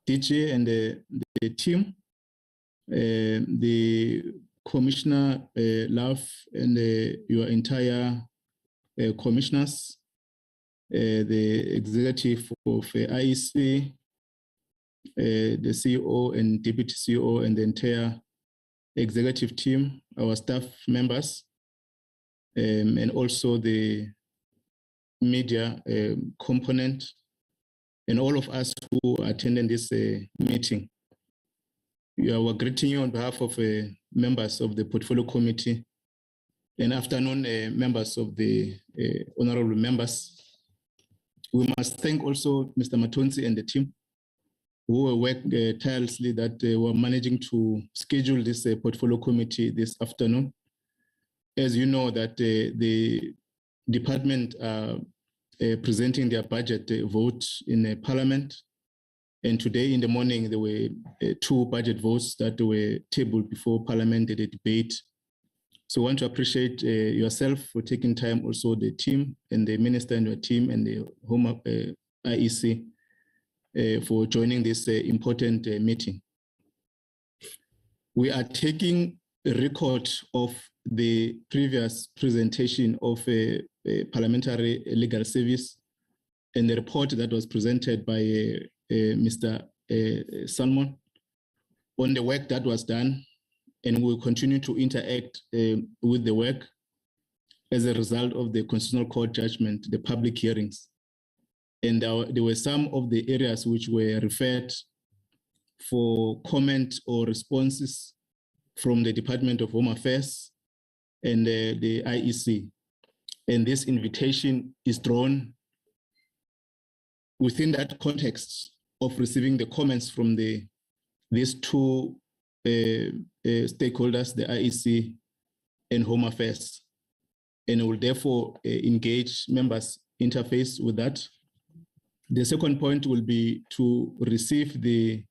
DG and the team, the Commissioner Love and your entire commissioners, the executive of IEC, the CEO and deputy CEO and the entire executive team, our staff members, and also the media component, and all of us who attended this meeting. We are greeting you on behalf of members of the Portfolio Committee and afternoon members of the honorable members. We must thank also Mr. Matonsi and the team who worked tirelessly that were managing to schedule this Portfolio Committee this afternoon. As you know that the department are presenting their budget vote in Parliament. And today in the morning, there were 2 budget votes that were tabled before Parliament at a debate. So I want to appreciate yourself for taking time, also the team and the minister and your team and the Home IEC for joining this important meeting. We are taking a record of the previous presentation of a parliamentary legal service and the report that was presented by Mr. Salmon on the work that was done, and we'll continue to interact with the work as a result of the Constitutional Court judgment, the public hearings. And there were some of the areas which were referred for comment or responses from the Department of Home Affairs and the IEC. And this invitation is drawn within that context of receiving the comments from these 2 stakeholders, the IEC and Home Affairs, and will therefore engage members interface with that. The second point will be to receive the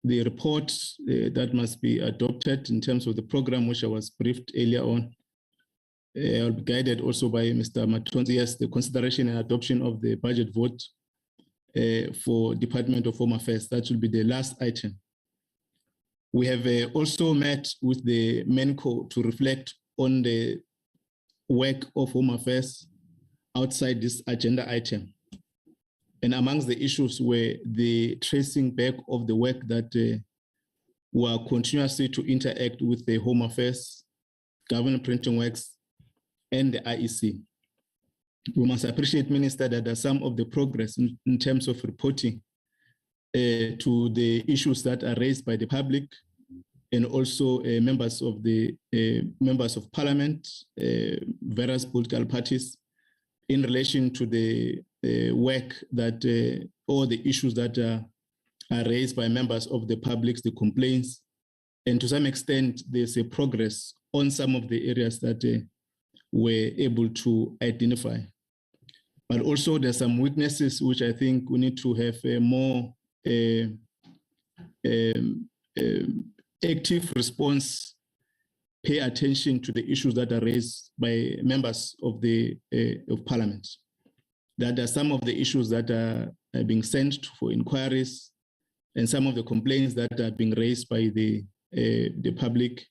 report that must be adopted in terms of the program which I was briefed earlier on. I'll be guided also by Mr. Matonzi. Yes, the consideration and adoption of the budget vote for Department of Home Affairs. That will be the last item. We have also met with the MENCO to reflect on the work of Home Affairs outside this agenda item. And amongst the issues were the tracing back of the work that were continuously to interact with the Home Affairs, Government Printing Works, and the IEC. We must appreciate, Minister, that there's some of the progress in terms of reporting to the issues that are raised by the public and also members of Parliament, various political parties, in relation to the work that or the issues that are raised by members of the public, the complaints, and to some extent there's a progress on some of the areas that we're able to identify. But also there's some weaknesses which I think we need to have a more active response, pay attention to the issues that are raised by members of Parliament. That are some of the issues that are being sent for inquiries and some of the complaints that are being raised by the public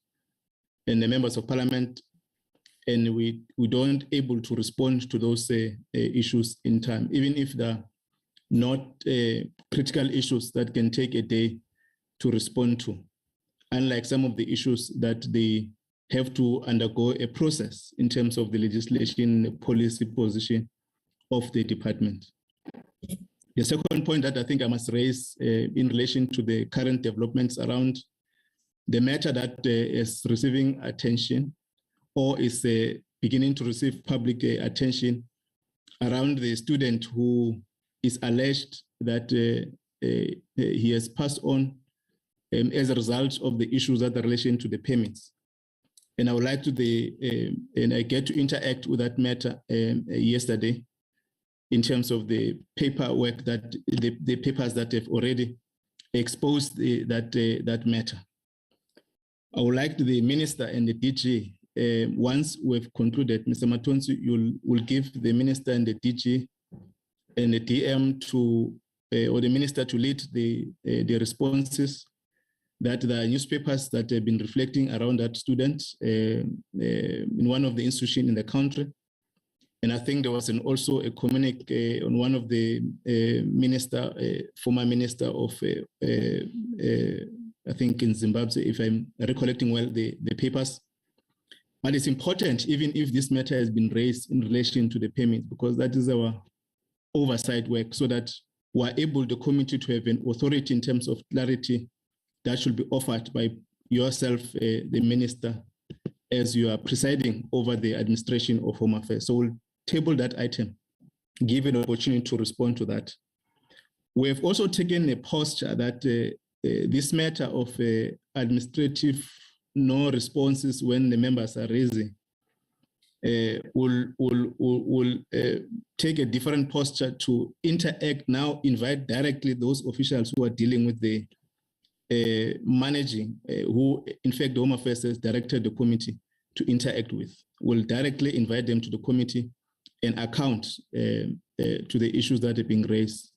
and the members of Parliament, and we don't able to respond to those issues in time, even if they're not critical issues that can take a day to respond to, unlike some of the issues that they have to undergo a process in terms of the legislation, the policy position of the department. The second point that I think I must raise in relation to the current developments around the matter that is receiving attention or is beginning to receive public attention around the student who is alleged that he has passed on as a result of the issues that are in relation to the payments. And I would like to and I get to interact with that matter yesterday in terms of the paperwork that the papers that have already exposed that matter. I would like the minister and the DG, once we've concluded, Mr. Matonsi, will give the minister and the DG and the DM to or the minister to lead the responses, that the newspapers that have been reflecting around that student in one of the institutions in the country. And I think there was also a communique on one of the former minister of, I think in Zimbabwe, if I'm recollecting well, the papers. But it's important, even if this matter has been raised in relation to the payment, because that is our oversight work, so that we're able, the committee, to have an authority in terms of clarity that should be offered by yourself, the minister, as you are presiding over the administration of Home Affairs. So we'll table that item, give an opportunity to respond to that. We have also taken a posture that this matter of administrative no responses when the members are raising will take a different posture to interact now, invite directly those officials who are dealing with the managing, who in fact the Home Affairs has directed the committee to interact with. We'll directly invite them to the committee and account to the issues that are being raised.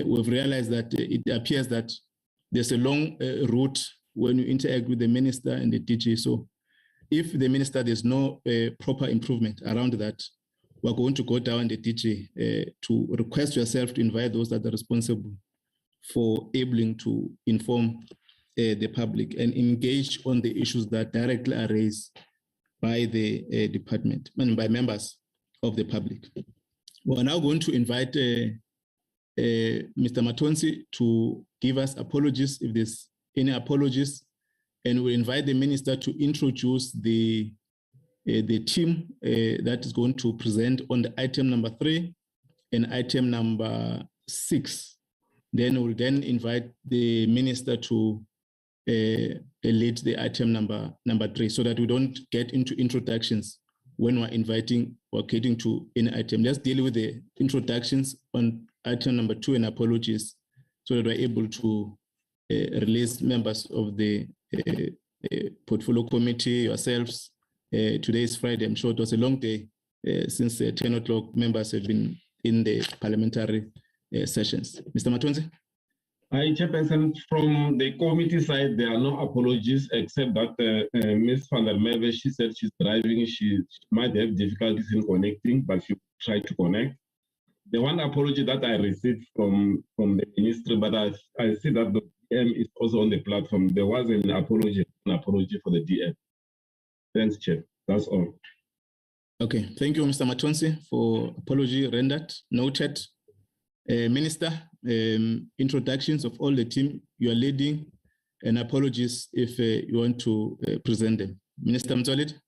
We've realized that it appears that there's a long route when you interact with the minister and the DG. So if the minister, there's no proper improvement around that, we're going to go down the DG to request yourself to invite those that are responsible for enabling to inform the public and engage on the issues that directly are raised by the department and by members of the public. We're now going to invite Mr. Matonsi to give us apologies if there's any apologies, and we'll invite the minister to introduce the team that is going to present on the item number 3 and item number 6. Then we'll then invite the minister to lead the item number 3, so that we don't get into introductions when we're inviting or getting to any item. Let's deal with the introductions on item number 2 and apologies, so that we're able to release members of the portfolio committee, yourselves. Today is Friday. I'm sure it was a long day since 10 o'clock. Members have been in the parliamentary sessions. Mr. Matonzi? Hi, Chairperson. From the committee side, there are no apologies, except that Ms. van der Merwe, she said she's driving. She might have difficulties in connecting, but she tried to connect. The one apology that I received from the ministry, but I see that the DM is also on the platform. There was an apology for the DM. Thanks, Chair. That's all. Okay. Thank you, Mr. Matonsi, for apology rendered. Noted. Minister, introductions of all the team you are leading, and apologies if you want to present them. Minister Mzolid.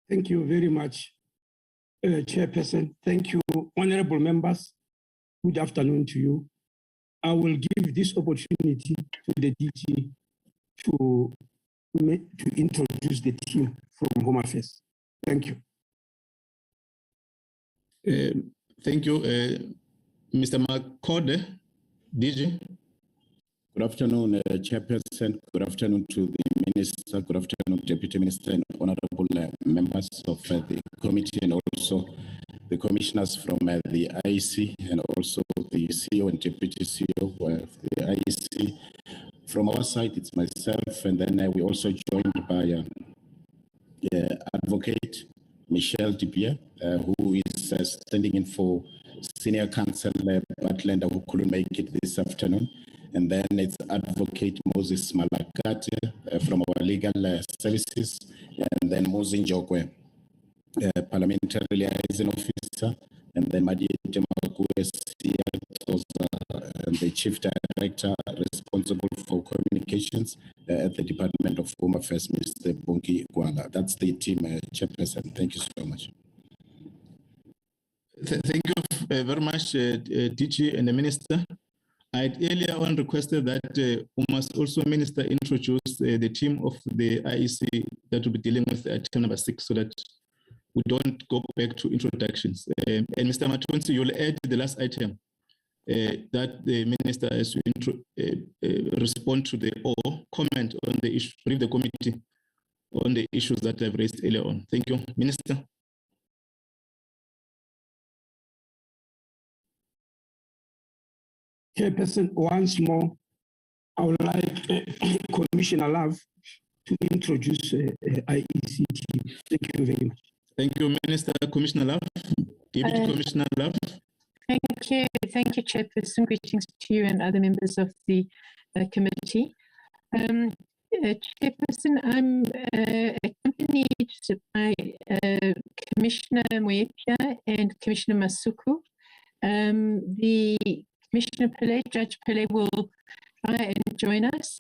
Thank you very much, Chairperson. Thank you, honorable members. Good afternoon to you. I will give this opportunity to the DG to introduce the team from Home Affairs. Thank you. Thank you, Mr. Makode, DG. Good afternoon, Chairperson. Good afternoon to the Minister. Good afternoon, Deputy Minister, and honorable members of the committee, and also the commissioners from the IEC, and also the CEO and Deputy CEO of the IEC. From our side, it's myself, and then we also joined by Advocate Michelle Dibier, who is standing in for Senior Counsel Butlander, who couldn't make it this afternoon. And then it's Advocate Moses Malakate from our legal services, and then Mozi Njokwe, Parliamentary Liaison Officer, and then Madiete Makure, the Chief Director responsible for communications at the Department of Home Affairs, Mr. Bonki Gwala. That's the team, Chairperson. Thank you so much. Thank you very much, DG and the Minister. I had earlier on requested that we must also, Minister, introduce the team of the IEC that will be dealing with item number 6, so that we don't go back to introductions. And Mr. Matonsi, you'll add the last item that the Minister has to respond to or comment on the issue, brief the committee on the issues that I've raised earlier on. Thank you, Minister. Chairperson, once more, I would like Commissioner Love to introduce IECT. Thank you very much. Thank you, Minister. Commissioner Love, Deputy Commissioner Love. Thank you, Chairperson. Greetings to you and other members of the committee. Chairperson, I'm accompanied by Commissioner Moepia and Commissioner Masuku. The Commissioner Pillay, Judge Pillay, will try and join us.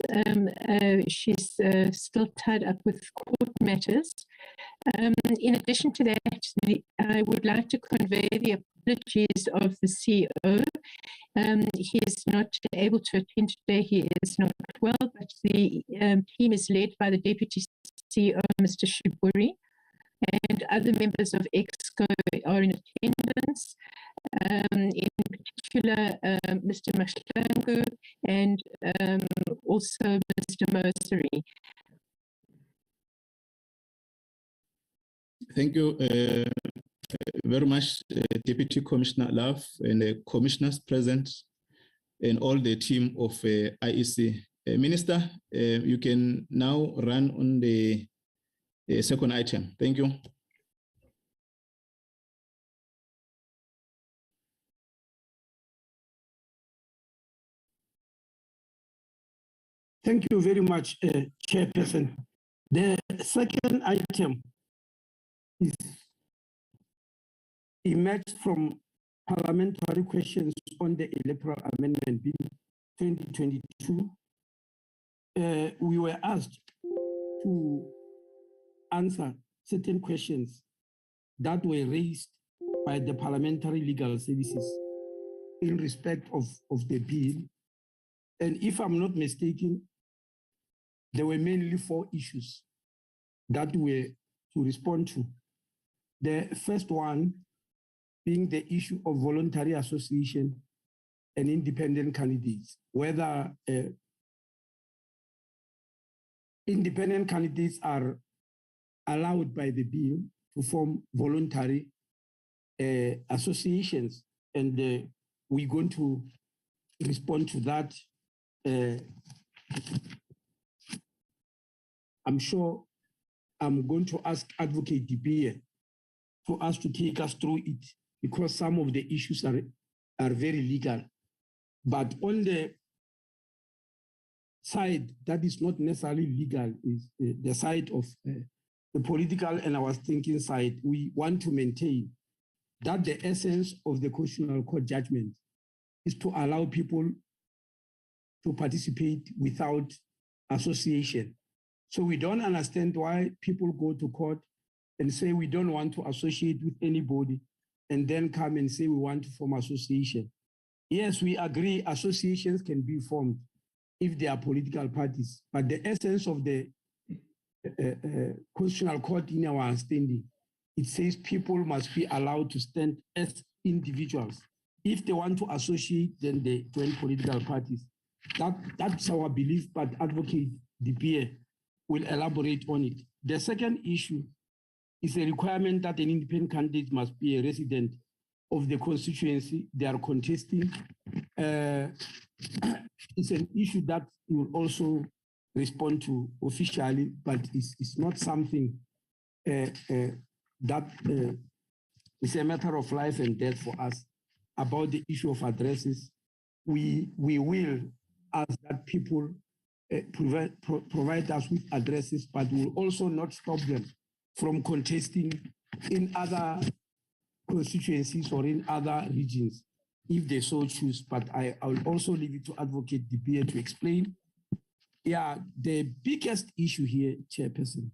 She's still tied up with court matters. In addition to that, I would like to convey the apologies of the CEO. He is not able to attend today. He is not well, but the team is led by the Deputy CEO, Mr. Shiburi, and other members of EXCO are in attendance. In particular, Mr. Mashlangu and also Mr. Mosari. Thank you very much, Deputy Commissioner Love and the commissioners present and all the team of IEC. Minister, you can now run on the second item. Thank you. Thank you very much, Chairperson. The second item is emerged from parliamentary questions on the Electoral Amendment Bill 2022. We were asked to answer certain questions that were raised by the Parliamentary Legal Services in respect of the bill. And if I'm not mistaken, there were mainly 4 issues that were to respond to. The first one being the issue of voluntary association and independent candidates, whether independent candidates are allowed by the bill to form voluntary associations. And we're going to respond to that. I'm sure I'm going to ask Advocate DeBeer for us to take us through it, because some of the issues are very legal. But on the side that is not necessarily legal is the side of the political and our thinking side. We want to maintain that the essence of the Constitutional Court judgment is to allow people to participate without association. So we don't understand why people go to court and say we don't want to associate with anybody, and then come and say we want to form association. Yes, we agree associations can be formed if they are political parties, but the essence of the Constitutional Court in our understanding, it says people must be allowed to stand as individuals. If they want to associate, then they join political parties. That's our belief, but Advocate DeBeer will elaborate on it. The second issue is a requirement that an independent candidate must be a resident of the constituency they are contesting. It's an issue that we will also respond to officially, but it's not something that is a matter of life and death for us. About the issue of addresses, we will ask that people provide us with addresses, but we will also not stop them from contesting in other constituencies or in other regions if they so choose. But I will also leave it to Advocate DeBeer to explain. Yeah, the biggest issue here, Chairperson,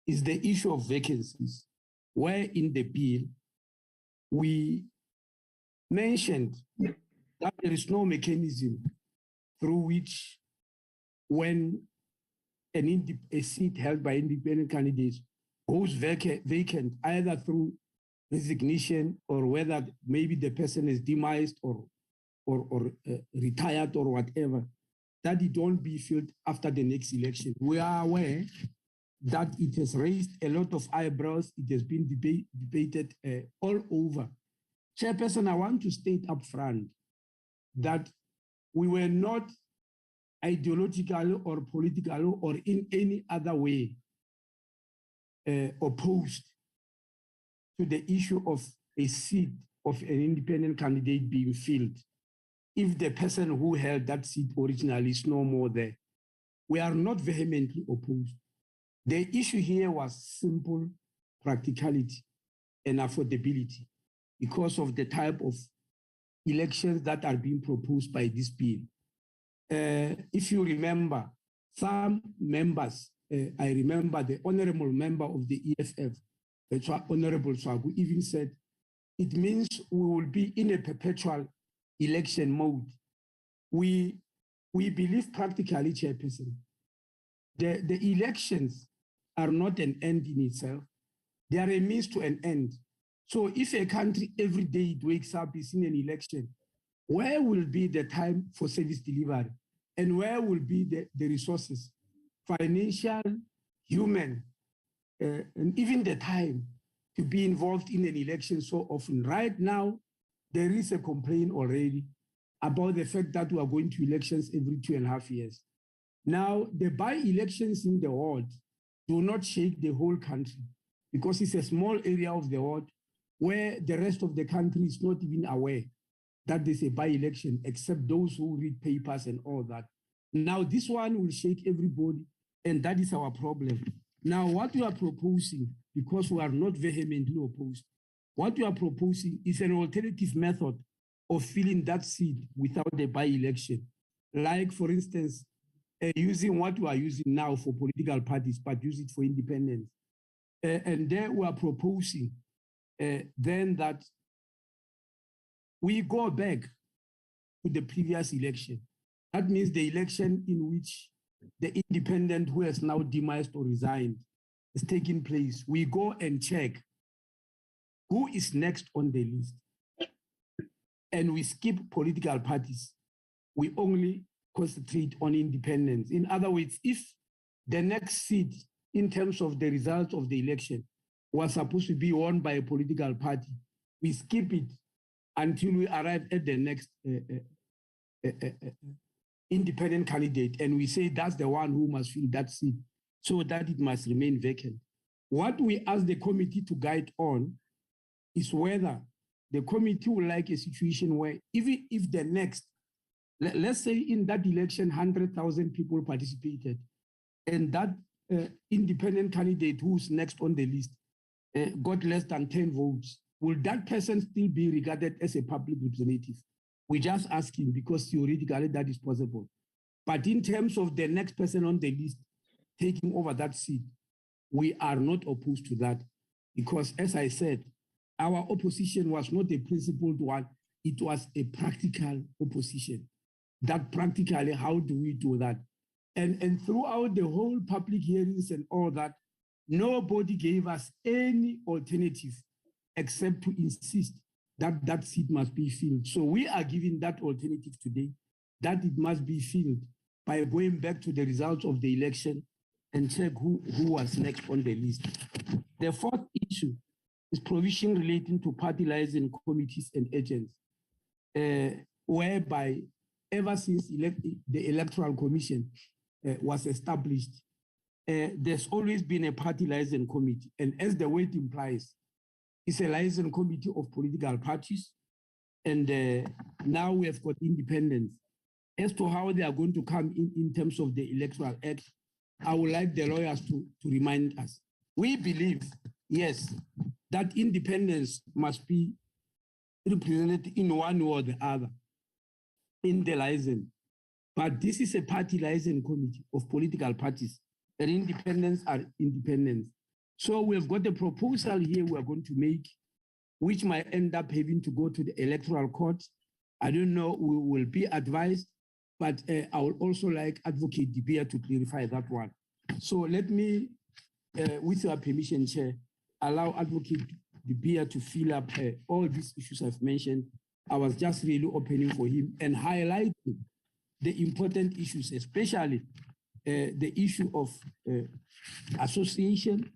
is the issue of vacancies, where in the bill we mentioned that there is no mechanism through which, when a seat held by independent candidates goes vacant, either through resignation or whether maybe the person is demised or retired or whatever, that it won't be filled after the next election. We are aware that it has raised a lot of eyebrows. It has been debated all over. Chairperson, I want to state up front that we were not ideological or political or in any other way opposed to the issue of a seat of an independent candidate being filled if the person who held that seat originally is no more there. We are not vehemently opposed. The issue here was simple practicality and affordability because of the type of elections that are being proposed by this bill. If you remember, some members, I remember the honorable member of the EFF, Honorable Swagu, even said, it means we will be in a perpetual election mode. We believe practically, Chairperson, the elections are not an end in itself. They are a means to an end. So if a country every day it wakes up is in an election, where will be the time for service delivery? And where will be the resources, financial, human, and even the time to be involved in an election so often? Right now, there is a complaint already about the fact that we are going to elections every 2.5 years. Now, the by-elections in the world do not shake the whole country because it's a small area of the world where the rest of the country is not even aware that there's a by-election, except those who read papers and all that. Now, this one will shake everybody, and that is our problem. Now, what we are proposing, because we are not vehemently opposed, what we are proposing is an alternative method of filling that seat without a by-election. Like, for instance, using what we are using now for political parties, but use it for independence. And there we are proposing then that we go back to the previous election. That means the election in which the independent who has now demised or resigned is taking place. We go and check who is next on the list. And we skip political parties. We only concentrate on independence. In other words, if the next seat in terms of the results of the election was supposed to be won by a political party, we skip it until we arrive at the next independent candidate, and we say that's the one who must fill that seat so that it must remain vacant. What we ask the committee to guide on is whether the committee would like a situation where even if the next, let's say in that election, 100,000 people participated, and that independent candidate who's next on the list got less than 10 votes, will that person still be regarded as a public representative? We just ask him because theoretically that is possible. But in terms of the next person on the list taking over that seat, we are not opposed to that because, as I said, our opposition was not a principled one, it was a practical opposition. That practically, how do we do that? And throughout the whole public hearings and all that, nobody gave us any alternative except to insist that that seat must be filled. So we are giving that alternative today, that it must be filled by going back to the results of the election and check who was next on the list. The fourth issue is provision relating to party liaison committees and agents, whereby ever since the Electoral Commission was established, there's always been a party liaison committee. And as the word implies, it's a liaison committee of political parties. And now we have got independence. As to how they are going to come in terms of the Electoral Act, I would like the lawyers to remind us. We believe, yes, that independence must be represented in one way or the other in the liaison. But this is a party liaison committee of political parties, and independents are independents. So we've got a proposal here we are going to make, which might end up having to go to the Electoral Court. I don't know, we will be advised, but I would also like Advocate De Beer to clarify that one. So let me, with your permission, Chair, allow Advocate De Beer to fill up all these issues I've mentioned. I was just really opening for him and highlighting the important issues, especially the issue of association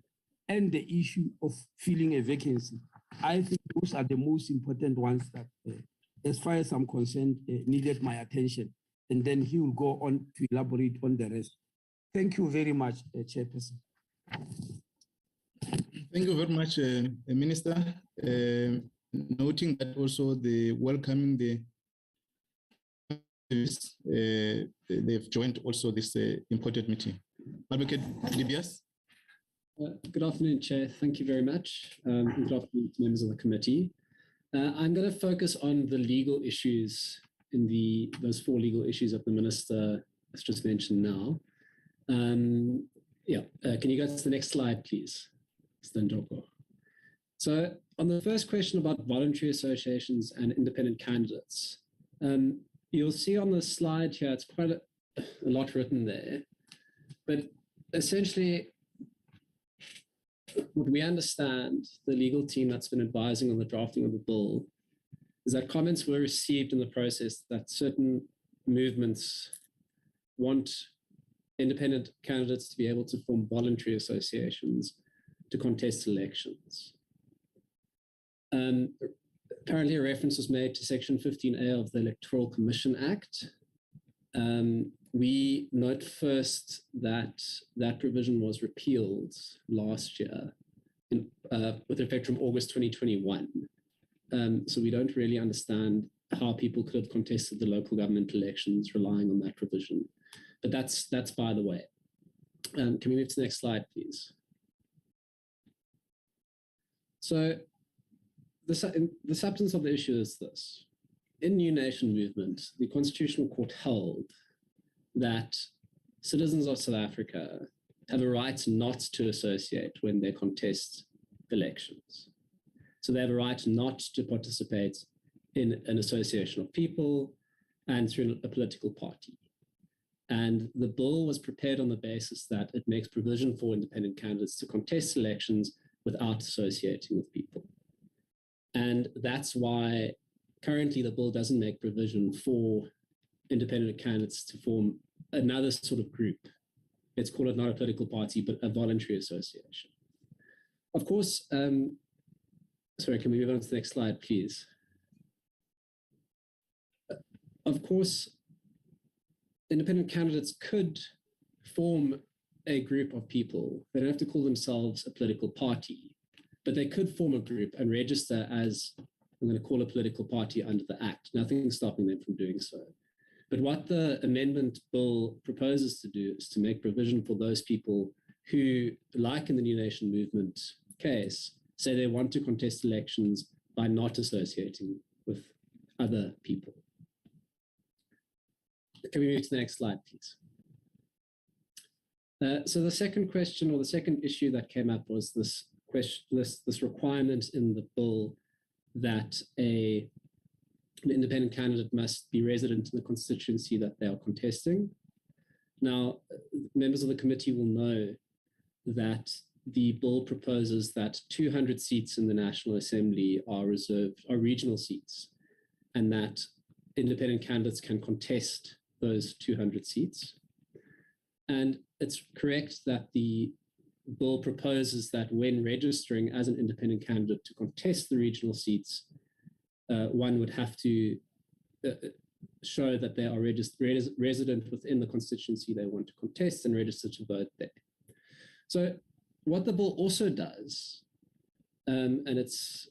and the issue of filling a vacancy. I think those are the most important ones that as far as I'm concerned, needed my attention. And then he will go on to elaborate on the rest. Thank you very much, Chairperson. Thank you very much, Minister. Noting that also the welcoming the they've joined also this important meeting. Advocate Libias. Good afternoon, Chair. Thank you very much. Good afternoon to members of the committee. I'm going to focus on the legal issues in those 4 legal issues that the Minister has just mentioned now. Can you go to the next slide, please? So on the first question about voluntary associations and independent candidates, you'll see on the slide here, it's quite a lot written there, but essentially what we understand, the legal team that's been advising on the drafting of the bill, is that comments were received in the process that certain movements want independent candidates to be able to form voluntary associations to contest elections. Apparently a reference was made to Section 15A of the Electoral Commission Act. We note first that that provision was repealed last year with effect from August 2021. So we don't really understand how people could have contested the local government elections relying on that provision. But that's by the way. Can we move to the next slide, please? So the substance of the issue is this. In New Nation movement, the Constitutional Court held that citizens of South Africa have a right not to associate when they contest elections. So they have a right not to participate in an association of people and through a political party. And the bill was prepared on the basis that it makes provision for independent candidates to contest elections without associating with people. And that's why currently the bill doesn't make provision for independent candidates to form another sort of group. Let's call it not a political party, but a voluntary association. Of course, sorry, can we move on to the next slide, please? Of course, independent candidates could form a group of people. They don't have to call themselves a political party, but they could form a group and register as, I'm going to call a political party under the Act. Nothing's stopping them from doing so. But what the amendment bill proposes to do is to make provision for those people who, like in the New Nation movement case, say they want to contest elections by not associating with other people. Can we move to the next slide, please? So the second question, or the second issue that came up, was this requirement in the bill that an independent candidate must be resident in the constituency that they are contesting. Now, members of the committee will know that the bill proposes that 200 seats in the National Assembly are regional seats, and that independent candidates can contest those 200 seats. And it's correct that the bill proposes that when registering as an independent candidate to contest the regional seats, one would have to show that they are resident within the constituency they want to contest and register to vote there. So what the bill also does, and it's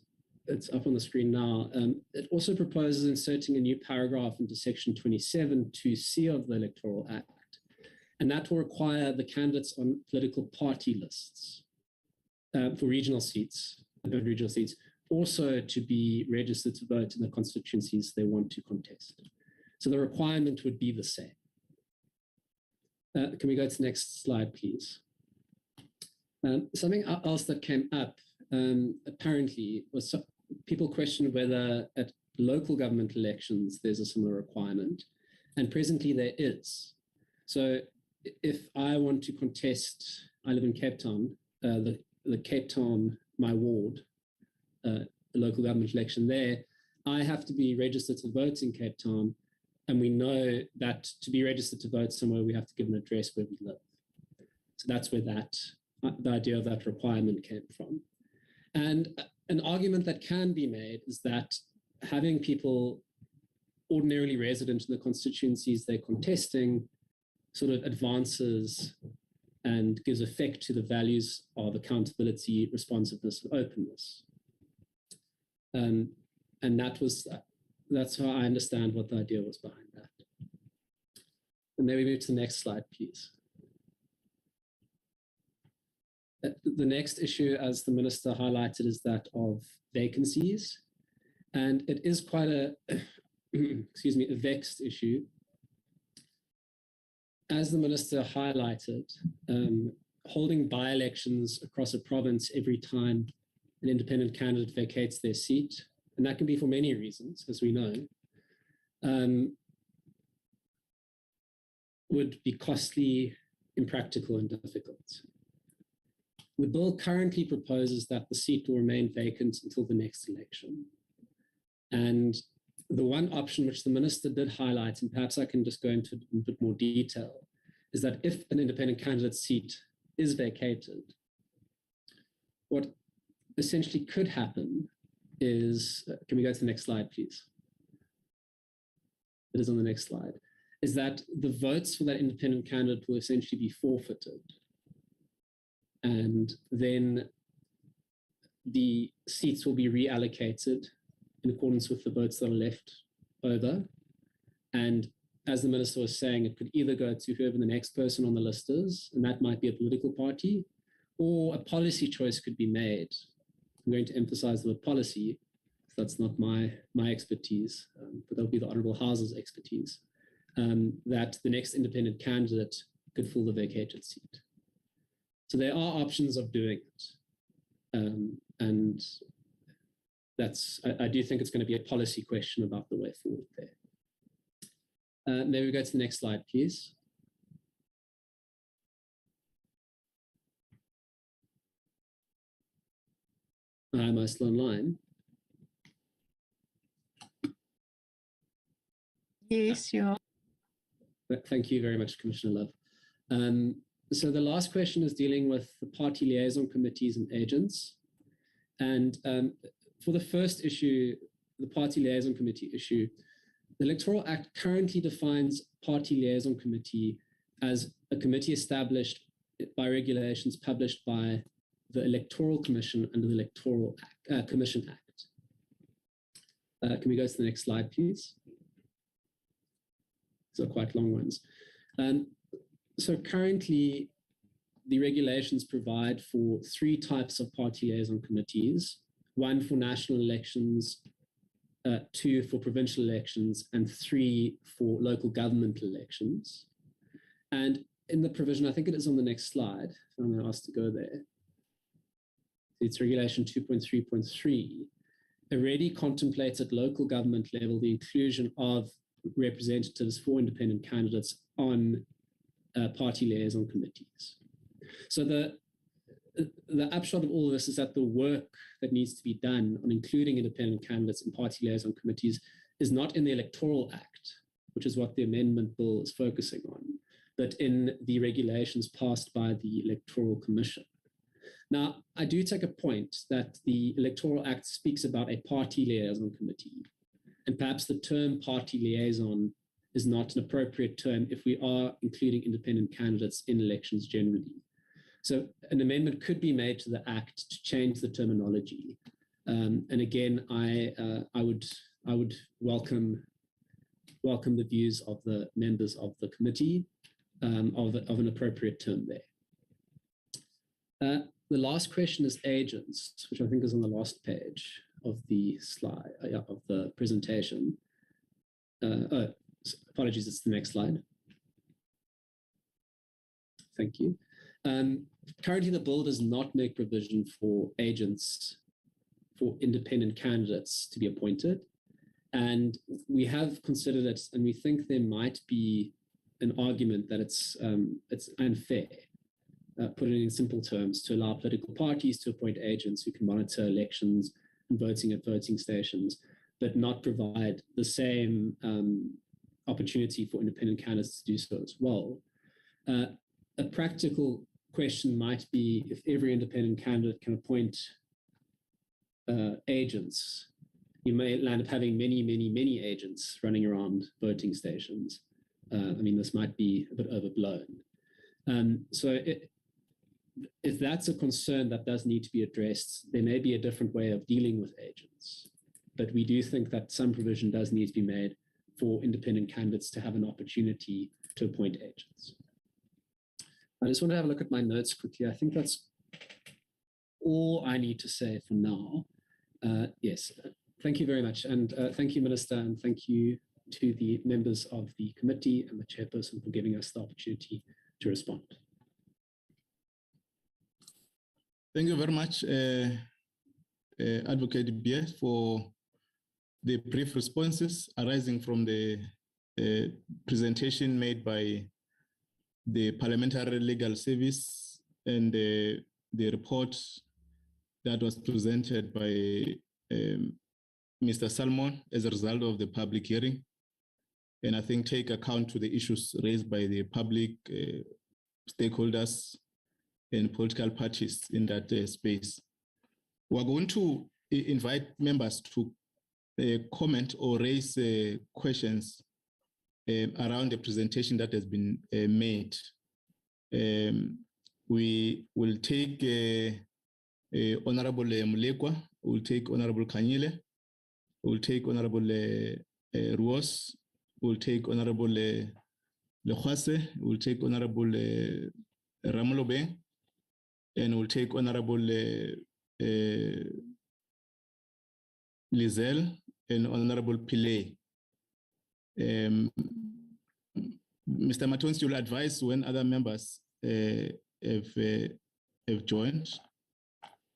up on the screen now, it also proposes inserting a new paragraph into Section 27 2C of the Electoral Act, and that will require the candidates on political party lists for regional seats, also to be registered to vote in the constituencies they want to contest. So the requirement would be the same. Can we go to the next slide, please? Something else that came up apparently was people questioned whether at local government elections there's a similar requirement, and presently there is. So if I want to contest, I live in Cape Town, the Cape Town, my ward, the local government election there, I have to be registered to vote in Cape Town, and we know that to be registered to vote somewhere, we have to give an address where we live. So that's where the idea of that requirement came from. And an argument that can be made is that having people ordinarily resident in the constituencies they're contesting sort of advances and gives effect to the values of accountability, responsiveness, and openness. And that's how I understand what the idea was behind that. And maybe move to the next slide, please. The next issue, as the minister highlighted, is that of vacancies. And it is quite a, excuse me, a vexed issue. As the minister highlighted, holding by-elections across a province every time an independent candidate vacates their seat, and that can be for many reasons, as we know, would be costly, impractical, and difficult. The bill currently proposes that the seat will remain vacant until the next election. And the one option which the minister did highlight, and perhaps I can just go into a bit more detail, is that if an independent candidate's seat is vacated, what essentially could happen is, can we go to the next slide, please? It is on the next slide, is that the votes for that independent candidate will essentially be forfeited. And then the seats will be reallocated in accordance with the votes that are left over. And as the minister was saying, it could either go to whoever the next person on the list is, and that might be a political party, or a policy choice could be made. I'm going to emphasize the word policy, because that's not my expertise, but that'll be the Honourable House's expertise, that the next independent candidate could fill the vacated seat. So there are options of doing it. And I do think it's going to be a policy question about the way forward there. Maybe we go to the next slide, please. Am I still online? Yes, you are. Thank you very much, Commissioner Love. So the last question is dealing with the party liaison committees and agents. And for the first issue, the party liaison committee issue, the Electoral Act currently defines party liaison committee as a committee established by regulations published by the Electoral Commission under the Electoral Commission Act. Can we go to the next slide, please? These are quite long ones. So currently, the regulations provide for 3 types of party liaison committees: 1 for national elections, 2 for provincial elections, and 3 for local government elections. And in the provision, I think it is on the next slide, if I'm asked to go there, it's Regulation 2.3.3, already contemplates at local government level the inclusion of representatives for independent candidates on party liaison committees. So the upshot of all of this is that the work that needs to be done on including independent candidates in party liaison committees is not in the Electoral Act, which is what the Amendment Bill is focusing on, but in the regulations passed by the Electoral Commission. Now, I do take a point that the Electoral Act speaks about a party liaison committee, and perhaps the term party liaison is not an appropriate term if we are including independent candidates in elections generally. So an amendment could be made to the Act to change the terminology. And again, I would welcome the views of the members of the committee of an appropriate term there. The last question is agents, which I think is on the last page of the slide, of the presentation. Apologies, it's the next slide. Thank you. Currently, the bill does not make provision for agents for independent candidates to be appointed. And we have considered it, and we think there might be an argument that it's unfair, put it in simple terms, to allow political parties to appoint agents who can monitor elections and voting at voting stations, but not provide the same opportunity for independent candidates to do so as well. A practical question might be if every independent candidate can appoint agents, you may land up having many agents running around voting stations. I mean, this might be a bit overblown. So if that's a concern that does need to be addressed, there may be a different way of dealing with agents. But we do think that some provision does need to be made for independent candidates to have an opportunity to appoint agents. I just want to have a look at my notes quickly. I think that's all I need to say for now. Yes, thank you very much. And thank you, Minister, and thank you to the members of the committee and the chairperson for giving us the opportunity to respond. Thank you very much, Advocate Bier, for the brief responses arising from the presentation made by the Parliamentary Legal Service and the report that was presented by Mr. Salmon as a result of the public hearing. And I think take account to the issues raised by the public stakeholders and political parties in that space. We're going to invite members to comment or raise questions around the presentation that has been made. We will take Honorable Mulekwa, we'll take Honorable Kanyile, we'll take Honorable Ruos, we'll take Honorable Lekhwase, we'll take Honorable Ramolobe, and we'll take Honorable Lizel and Honorable Pillay. Mr. Matons, you'll advise when other members have joined.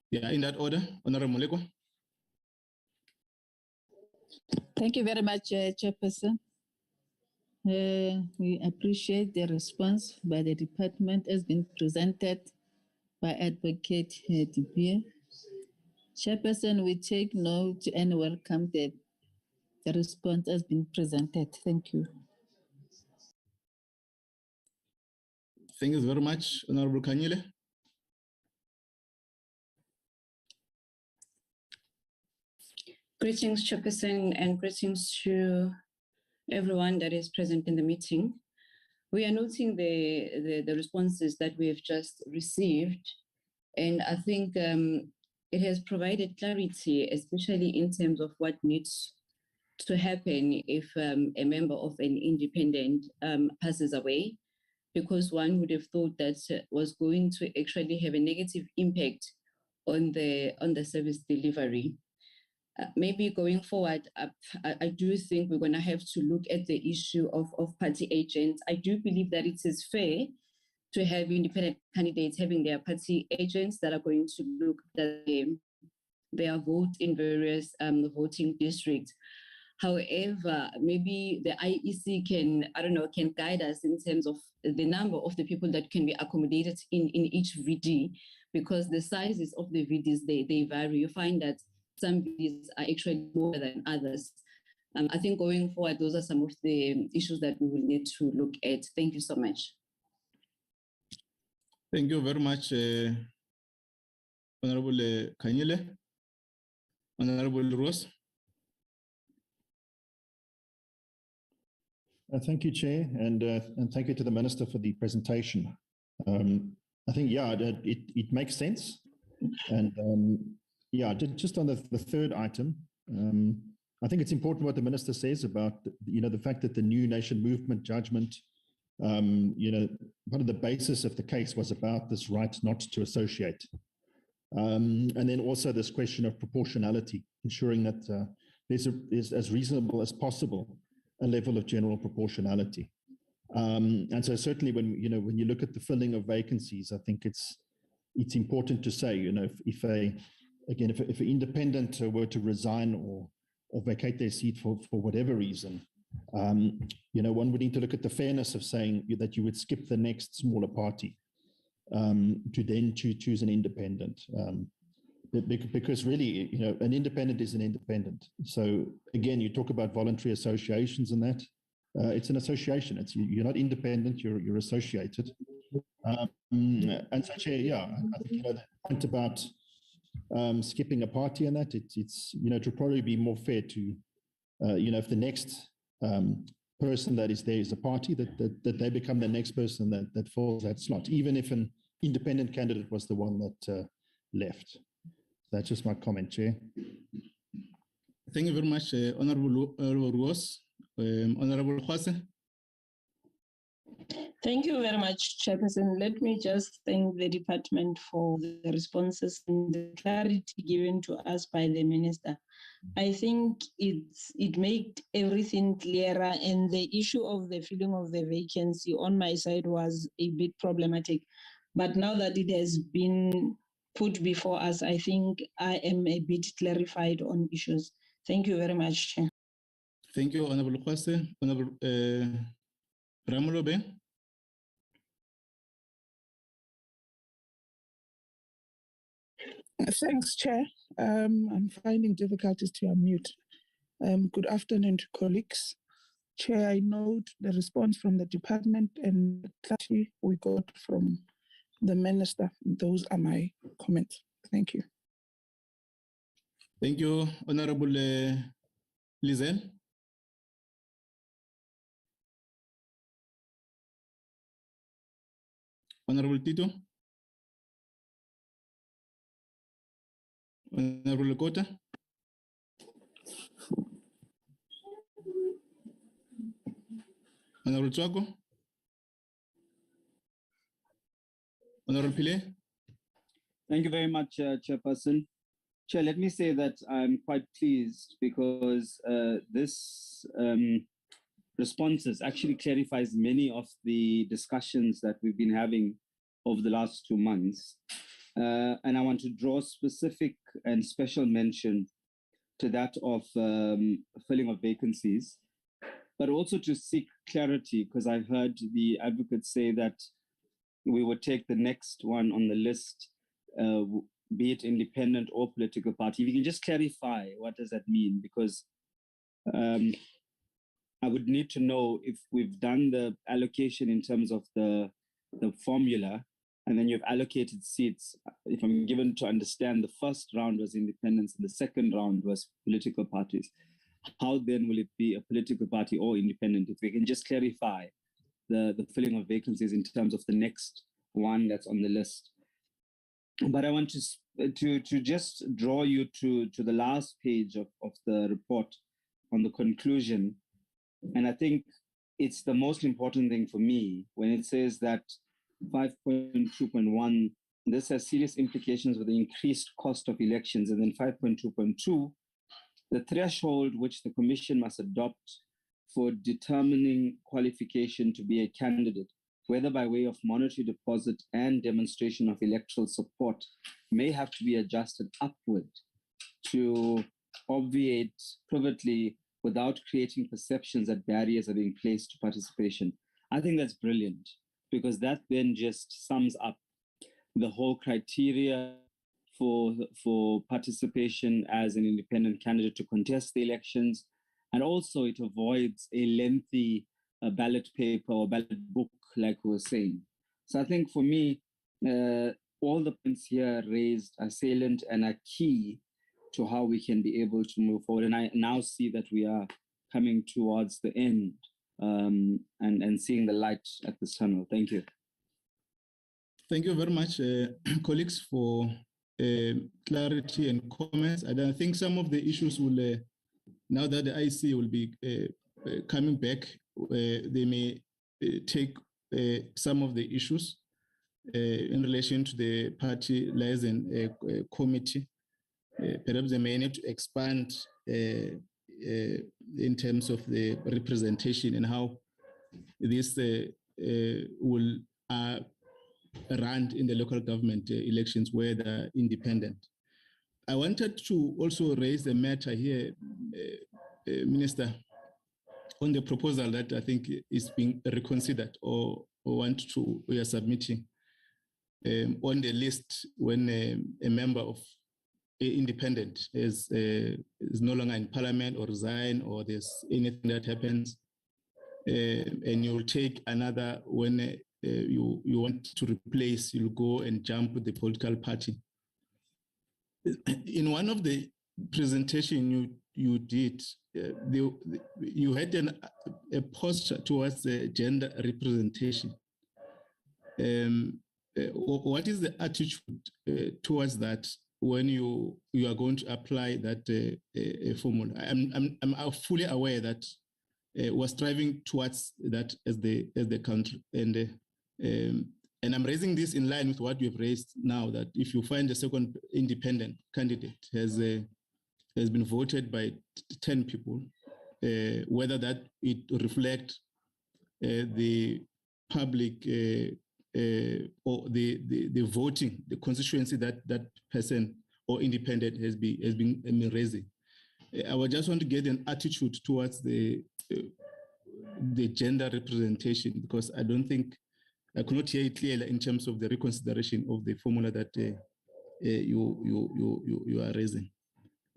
Yeah, in that order, Honorable Mulekwa. Thank you very much, Chairperson. We appreciate the response by the department as been presented by Advocate Bier. Chairperson, we take note and welcome the response has been presented. Thank you. Thank you very much, Honorable Kanyile. Greetings, Chairperson, and greetings to everyone that is present in the meeting. We are noting the responses that we have just received, and I think it has provided clarity, especially in terms of what needs to happen if a member of an independent passes away, because one would have thought that was going to actually have a negative impact on the service delivery. Maybe going forward, I do think we're going to have to look at the issue of party agents. I do believe that it is fair to have independent candidates having their party agents that are going to look at their vote in various voting districts. However, maybe the IEC can guide us in terms of the number of the people that can be accommodated in each VD, because the sizes of the VDs, they vary. You find that some VDs are actually more than others. I think going forward, those are some of the issues that we will need to look at. Thank you so much. Thank you very much, Honorable Kanyile. Honorable Rose. Thank you, Chair, and thank you to the Minister for the presentation. I think, yeah, it makes sense. And yeah, just on the third item, I think it's important what the Minister says about, the fact that the New Nation Movement judgment, one of the basis of the case was about this right not to associate. And then also this question of proportionality, ensuring that there's as reasonable as possible a level of general proportionality. And so certainly when you look at the filling of vacancies, I think it's important to say, if an independent were to resign or vacate their seat for whatever reason, one would need to look at the fairness of saying that you would skip the next smaller party to then choose an independent. Because really, an independent is an independent. So again, you talk about voluntary associations and that. It's an association. You're not independent, you're associated. And so, Chair, yeah, I think the point about skipping a party and that. It's it would probably be more fair to, if the next person that is there is a party, that they become the next person that fills that slot, even if an independent candidate was the one that left. That's just my comment, Chair. Thank you very much, Honorable Ruos. Honorable Khwase. Thank you very much, Chairperson. Let me just thank the department for the responses and the clarity given to us by the Minister. I think it made everything clearer, and the issue of the filling of the vacancy on my side was a bit problematic. But now that it has been put before us, I think I am a bit clarified on issues. Thank you very much, Chair. Thank you, Honorable Khwase. Honorable Ramolobe. Thanks, Chair. I'm finding difficulties to unmute. Good afternoon to colleagues. Chair, I note the response from the department and the clarity we got from the Minister. Those are my comments. Thank you. Thank you, Honorable Lizel. Honorable Tito. Honorable Kota. Honorable Tswako. Honorable Pile. Thank you very much, Chairperson. Chair, let me say that I'm quite pleased because this responses actually clarifies many of the discussions that we've been having over the last 2 months. And I want to draw specific and special mention to that of filling of vacancies, but also to seek clarity, because I heard the advocate say that we would take the next one on the list, be it independent or political party. If you can just clarify, what does that mean? Because I would need to know if we've done the allocation in terms of the formula, and then you've allocated seats. If I'm given to understand, the first round was independents and the second round was political parties. How then will it be a political party or independent? If we can just clarify the filling of vacancies in terms of the next one that's on the list. But I want to just draw you to the last page of the report on the conclusion. And I think it's the most important thing for me when it says that 5.2.1, this has serious implications with the increased cost of elections. And then 5.2.2, the threshold which the Commission must adopt for determining qualification to be a candidate, whether by way of monetary deposit and demonstration of electoral support, may have to be adjusted upward to obviate privately without creating perceptions that barriers are being placed to participation. I think that's brilliant, because that then just sums up the whole criteria for participation as an independent candidate to contest the elections. And also it avoids a lengthy ballot paper or ballot book, like we were saying. So I think for me, all the points here raised are salient and are key to how we can be able to move forward. And I now see that we are coming towards the end and seeing the light at this tunnel. Thank you. Thank you very much, colleagues, for clarity and comments. And I think some of the issues will, now that the IC will be coming back, they may take some of the issues in relation to the party liaison committee. Perhaps they may need to expand in terms of the representation and how this will run in the local government elections where they're independent. I wanted to also raise the matter here, Minister, on the proposal that I think is being reconsidered or we are submitting on the list when a member of independent is no longer in parliament or resign, or there's anything that happens, and you'll take another when you want to replace, you'll go and jump with the political party. in one of the presentation you did, you had a posture towards gender representation. What is the attitude towards that when you are going to apply that formula? I'm fully aware that we're striving towards that as the country, and I'm raising this in line with what you've raised now, that if you find a second independent candidate has been voted by 10 people, whether that it reflects the public or the voting, the constituency that person or independent has been raising. I would just want to get an attitude towards the gender representation, because I don't think I could not hear it clearly in terms of the reconsideration of the formula that you are raising.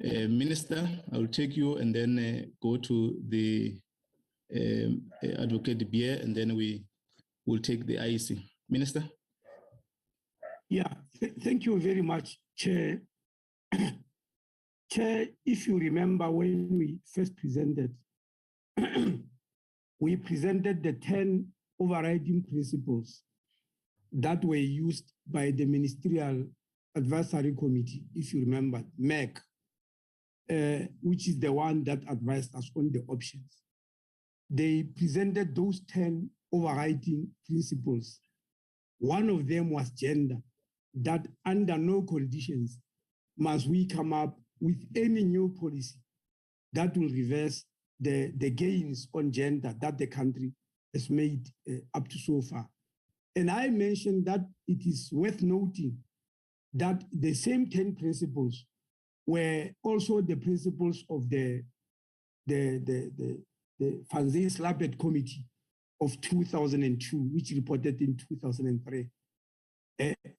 Minister, I will take you and then go to the Advocate De Beer, and then we will take the IEC. Minister? Yeah, thank you very much, Chair. Chair, if you remember when we first presented, we presented the 10 overriding principles that were used by the Ministerial Advisory Committee, if you remember, MEC, which is the one that advised us on the options. They presented those 10 overriding principles. One of them was gender, that under no conditions must we come up with any new policy that will reverse the gains on gender that the country has made up to so far. And I mentioned that it is worth noting that the same 10 principles were also the principles of the Van Zyl-Slabbert Committee of 2002, which reported in 2003,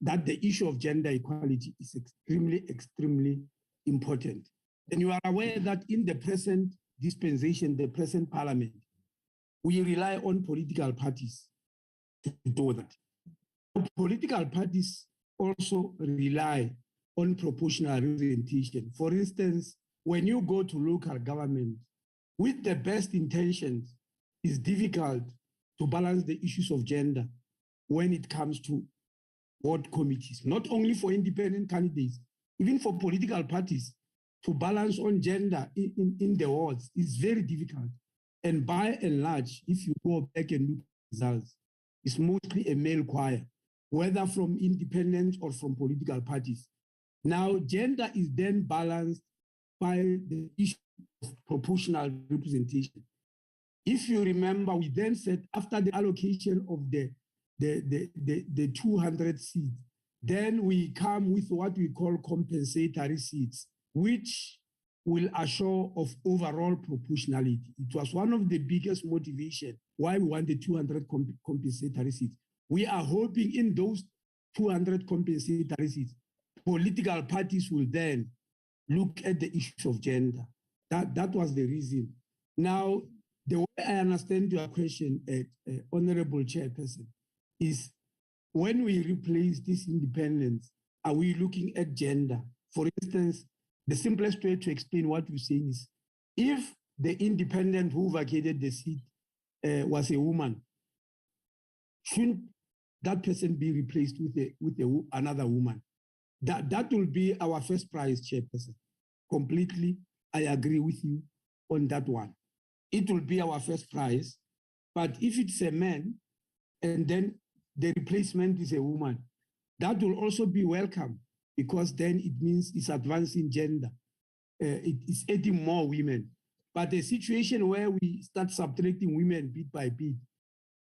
that the issue of gender equality is extremely, extremely important. And you are aware that in the present dispensation, the present parliament, we rely on political parties to do that. Political parties also rely on proportional representation. For instance, when you go to local government, with the best intentions, it's difficult to balance the issues of gender when it comes to ward committees, not only for independent candidates, even for political parties, to balance on gender in the wards is very difficult. And by and large, if you go back and look at results, it's mostly a male choir, whether from independent or from political parties. Now, gender is then balanced by the issue of proportional representation. If you remember, we then said after the allocation of the 200 seats, then we come with what we call compensatory seats, which will assure of overall proportionality. It was one of the biggest motivation why we want the 200 compensatory seats. We are hoping in those 200 compensatory seats, political parties will then look at the issues of gender. That was the reason. Now, the way I understand your question, Honorable Chairperson, is when we replace this independence, are we looking at gender? For instance, the simplest way to explain what you're saying is, if the independent who vacated the seat was a woman, shouldn't that person be replaced with another woman? That will be our first prize, Chairperson. Completely, I agree with you on that one. It will be our first prize. But if it's a man and then the replacement is a woman, that will also be welcome, because then it means it's advancing gender. It is adding more women. But a situation where we start subtracting women bit by bit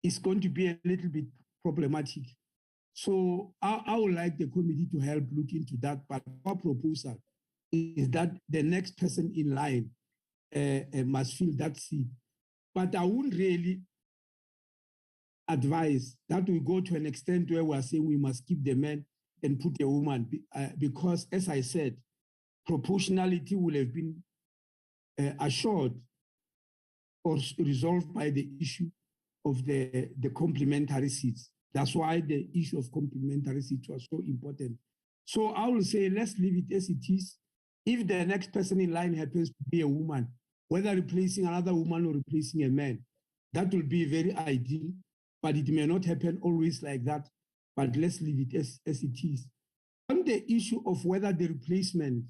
is going to be a little bit problematic. So I would like the committee to help look into that. But our proposal is that the next person in line must fill that seat. But I wouldn't really advise that we go to an extent where we are saying we must keep the men and put a woman, because, as I said, proportionality will have been assured or resolved by the issue of the complementary seats. That's why the issue of complementary seats was so important. So I will say, let's leave it as it is. If the next person in line happens to be a woman, whether replacing another woman or replacing a man, that will be very ideal, but it may not happen always like that. But let's leave it as it is. On the issue of whether the replacement,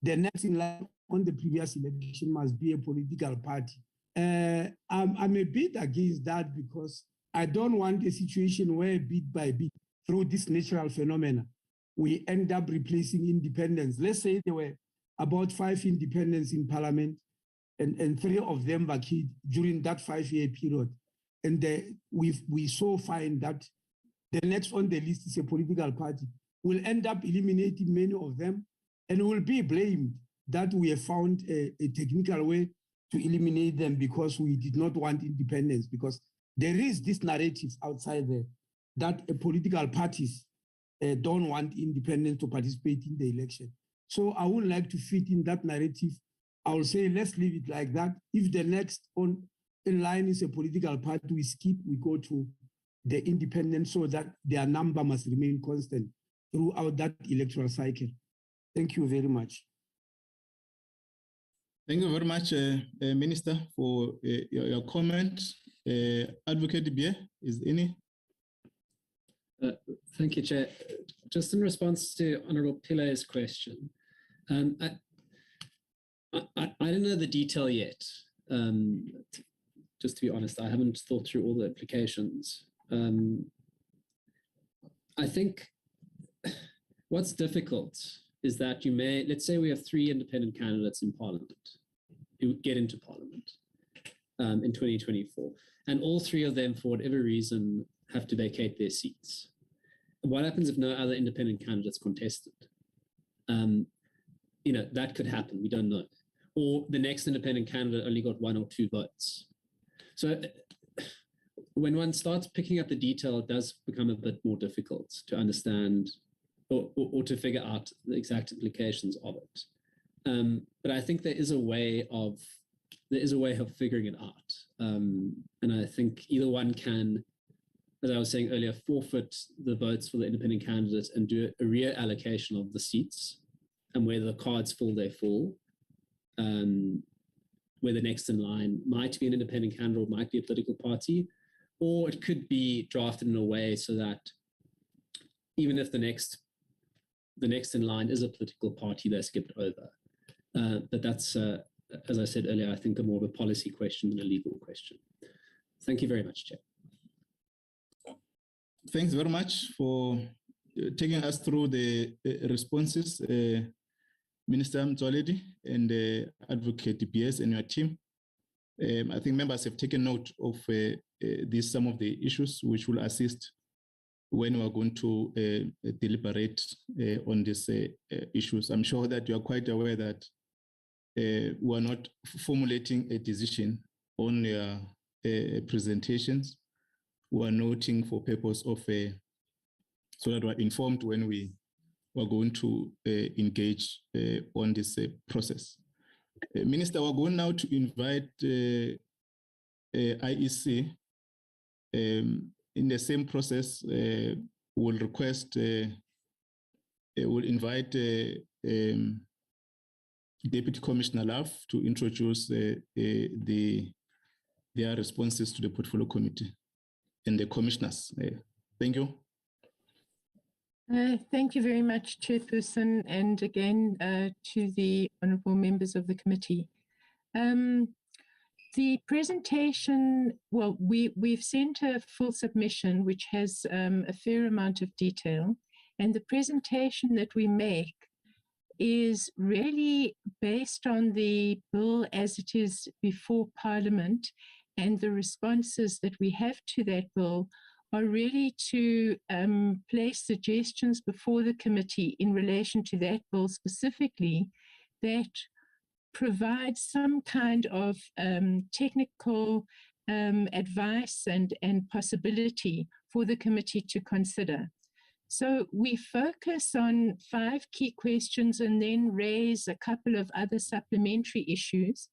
the next in line on the previous election must be a political party, I'm a bit against that because I don't want a situation where bit by bit, through this natural phenomena, we end up replacing independents. Let's say there were about 5 independents in parliament and 3 of them vacated during that 5-year period. And we so find that the next on the list is a political party. We'll end up eliminating many of them and will be blamed that we have found a technical way to eliminate them because we did not want independence, because there is this narrative outside there that political parties don't want independents to participate in the election. So I would like to fit in that narrative. I will say, let's leave it like that. If the next in line is a political party, we skip, we go to the independent so that their number must remain constant throughout that electoral cycle. Thank you very much. Thank you very much, Minister, for your comment. Advocate Bier, is any? Thank you, Chair. Just in response to Honourable Pilay's question, I don't know the detail yet. Just to be honest, I haven't thought through all the implications. I think what's difficult is that you may, let's say we have 3 independent candidates in Parliament who get into Parliament in 2024, and all 3 of them, for whatever reason, have to vacate their seats. What happens if no other independent candidates contested? That could happen, we don't know. Or the next independent candidate only got 1 or 2 votes. So when one starts picking up the detail, it does become a bit more difficult to understand or to figure out the exact implications of it. But I think there is a way of figuring it out. And I think either one can, as I was saying earlier, forfeit the votes for the independent candidates and do a reallocation of the seats, and where the cards fall, they fall. Where the next in line might be an independent candidate or might be a political party, or it could be drafted in a way so that even if the next in line is a political party, they're skipped over. But that's, as I said earlier, I think more of a policy question than a legal question. Thank you very much, Chair. Thanks very much for taking us through the responses, Minister Mtsoaledi and Advocate BS and your team. I think members have taken note of some of the issues which will assist when we are going to deliberate on these issues. I'm sure that you are quite aware that we are not formulating a decision on your presentations. We are noting for purpose of, so that we are informed when we are going to engage on this process. Minister, we're going now to invite IEC. In the same process, we'll request, we'll invite Deputy Commissioner Love to introduce their responses to the Portfolio Committee and the commissioners. Thank you. Thank you very much, Chairperson, and again to the honourable members of the committee. The presentation, well, we've sent a full submission which has a fair amount of detail, and the presentation that we make is really based on the bill as it is before Parliament, and the responses that we have to that bill are really to place suggestions before the committee in relation to that bill specifically that provide some kind of technical advice and possibility for the committee to consider. So we focus on 5 key questions and then raise a couple of other supplementary issues.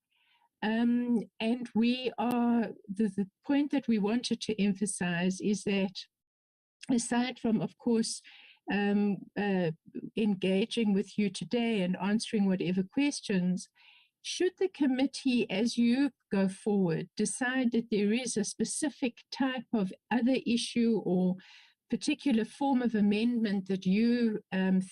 And we are, the point that we wanted to emphasize is that aside from, of course, engaging with you today and answering whatever questions. Should the committee, as you go forward, decide that there is a specific type of other issue or particular form of amendment that you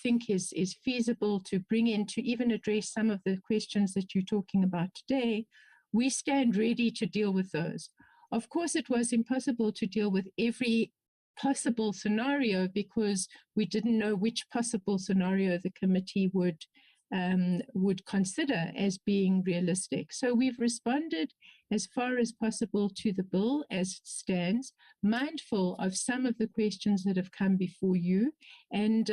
think is feasible to bring in to even address some of the questions that you're talking about today, we stand ready to deal with those. Of course, it was impossible to deal with every possible scenario because we didn't know which possible scenario the committee would consider as being realistic. So we've responded as far as possible to the bill as it stands, mindful of some of the questions that have come before you. And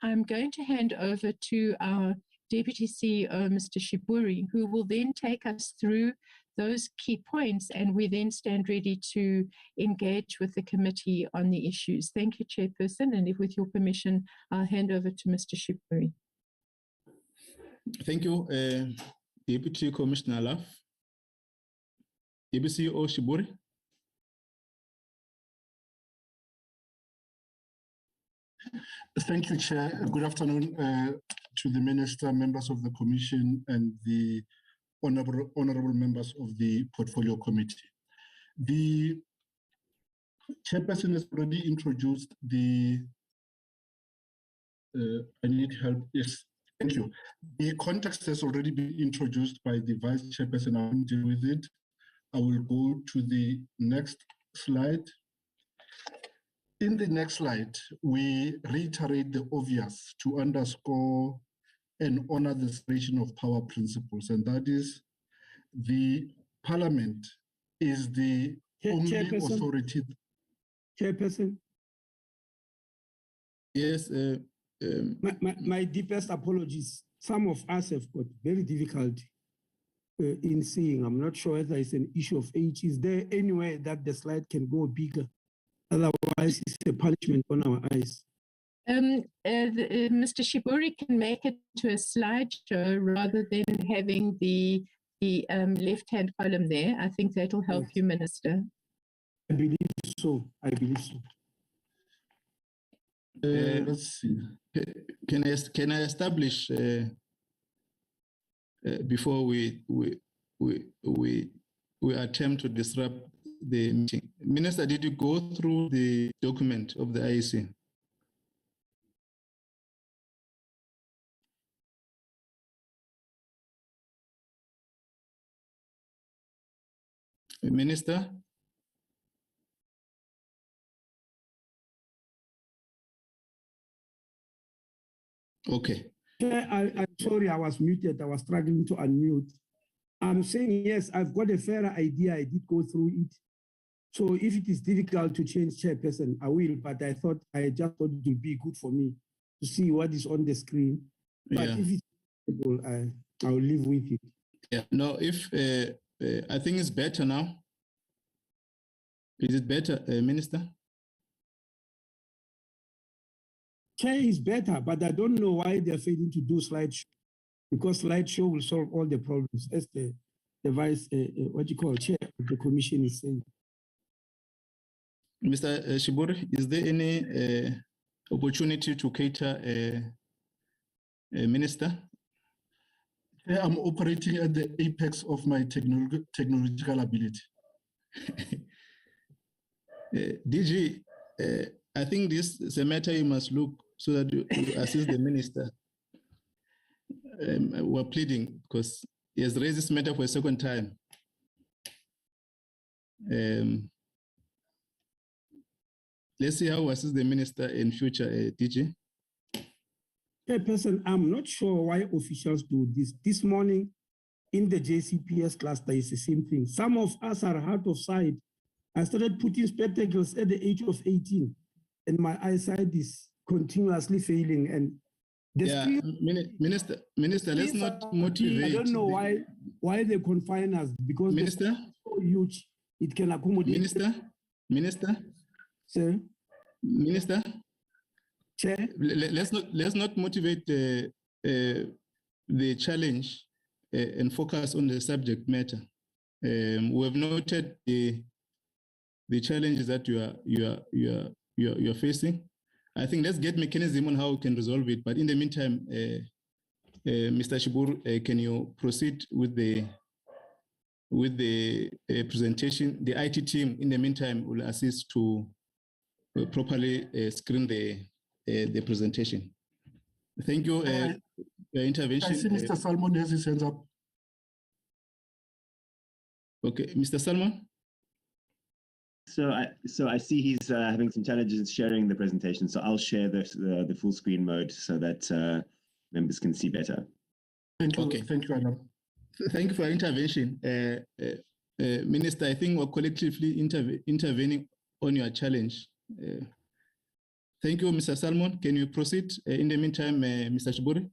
I'm going to hand over to our Deputy CEO, Mr. Shiburi, who will then take us through those key points, and we then stand ready to engage with the committee on the issues. Thank you, Chairperson, and if with your permission, I'll hand over to Mr. Shiburi. Thank you, Deputy Commissioner Laf. Deputy CEO Shiburi. Thank you, Chair. Good afternoon to the Minister, members of the Commission, and the honorable members of the Portfolio Committee. The Chairperson has already introduced the, I need help, yes, thank you. The context has already been introduced by the Vice Chairperson. I won't deal with it. I will go to the next slide. In the next slide, we reiterate the obvious to underscore and honor the separation of power principles, and that is the Parliament is the only authority. Chairperson? Yes. My deepest apologies. Some of us have got very difficulty in seeing. I'm not sure whether it's an issue of age. Is there any way that the slide can go bigger? Otherwise, it's a punishment on our eyes. Mr. Shiburi can make it to a slideshow rather than having the left-hand column there. I think that'll help you, Minister. I believe so. I believe so. Let's see. Can I establish before we attempt to disrupt the meeting? Minister, did you go through the document of the IEC? Minister? Okay. I'm sorry, I was muted. I was struggling to unmute. I'm saying, yes, I've got a fairer idea. I did go through it. So if it is difficult to change chairperson, I will, but I just thought it would be good for me to see what is on the screen. But if it's possible, I will live with it. Yeah, no, if I think it's better now. Is it better, Minister? Chair is better, but I don't know why they're failing to do slideshow, because slideshow will solve all the problems, as the vice, chair of the commission is saying. Mr. Shiburi, is there any opportunity to cater a minister? Yeah, I'm operating at the apex of my technological ability. DG, I think this is a matter you must look so that you assist the minister. We're pleading because he has raised this matter for a second time. Let's see how we assist the minister in future, DG. Chairperson, I'm not sure why officials do this. This morning in the JCPS cluster is the same thing. Some of us are out of sight. I started putting spectacles at the age of 18, and my eyesight is continuously failing. And Minister, let's not motivate. I don't know why they confine us, because Minister, the is so huge, it can accommodate. Minister, sir, Minister, Chair. Let's not motivate the challenge and focus on the subject matter. We have noted the challenges that you are facing. I think let's get mechanism on how we can resolve it. But in the meantime, Mr. Shiburu, can you proceed with the presentation? The IT team, in the meantime, will assist to properly screen the presentation. Thank you. Your intervention. I see Mr. Salmon has his hands up. Okay, Mr. Salmon. So I see he's having some challenges sharing the presentation. So I'll share the full screen mode so that members can see better. Thank you. Okay. Thank you, Adam. Thank you for your intervention. Minister, I think we're collectively intervening on your challenge. Thank you, Mr. Salmon. Can you proceed? In the meantime, Mr. Shiburu.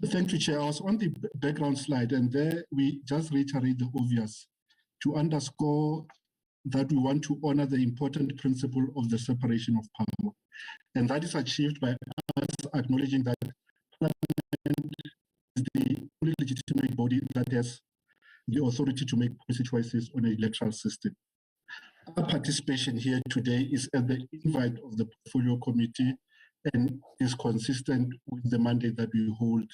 Thank you, Chair. I was on the background slide, and there we just reiterate the obvious to underscore that we want to honor the important principle of the separation of power. And that is achieved by us acknowledging that Parliament is the only legitimate body that has the authority to make policy choices on the electoral system. Our participation here today is at the invite of the Portfolio Committee and is consistent with the mandate that we hold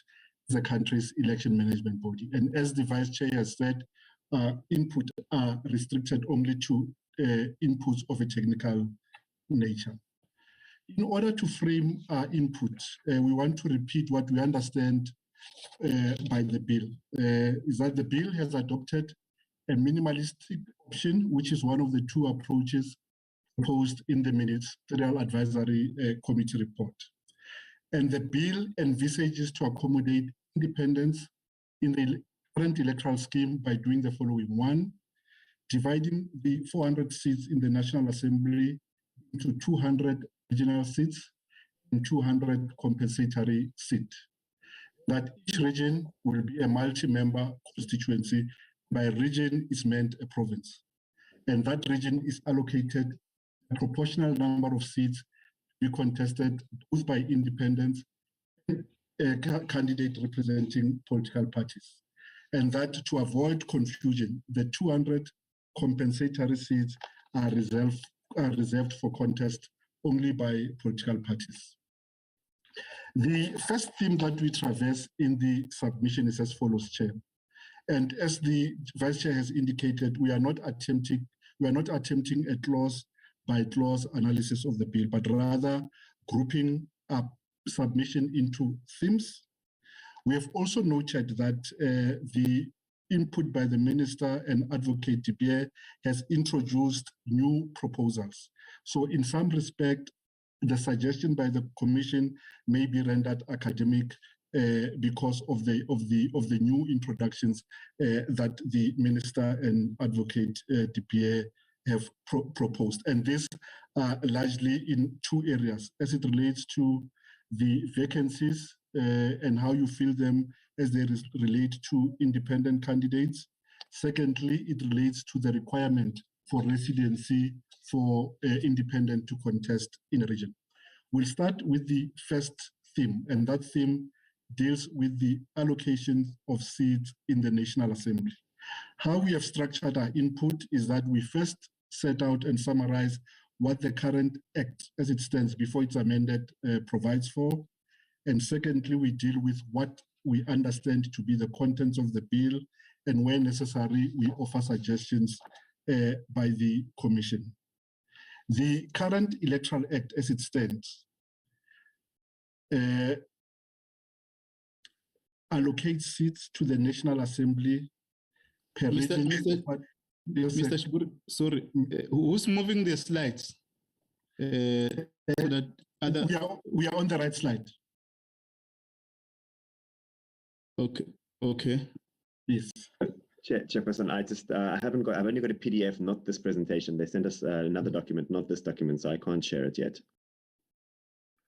as the country's election management body. And as the Vice Chair has said, input are restricted only to inputs of a technical nature. In order to frame our input, we want to repeat what we understand by the bill. Is that the bill has adopted a minimalistic option, which is one of the two approaches proposed in the Ministerial Advisory Committee report. And the bill envisages to accommodate independence in the current electoral scheme by doing the following. One, dividing the 400 seats in the National Assembly into 200 regional seats and 200 compensatory seats. That each region will be a multi-member constituency. By region is meant a province. And that region is allocated a proportional number of seats to be contested both by independents and a candidate representing political parties. And that to avoid confusion, the 200 compensatory seats are reserved for contest only by political parties. The first theme that we traverse in the submission is as follows, Chair. And as the Vice Chair has indicated, we are not attempting a clause by clause analysis of the bill, but rather grouping up submission into themes. We have also noted that the input by the Minister and Advocate De Beer has introduced new proposals. So in some respect, the suggestion by the Commission may be rendered academic because of the new introductions that the Minister and Advocate De Beer have proposed. And this largely in two areas, as it relates to the vacancies and how you fill them as they relate to independent candidates. Secondly, it relates to the requirement for residency for independent to contest in a region. We'll start with the first theme, and that theme deals with the allocation of seats in the National Assembly. How we have structured our input is that we first set out and summarize what the current Act as it stands before it's amended provides for. And secondly, we deal with what we understand to be the contents of the bill, and where necessary, we offer suggestions by the Commission. The current Electoral Act as it stands allocates seats to the National Assembly per region. Mr. Shiburu, sorry, who's moving the slides? We are on the right slide. Okay. Yes. Chairperson, I've only got a PDF, not this presentation. They sent us another document, not this document, so I can't share it yet.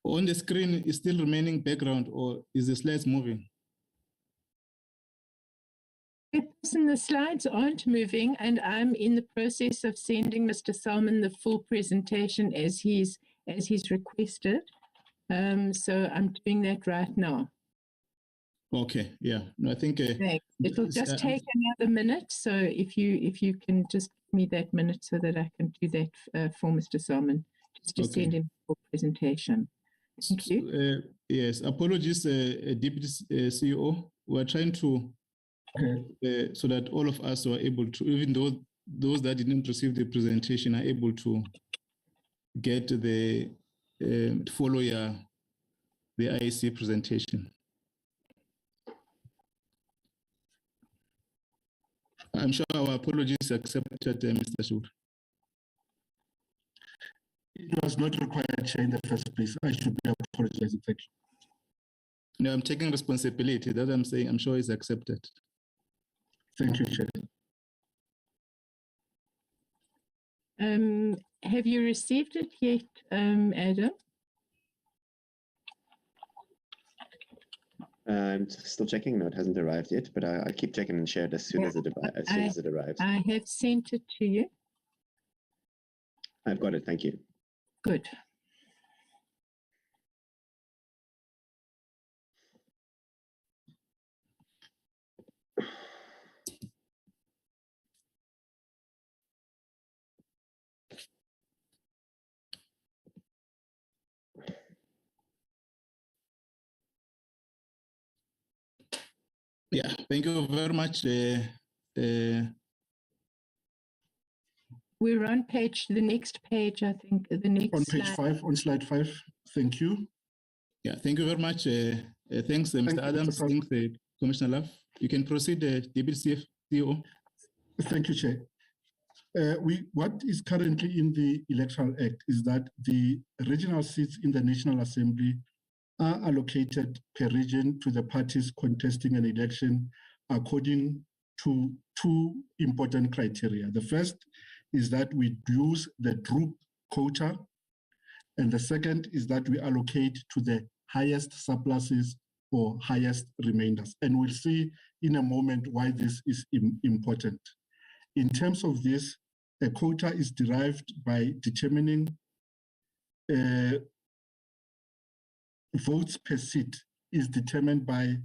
On the screen is still remaining background, or is the slides moving? The slides aren't moving, and I'm in the process of sending Mr. Salmon the full presentation as he's requested. So I'm doing that right now. Okay, yeah. No, I think it'll just take another minute. So if you can just give me that minute so that I can do that for Mr. Salmon, just to send in for presentation. Thank you. Yes, apologies, Deputy CEO. We're trying to, so that all of us were able to, even though those that didn't receive the presentation are able to get the, follow the IEC presentation. I'm sure our apologies accepted, Mr. Shur. It was not required, Chair, in the first place. I should be apologizing. Thank you. No, I'm taking responsibility. That I'm saying, I'm sure it's accepted. Thank you, Chair. Have you received it yet, Adam? I'm still checking. No, it hasn't arrived yet, but I'll keep checking and share it as soon as it arrives. I have sent it to you. I've got it. Thank you. Good. Yeah, thank you very much. We're on the next page, I think, the next on page slide. 5, on slide 5. Thank you. Yeah, thank you very much. Thanks, Mr. Adams. Thanks, Commissioner Love. You can proceed, Deputy CEO. Thank you, Chair. What is currently in the Electoral Act is that the regional seats in the National Assembly are allocated per region to the parties contesting an election according to 2 important criteria. The first is that we use the group quota, and the second is that we allocate to the highest surpluses or highest remainders. And we'll see in a moment why this is important. In terms of this, a quota is derived by determining votes per seat is determined by,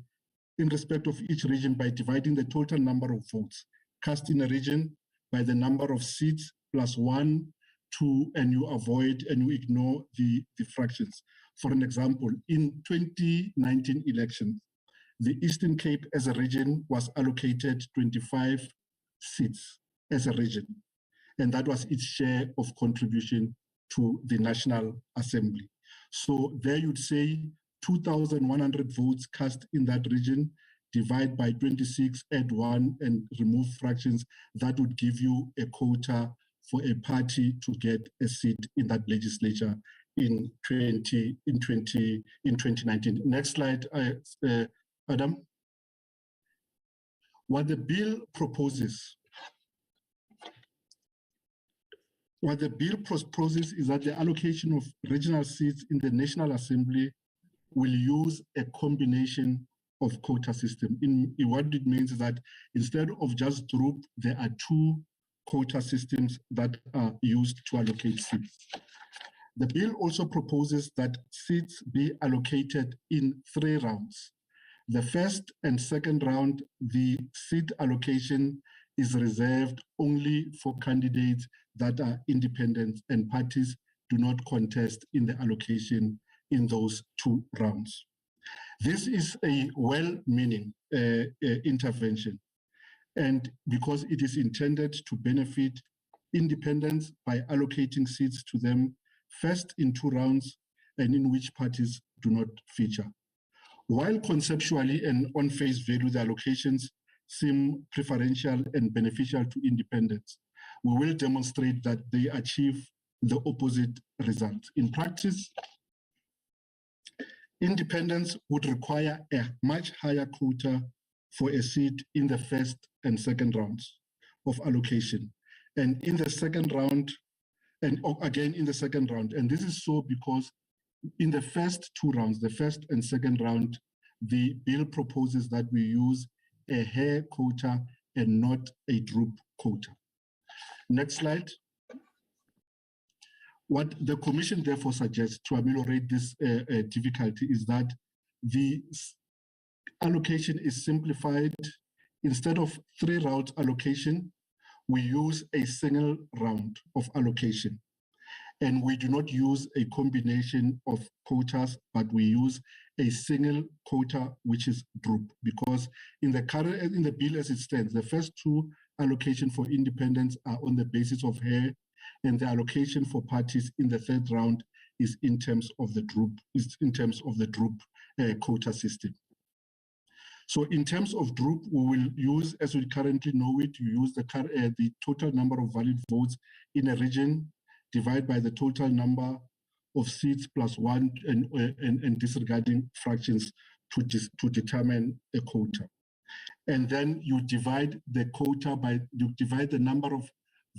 in respect of each region, by dividing the total number of votes cast in a region by the number of seats plus 1, 2, and you avoid and you ignore the fractions. For an example, in 2019 elections, the Eastern Cape as a region was allocated 25 seats as a region, and that was its share of contribution to the National Assembly. So there you'd say 2,100 votes cast in that region, divide by 26, add 1, and remove fractions. That would give you a quota for a party to get a seat in that legislature in 2019. Next slide, Adam. What the bill proposes is that the allocation of regional seats in the National Assembly will use a combination of quota system. What it means is that instead of just group, there are 2 quota systems that are used to allocate seats. The bill also proposes that seats be allocated in 3 rounds. The first and second round, the seat allocation is reserved only for candidates that are independent, and parties do not contest in the allocation in those 2 rounds. This is a well-meaning intervention, and because it is intended to benefit independents by allocating seats to them first in 2 rounds and in which parties do not feature. While conceptually and on face value, the allocations seem preferential and beneficial to independents, we will demonstrate that they achieve the opposite result. In practice, independents would require a much higher quota for a seat in the first and second rounds of allocation. And in the second round, and again in the second round. And this is so because in the first 2 rounds, the first and second round, the bill proposes that we use a hair quota and not a group quota. Next slide. What the Commission therefore suggests to ameliorate this difficulty is that the allocation is simplified. Instead of 3 round allocation, we use a single round of allocation. And we do not use a combination of quotas, but we use a single quota, which is group, because in the bill as it stands, the first two allocation for independents are on the basis of hair, and the allocation for parties in the third round is in terms of the group, quota system. So in terms of group, we will use, as we currently know it, you use the total number of valid votes in a region, divide by the total number of seats plus one, and disregarding fractions to determine a quota. And then you divide the quota you divide the number of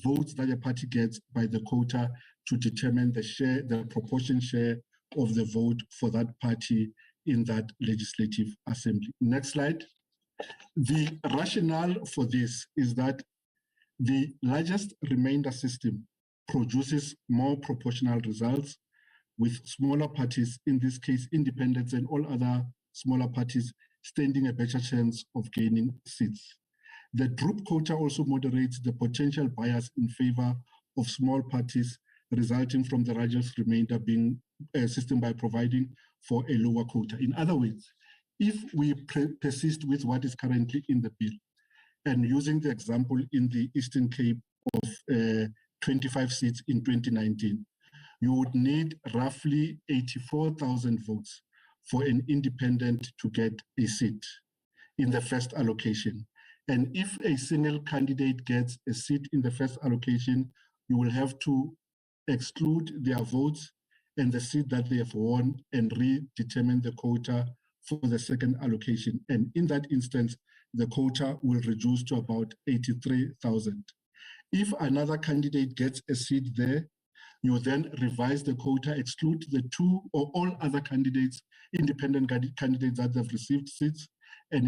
votes that a party gets by the quota to determine the proportion share of the vote for that party in that legislative assembly. Next slide. The rationale for this is that the largest remainder system produces more proportional results, with smaller parties, in this case independents and all other smaller parties, standing a better chance of gaining seats. The group quota also moderates the potential bias in favor of small parties resulting from the largest remainder being a system by providing for a lower quota. In other words, if we persist with what is currently in the bill, and using the example in the Eastern Cape of 25 seats in 2019, you would need roughly 84,000 votes for an independent to get a seat in the first allocation. And if a single candidate gets a seat in the first allocation, you will have to exclude their votes and the seat that they have won and redetermine the quota for the second allocation. And in that instance, the quota will reduce to about 83,000. If another candidate gets a seat there, you then revise the quota, exclude the two or all other candidates, independent candidates that have received seats, and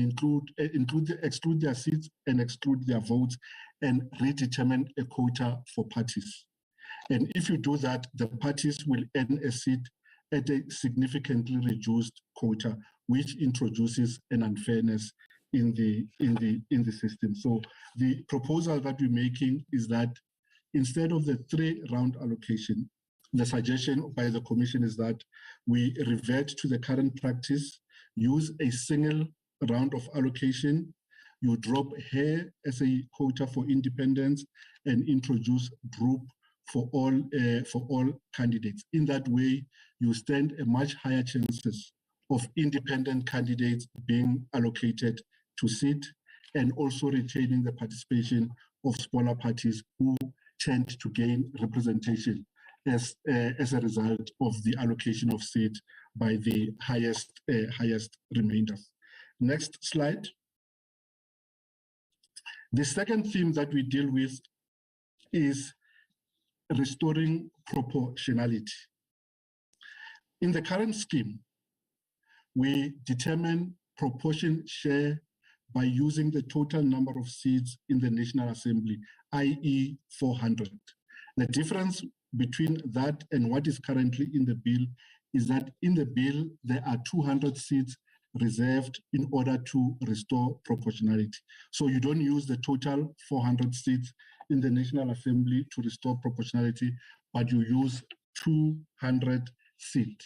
exclude their seats and exclude their votes, and redetermine a quota for parties. And if you do that, the parties will earn a seat at a significantly reduced quota, which introduces an unfairness in the system. So the proposal that we're making is that instead of the 3-round allocation, the suggestion by the Commission is that we revert to the current practice, use a single round of allocation, you drop hair as a quota for independents, and introduce group for all candidates. In that way, you stand a much higher chances of independent candidates being allocated to seat, and also retaining the participation of smaller parties who tend to gain representation as a result of the allocation of seat by the highest remainders. Next slide. The second theme that we deal with is restoring proportionality. In the current scheme, we determine proportion share by using the total number of seats in the National Assembly, i.e. 400. The difference between that and what is currently in the bill is that in the bill, there are 200 seats reserved in order to restore proportionality. So you don't use the total 400 seats in the National Assembly to restore proportionality, but you use 200 seats.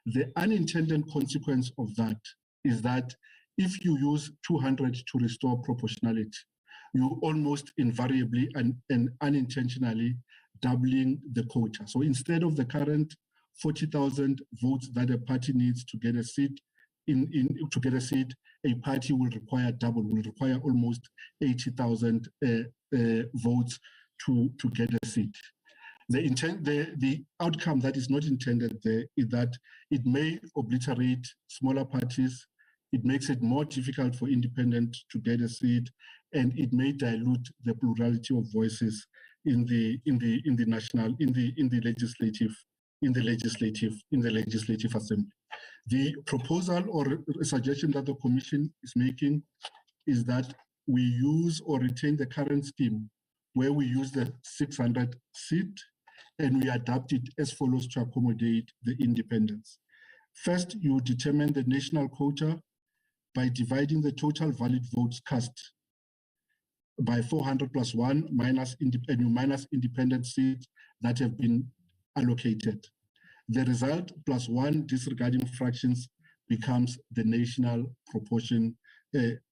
The unintended consequence of that is that if you use 200 to restore proportionality, you almost invariably and unintentionally doubling the quota. So instead of the current 40,000 votes that a party needs to get a seat, a party will require double, will require almost 80,000 votes to get a seat. The outcome that is not intended there is that it may obliterate smaller parties. It makes it more difficult for independent to get a seat, and it may dilute the plurality of voices in the legislative assembly. The proposal or suggestion that the Commission is making is that we use or retain the current scheme where we use the 600 seat and we adapt it as follows to accommodate the independents. First, you determine the national quota by dividing the total valid votes cast by 400 plus 1 minus independent seats that have been allocated. The result plus 1 disregarding fractions becomes the national proportion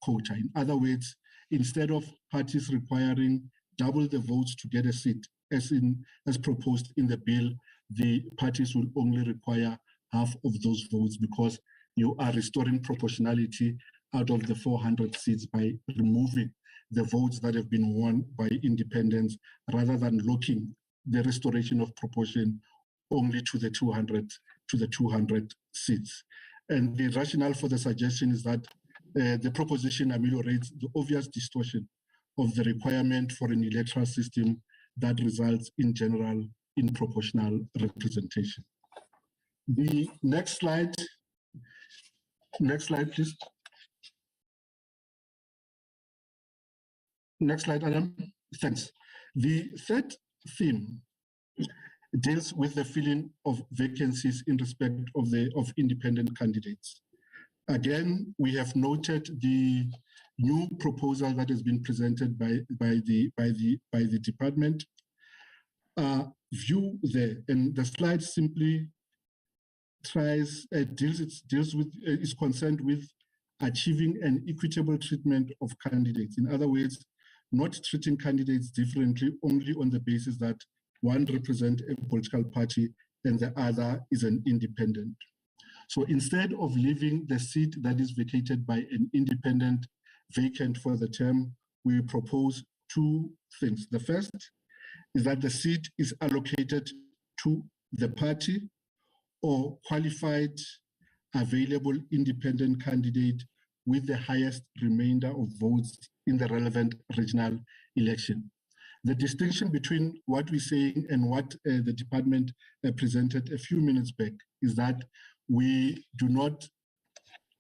quota. In other words, instead of parties requiring double the votes to get a seat, as proposed in the bill, the parties will only require half of those votes because you are restoring proportionality out of the 400 seats by removing the votes that have been won by independents rather than locking the restoration of proportion only to the 200 seats. And the rationale for the suggestion is that the proposition ameliorates the obvious distortion of the requirement for an electoral system that results in general in proportional representation. The next slide please. Next slide, Adam. Thanks. The third theme deals with the filling of vacancies in respect of independent candidates. Again, we have noted the new proposal that has been presented by the department. View there, and the slide simply is concerned with achieving an equitable treatment of candidates. In other words, not treating candidates differently only on the basis that one represents a political party and the other is an independent. So instead of leaving the seat that is vacated by an independent vacant for the term, we propose two things. The first is that the seat is allocated to the party or qualified available independent candidate with the highest remainder of votes in the relevant regional election. The distinction between what we're saying and what the department presented a few minutes back is that we do not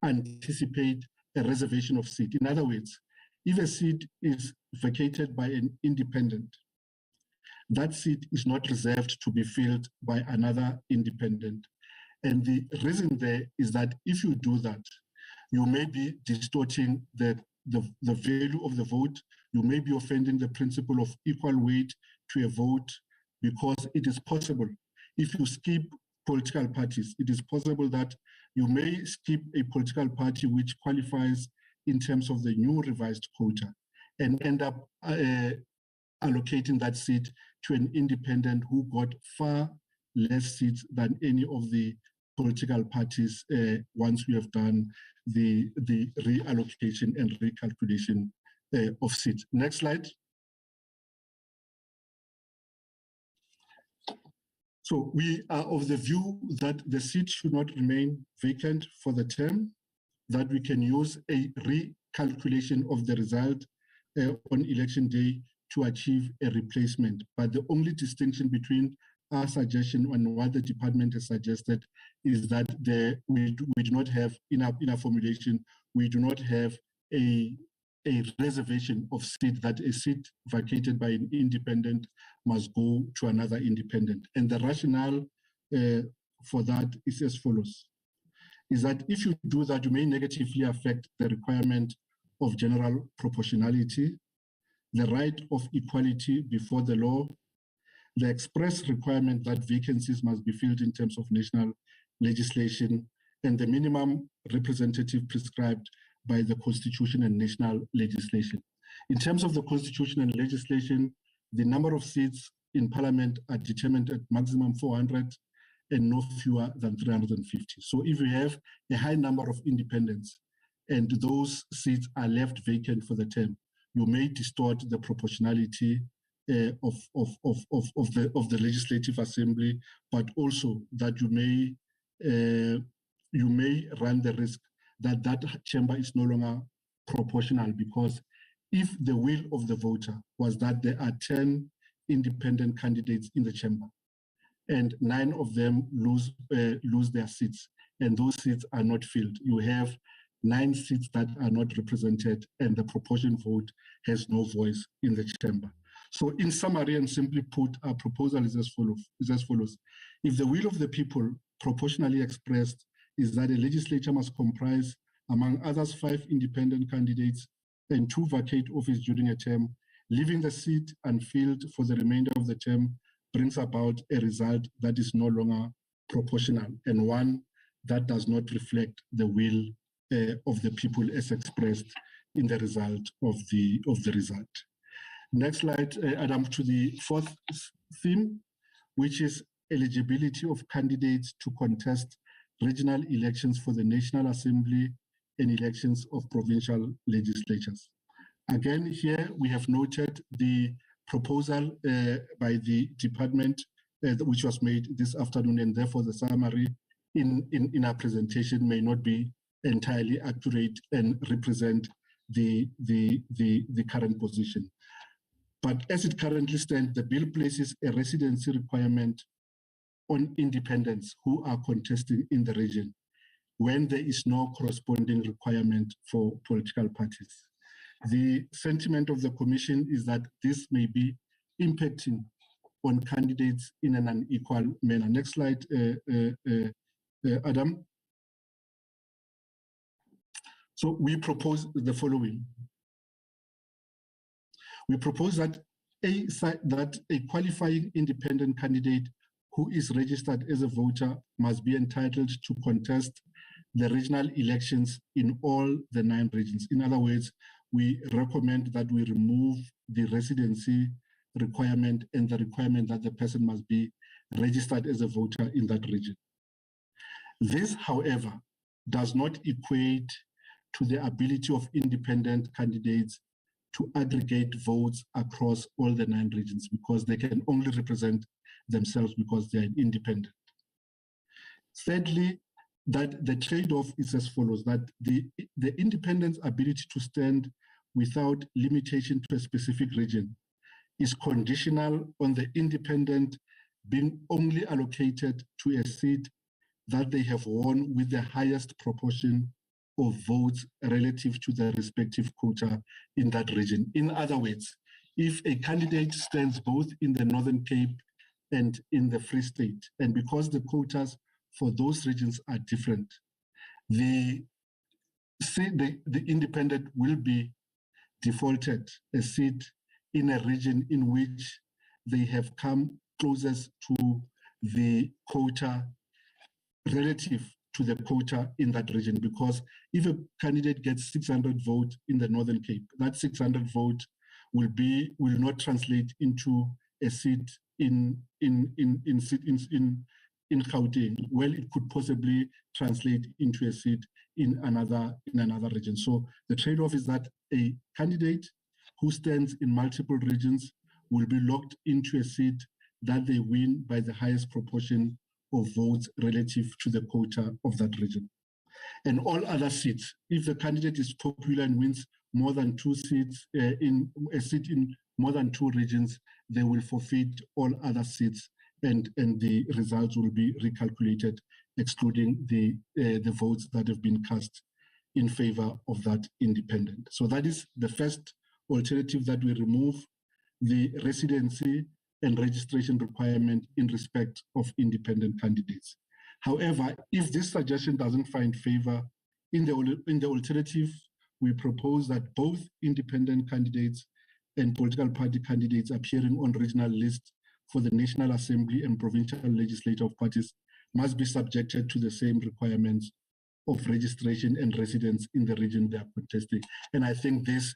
anticipate a reservation of seat. In other words, if a seat is vacated by an independent, that seat is not reserved to be filled by another independent. And the reason there is that if you do that, you may be distorting the value of the vote. You may be offending the principle of equal weight to a vote, because it is possible, if you skip political parties, it is possible that you may skip a political party which qualifies in terms of the new revised quota and end up allocating that seat to an independent who got far less seats than any of the political parties once we have done the reallocation and recalculation of seats. Next slide. So we are of the view that the seat should not remain vacant for the term, that we can use a recalculation of the result on election day to achieve a replacement. But the only distinction between our suggestion and what the department has suggested is that we do not have, in our formulation, we do not have a reservation of seat, that a seat vacated by an independent must go to another independent. And the rationale for that is as follows, is that if you do that, you may negatively affect the requirement of general proportionality, the right of equality before the law, the express requirement that vacancies must be filled in terms of national legislation, and the minimum representative prescribed by the Constitution and national legislation. In terms of the Constitution and legislation, the number of seats in Parliament are determined at maximum 400 and no fewer than 350. So if you have a high number of independents and those seats are left vacant for the term, you may distort the proportionality of the Legislative Assembly, but also that you may run the risk that that chamber is no longer proportional, because if the will of the voter was that there are 10 independent candidates in the chamber and 9 of them lose their seats and those seats are not filled, you have 9 seats that are not represented and the proportion vote has no voice in the chamber. So in summary and simply put, our proposal is as follows. If the will of the people proportionally expressed is that a legislature must comprise, among others, 5 independent candidates and 2 vacate office during a term, leaving the seat unfilled for the remainder of the term brings about a result that is no longer proportional and one that does not reflect the will of the people as expressed in the result of the result. Next slide, Adam, to the 4th theme, which is eligibility of candidates to contest regional elections for the National Assembly and elections of provincial legislatures. Again, here we have noted the proposal by the department, which was made this afternoon, and therefore the summary in our presentation may not be entirely accurate and represent the current position. But as it currently stands, the bill places a residency requirement on independents who are contesting in the region when there is no corresponding requirement for political parties. The sentiment of the Commission is that this may be impacting on candidates in an unequal manner. Next slide, Adam. So we propose the following. We propose that a qualifying independent candidate who is registered as a voter must be entitled to contest the regional elections in all the 9 regions. In other words, we recommend that we remove the residency requirement and the requirement that the person must be registered as a voter in that region. This, however, does not equate to the ability of independent candidates to aggregate votes across all the 9 regions, because they can only represent themselves because they are independent. Thirdly, that the trade-off is as follows, that the independent's ability to stand without limitation to a specific region is conditional on the independent being only allocated to a seat that they have won with the highest proportion of votes relative to their respective quota in that region. In other words, if a candidate stands both in the Northern Cape and in the Free State, and because the quotas for those regions are different, the independent will be defaulted a seat in a region in which they have come closest to the quota relative to the quota in that region. Because if a candidate gets 600 votes in the Northern Cape, that 600 vote will not translate into a seat in Gauteng. Well, it could possibly translate into a seat in another region. So the trade-off is that a candidate who stands in multiple regions will be locked into a seat that they win by the highest proportion of votes relative to the quota of that region. And all other seats, if the candidate is popular and wins more than 2 seats in a seat in more than 2 regions, they will forfeit all other seats, and the results will be recalculated, excluding the votes that have been cast in favor of that independent. So that is the first alternative, that we remove the residency and registration requirement in respect of independent candidates. However, if this suggestion doesn't find favor, in the alternative, we propose that both independent candidates and political party candidates appearing on regional lists for the National Assembly and provincial legislative parties must be subjected to the same requirements of registration and residence in the region they are contesting. And I think this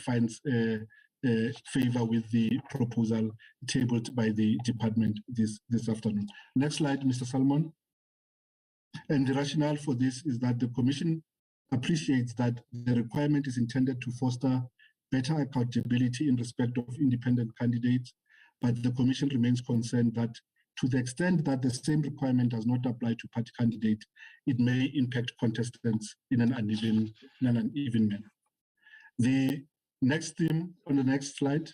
finds favor with the proposal tabled by the department this afternoon. Next slide, Mr. Salmon. And the rationale for this is that the Commission appreciates that the requirement is intended to foster better accountability in respect of independent candidates, but the Commission remains concerned that to the extent that the same requirement does not apply to party candidates, it may impact contestants in an uneven manner. The next theme on the next slide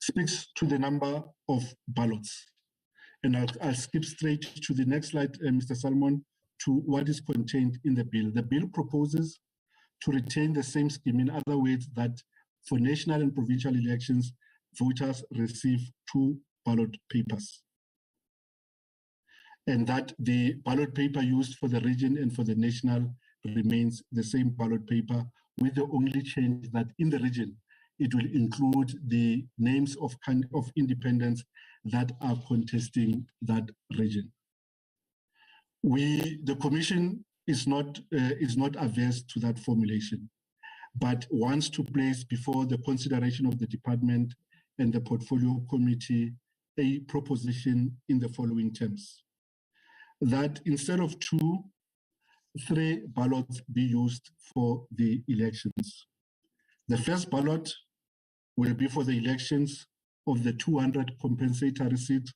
speaks to the number of ballots. And I'll skip straight to the next slide, Mr. Salmon, to what is contained in the bill. The bill proposes to retain the same scheme. In other words, that for national and provincial elections, voters receive 2 ballot papers. And that the ballot paper used for the region and for the national remains the same ballot paper, with the only change that in the region, it will include the names of independents that are contesting that region. The Commission is not averse to that formulation, but wants to place before the consideration of the department and the portfolio committee a proposition in the following terms: that instead of 2, 3 ballots be used for the elections. The first ballot will be for the elections of the 200 compensatory seats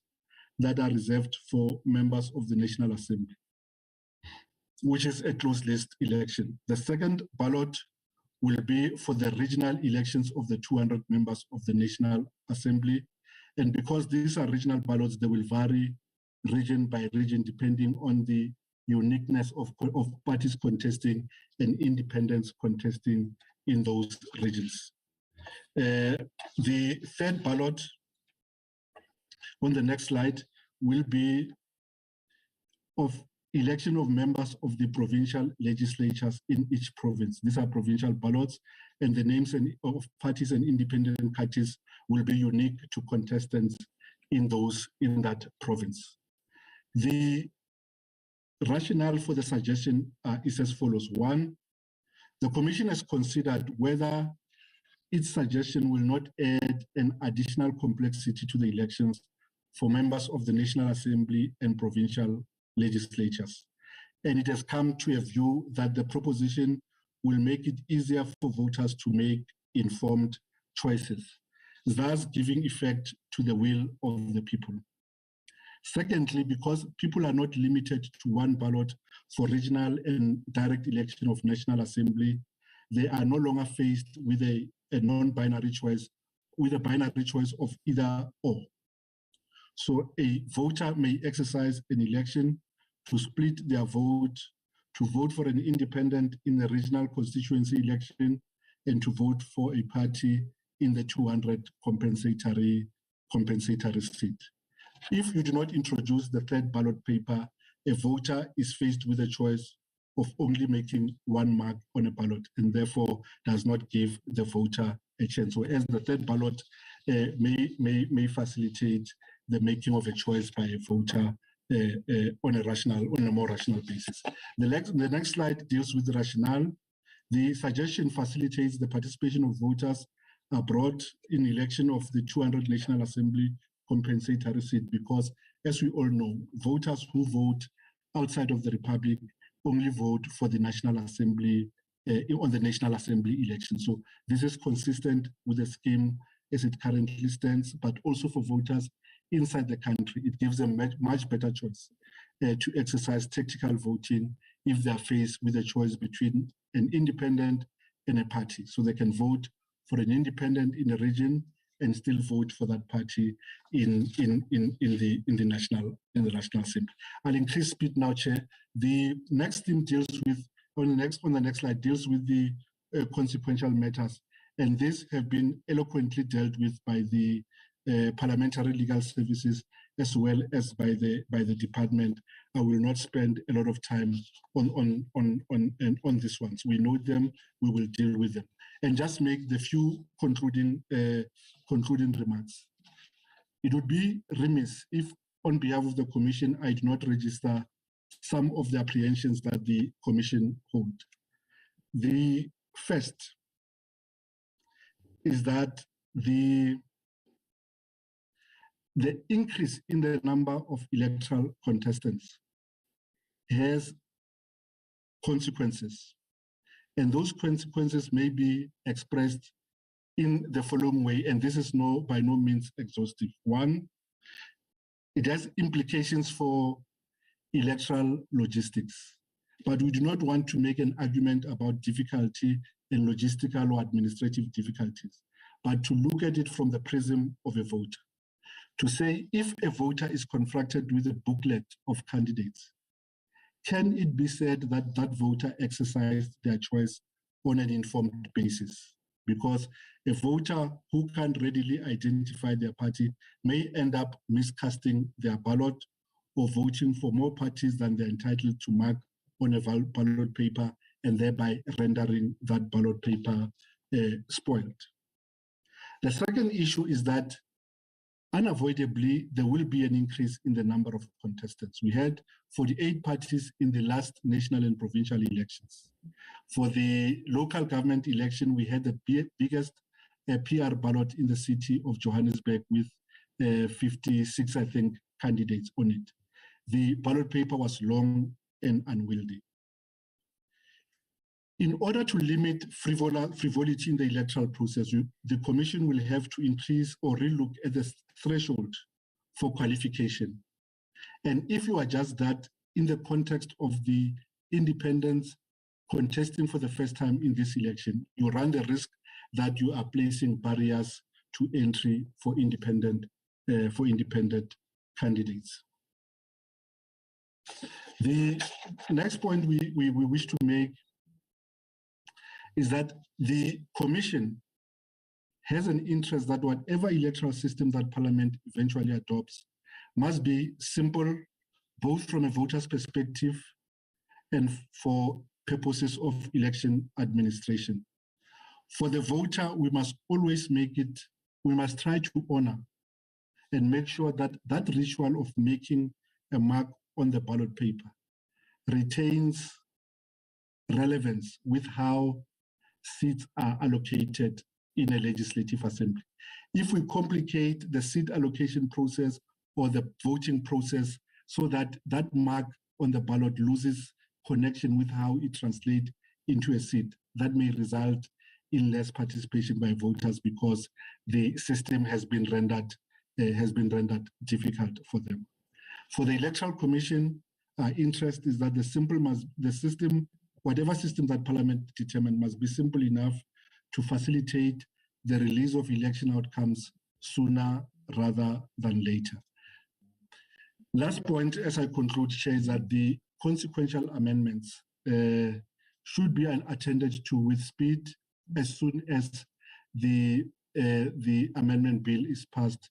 that are reserved for members of the National Assembly, which is a closed list election. The second ballot will be for the regional elections of the 200 members of the National Assembly. And because these are regional ballots, they will vary region by region depending on the uniqueness of parties contesting and independents contesting in those regions. The third ballot on the next slide will be of election of members of the provincial legislatures in each province. These are provincial ballots, and the names of parties and independent parties will be unique to contestants in that province. The rationale for the suggestion is as follows. 1, the Commission has considered whether its suggestion will not add an additional complexity to the elections for members of the National Assembly and provincial legislatures. And it has come to a view that the proposition will make it easier for voters to make informed choices, thus giving effect to the will of the people. Secondly, because people are not limited to 1 ballot for regional and direct election of National Assembly, they are no longer faced with a non-binary choice, with a binary choice of either or. So a voter may exercise an election to split their vote, to vote for an independent in the regional constituency election, and to vote for a party in the 200 compensatory seat. If you do not introduce the third ballot paper, a voter is faced with a choice of only making 1 mark on a ballot, and therefore does not give the voter a chance. So as the third ballot may facilitate the making of a choice by a voter on a more rational basis. The next slide deals with the rationale. The suggestion facilitates the participation of voters abroad in election of the 200 National Assembly compensatory seat, because, as we all know, voters who vote outside of the Republic only vote for the National Assembly on the National Assembly election. So this is consistent with the scheme as it currently stands, but also for voters inside the country. It gives them much better choice to exercise tactical voting if they are faced with a choice between an independent and a party. So they can vote for an independent in a region and still vote for that party in the National Assembly. I'll increase speed now, Chair. The next theme deals with, on the next slide, deals with the consequential matters. And these have been eloquently dealt with by the Parliamentary Legal Services as well as by the department. I will not spend a lot of time on these ones. We know them, we will deal with them. And just make the few concluding remarks. It would be remiss if, on behalf of the Commission, I do not register some of the apprehensions that the Commission hold. The first is that the increase in the number of electoral contestants has consequences. And those consequences may be expressed in the following way, and this is by no means exhaustive. 1, it has implications for electoral logistics, but we do not want to make an argument about difficulty and logistical or administrative difficulties, but to look at it from the prism of a voter. To say, if a voter is confronted with a booklet of candidates, can it be said that that voter exercised their choice on an informed basis? Because a voter who can't readily identify their party may end up miscasting their ballot or voting for more parties than they're entitled to mark on a ballot paper and thereby rendering that ballot paper spoiled. The second issue is that unavoidably, there will be an increase in the number of contestants. We had 48 parties in the last national and provincial elections. For the local government election, we had the biggest PR ballot in the city of Johannesburg with 56, I think, candidates on it. The ballot paper was long and unwieldy. In order to limit frivolity in the electoral process, the Commission will have to increase or relook at the threshold for qualification. And if you adjust that in the context of the independents contesting for the first time in this election, you run the risk that you are placing barriers to entry for independent candidates. The next point we wish to make is that the Commission has an interest that whatever electoral system that Parliament eventually adopts must be simple, both from a voter's perspective and for purposes of election administration. For the voter, we must always we must try to honor and make sure that that ritual of making a mark on the ballot paper retains relevance with how seats are allocated in a legislative assembly. If we complicate the seat allocation process or the voting process so that that mark on the ballot loses connection with how it translates into a seat, that may result in less participation by voters because the system has been rendered difficult for them. For the Electoral Commission, our interest is that the system, whatever system that Parliament determined, must be simple enough to facilitate the release of election outcomes sooner rather than later. Last point, as I conclude, Chair, is that the consequential amendments should be attended to with speed as soon as the amendment bill is passed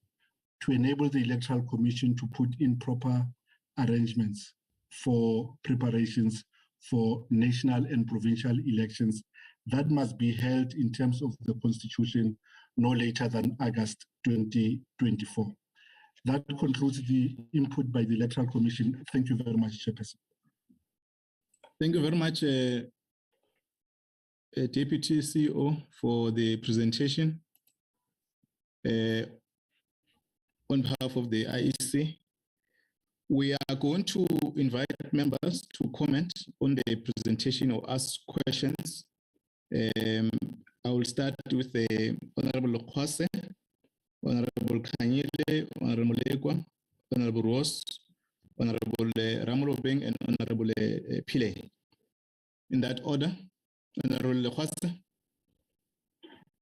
to enable the Electoral Commission to put in proper arrangements for preparations for national and provincial elections that must be held in terms of the Constitution no later than August 2024. That concludes the input by the Electoral Commission. Thank you very much, Chairperson. Thank you very much, Deputy CEO, for the presentation. On behalf of the IEC, we are going to invite members to comment on the presentation or ask questions. I will start with the Honorable Kwase, Honorable Kanyile, Honorable Legwa, Honorable Ross, Honorable Ramolobeng, and Honorable Pile. In that order, Honorable Kwase.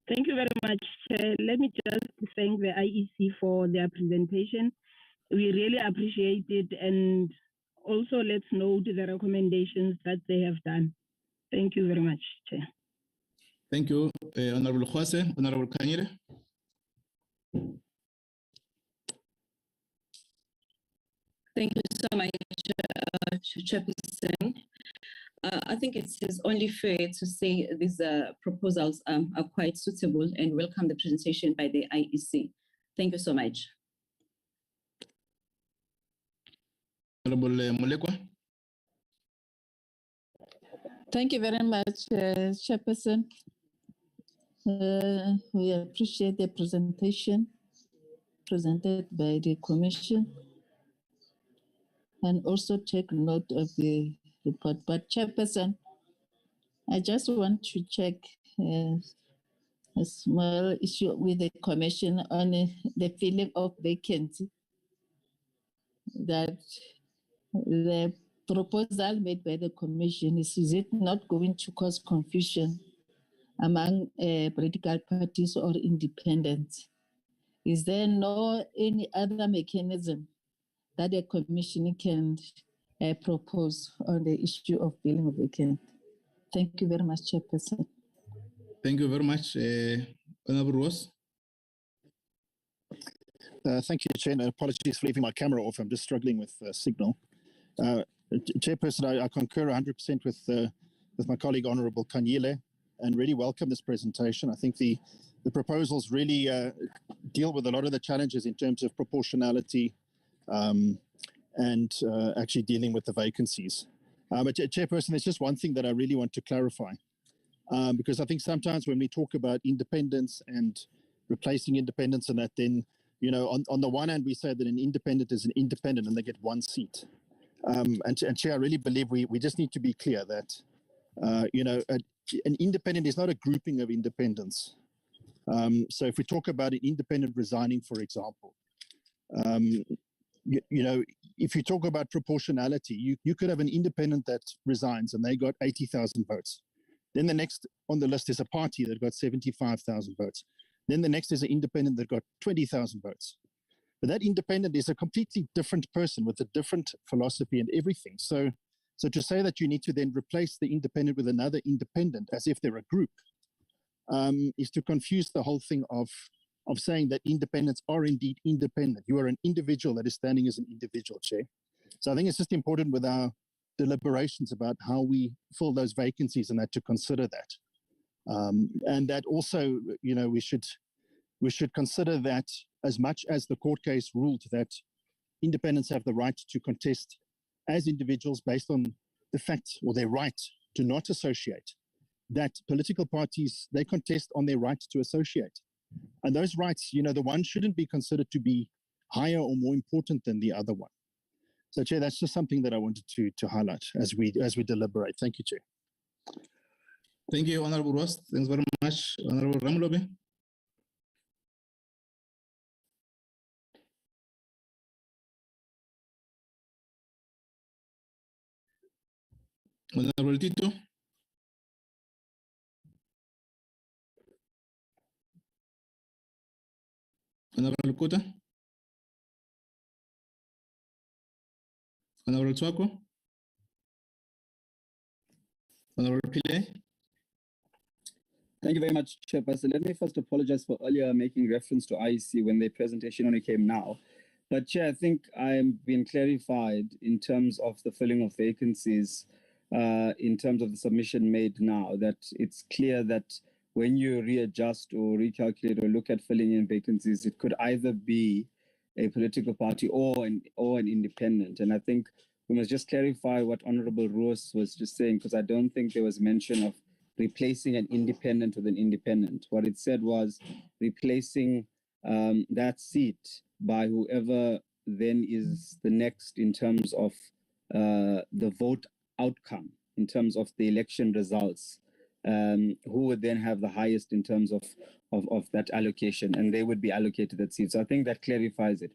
Thank you very much, Chair. Let me just thank the IEC for their presentation. We really appreciate it, and also let's note the recommendations that they have done. Thank you very much, Chair. Thank you, Honorable Kwase. Honorable Kanyile. Thank you so much, Chairperson. I think it is only fair to say these proposals are quite suitable and welcome the presentation by the IEC. Thank you so much. Honorable Mulekwa. Thank you very much, Chairperson. We appreciate the presentation presented by the Commission and also take note of the report. But Chairperson, I just want to check a small issue with the Commission on the filling of vacancy, that the proposal made by the Commission is it not going to cause confusion among political parties or independents? Is there any other mechanism that the Commission can propose on the issue of filling of vacancy? Thank you very much, Chairperson. Thank you very much, Honorable Ross. Thank you, Chair. Apologies for leaving my camera off. I'm just struggling with signal. Chairperson, I concur 100% with my colleague, Honorable Kanyile, and really welcome this presentation. I think the proposals really deal with a lot of the challenges in terms of proportionality and actually dealing with the vacancies. But Chairperson, there's just one thing that I really want to clarify, because I think sometimes when we talk about independence and replacing independence and that, then, you know, on the one hand, we say that an independent is an independent and they get one seat. And Chair, I really believe we just need to be clear that, you know, an independent is not a grouping of independents. So if we talk about an independent resigning, for example, you know, if you talk about proportionality, you could have an independent that resigns and they got 80,000 votes. Then the next on the list is a party that got 75,000 votes. Then the next is an independent that got 20,000 votes. But that independent is a completely different person with a different philosophy and everything. So to say that you need to then replace the independent with another independent as if they're a group is to confuse the whole thing of saying that independents are indeed independent. You are an individual that is standing as an individual, Chair. So I think it's just important with our deliberations about how we fill those vacancies and that to consider that. And that also, you know, we should consider that as much as the court case ruled that independents have the right to contest as individuals based on the fact or their right to not associate, that political parties, they contest on their right to associate. And those rights, you know, the one shouldn't be considered to be higher or more important than the other one. So, Chair, that's just something that I wanted to highlight as we deliberate. Thank you, Chair. Thank you, Honorable Ross. Thanks very much, Honorable Ramulobe. Honorable Tito. Honorable Kota. Honorable Twako. Honorable Pillay. Thank you very much, Chairperson. Let me first apologize for earlier making reference to IEC when the presentation only came now. But Chair, I think I'm being clarified in terms of the filling of vacancies, in terms of the submission made now, that it's clear that when you readjust or recalculate or look at filling in vacancies, it could either be a political party or an independent. And I think we must just clarify what Honorable Roos was just saying, because I don't think there was mention of replacing an independent with an independent. What it said was replacing that seat by whoever then is the next in terms of the vote outcome, in terms of the election results, who would then have the highest in terms of that allocation, and they would be allocated that seat. So I think that clarifies it.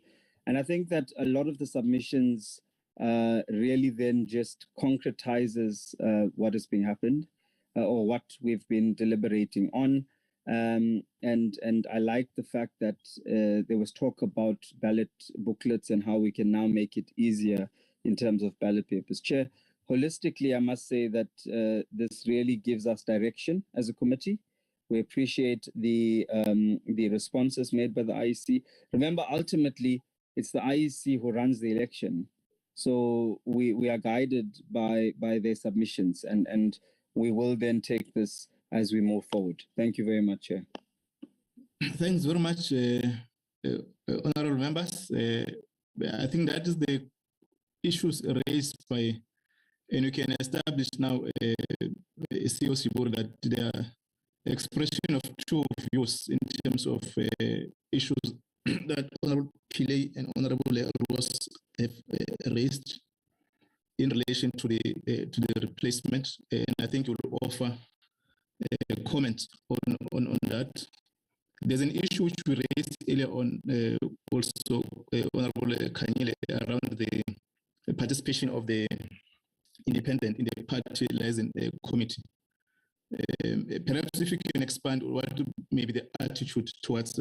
And I think that a lot of the submissions really then just concretizes what has been happened or what we've been deliberating on. And I like the fact that there was talk about ballot booklets and how we can now make it easier in terms of ballot papers. Chair, holistically, I must say that this really gives us direction as a committee. We appreciate the responses made by the IEC. Remember, ultimately, it's the IEC who runs the election. So we are guided by their submissions, and we will then take this as we move forward. Thank you very much, Chair. Thanks very much, honorable members. I think that is the issues raised by, and you can establish now a COC board that there are expression of two views in terms of issues that Honorable Pillay and Honorable Ross have raised in relation to the replacement, and I think you will offer a comment on that. There's an issue which we raised earlier on, also Honorable Kanyile, around the participation of the independent in the party liaison committee. Perhaps if you can expand what maybe the attitude towards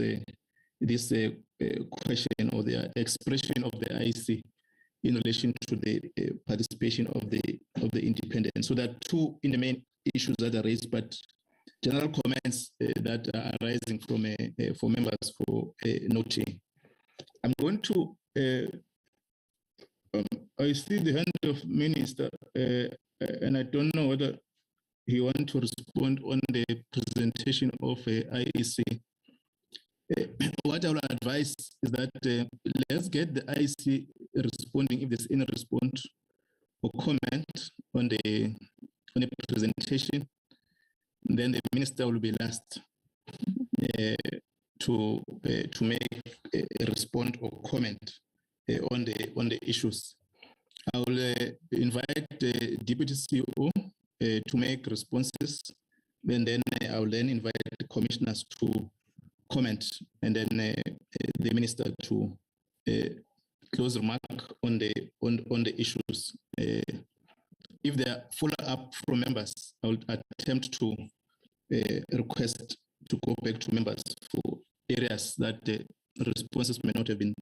this question or the expression of the IEC in relation to the participation of the independent. So there are two in the main issues that are raised, but general comments that are arising from for members for noting. I'm going to. I see the hand of Minister, and I don't know whether he wants to respond on the presentation of IEC. What I will advise is that let's get the IEC responding if there's any response or comment on the presentation. Then the minister will be last to make a response or comment on the issues. I will invite the Deputy CEO to make responses. Then I will then invite the commissioners to comment, and then the minister to close remark on the issues. If there are follow-up from members, I will attempt to request to go back to members for areas that the responses may not have been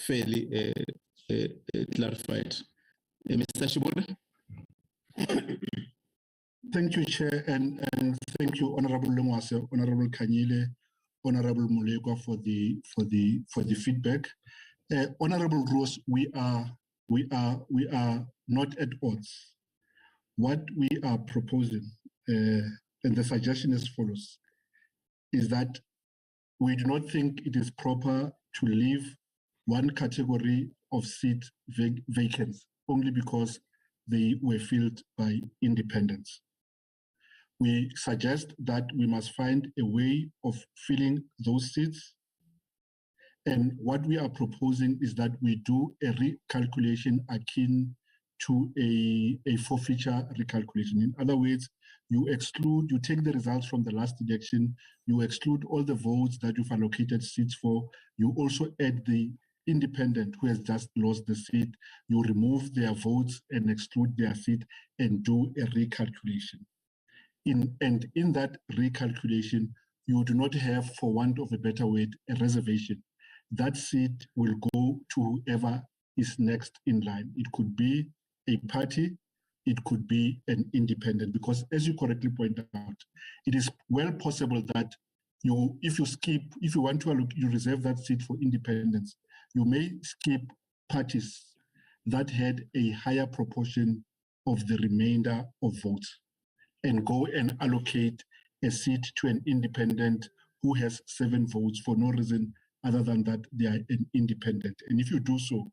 fairly clarified. Mr. Shibore? Thank you, Chair, and thank you, Honorable Lengwase, Honorable Kanyile, Honorable Mulekwa for the feedback. Honorable Rose, we are not at odds. What we are proposing, and the suggestion as follows, is that we do not think it is proper to leave one category of seat vacant only because they were filled by independents. We suggest that we must find a way of filling those seats. And what we are proposing is that we do a recalculation akin to a forfeiture recalculation. In other words, you take the results from the last election, you exclude all the votes that you've allocated seats for, you also add the independent who has just lost the seat, you remove their votes and exclude their seat and do a recalculation. And in that recalculation, you do not have, for want of a better word, a reservation. That seat will go to whoever is next in line. It could be a party, it could be an independent, because as you correctly point out, it is well possible that if you want to you reserve that seat for independents, you may skip parties that had a higher proportion of the remainder of votes and go and allocate a seat to an independent who has 7 votes for no reason other than that they are an independent. And if you do so,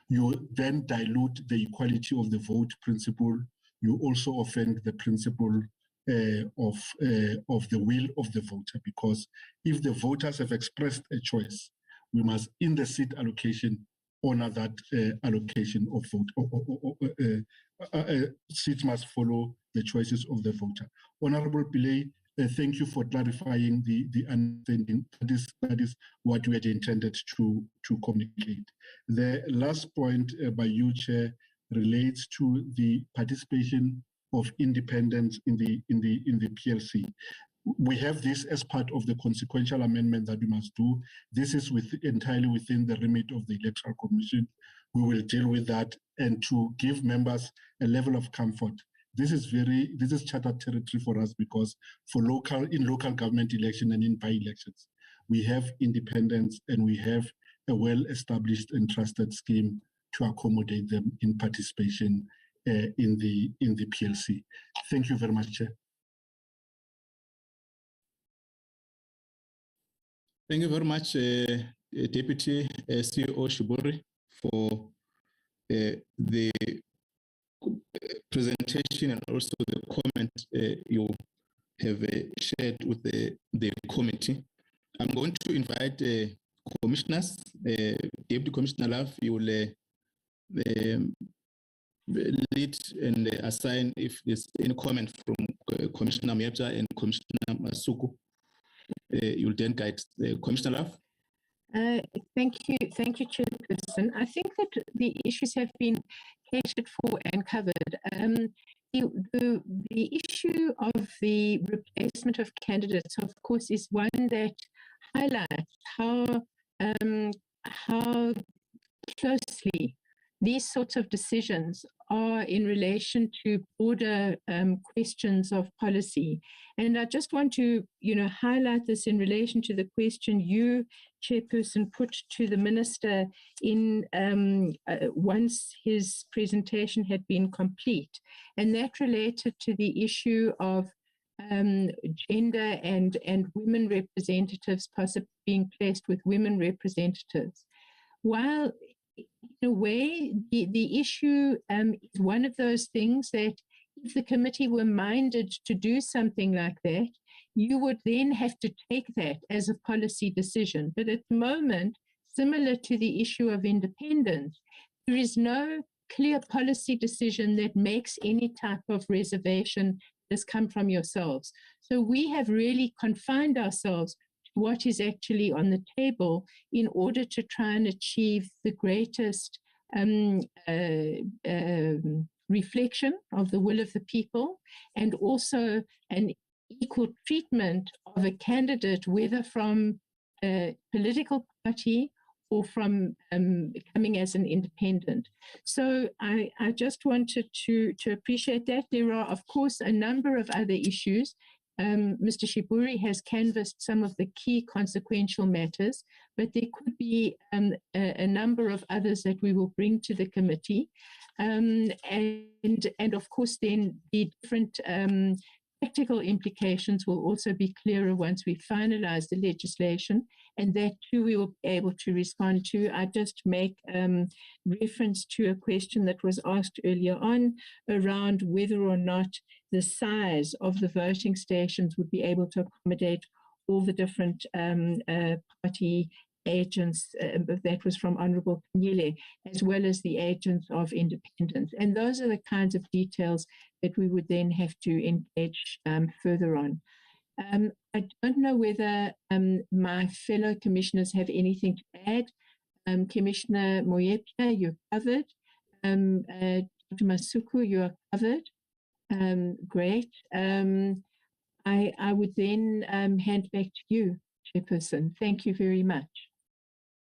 you then dilute the equality of the vote principle. You also offend the principle of the will of the voter, because if the voters have expressed a choice, we must, in the seat allocation, honor that allocation of vote. Seats must follow the choices of the voter. Honorable Pillay, thank you for clarifying the understanding. That is what we had intended to communicate. The last point by you, Chair, relates to the participation of independents in the PLC. We have this as part of the consequential amendment that we must do. This is entirely within the remit of the Electoral Commission. We will deal with that, and to give members a level of comfort. This is chartered territory for us, because in local government election and in by-elections, we have independents and we have a well-established and trusted scheme to accommodate them in participation in the PLC. Thank you very much, Chair. Thank you very much, Deputy CEO Shibori, for the presentation and also the comment you have shared with the committee. I'm going to invite commissioners. Deputy Commissioner Love, you will lead and assign if there's any comment from Commissioner Miepja and Commissioner Masuku. You'll then guide Commissioner Love. Thank you, Chairperson. I think that the issues have been catered for and covered. The issue of the replacement of candidates, of course, is one that highlights how closely these sorts of decisions are in relation to broader questions of policy. And I just want to, highlight this in relation to the question you, Chairperson, put to the Minister in once his presentation had been complete. And that related to the issue of gender and women representatives possibly being placed with women representatives. While in a way, the issue is one of those things that if the committee were minded to do something like that, you would then have to take that as a policy decision. But at the moment, similar to the issue of independence, there is no clear policy decision that makes any type of reservation that's come from yourselves. So we have really confined ourselves to what is actually on the table in order to try and achieve the greatest reflection of the will of the people, and also an equal treatment of a candidate, whether from a political party or from coming as an independent. So I just wanted to appreciate that. There are, of course, a number of other issues. Mr. Shiburi has canvassed some of the key consequential matters, but there could be a number of others that we will bring to the committee. And of course, then the different practical implications will also be clearer once we finalize the legislation, and that too we will be able to respond to. I just make reference to a question that was asked earlier on around whether or not the size of the voting stations would be able to accommodate all the different party agents. That was from Honourable Kenyele, as well as the agents of independence. And those are the kinds of details that we would then have to engage further on. I don't know whether my fellow commissioners have anything to add. Commissioner Moyepia, you're covered. Dr. Masuku, you are covered. Great. I would then hand back to you, Chairperson. Thank you very much.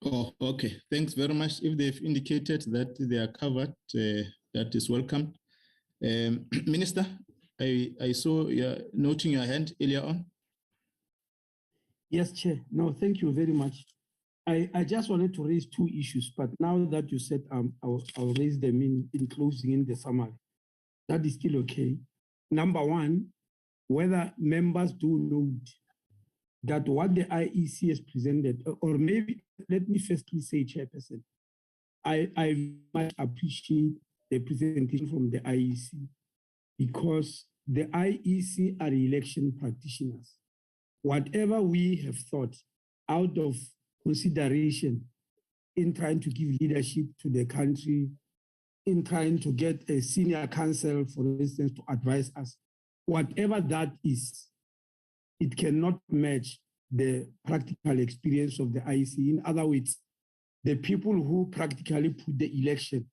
Oh, okay. Thanks very much. If they've indicated that they are covered, that is welcome. Minister, I saw you noting your hand earlier on. Yes, Chair. No, thank you very much. I just wanted to raise two issues, but now that you said I'll raise them in closing in the summary. That is still okay. Number one, whether members do note that what the IEC has presented, or maybe let me firstly say, Chairperson, I much appreciate the presentation from the IEC, because the IEC are election practitioners. Whatever we have thought out of consideration in trying to give leadership to the country, in trying to get a senior counsel, for instance, to advise us, whatever that is, it cannot match the practical experience of the IEC. In other words, the people who practically put the election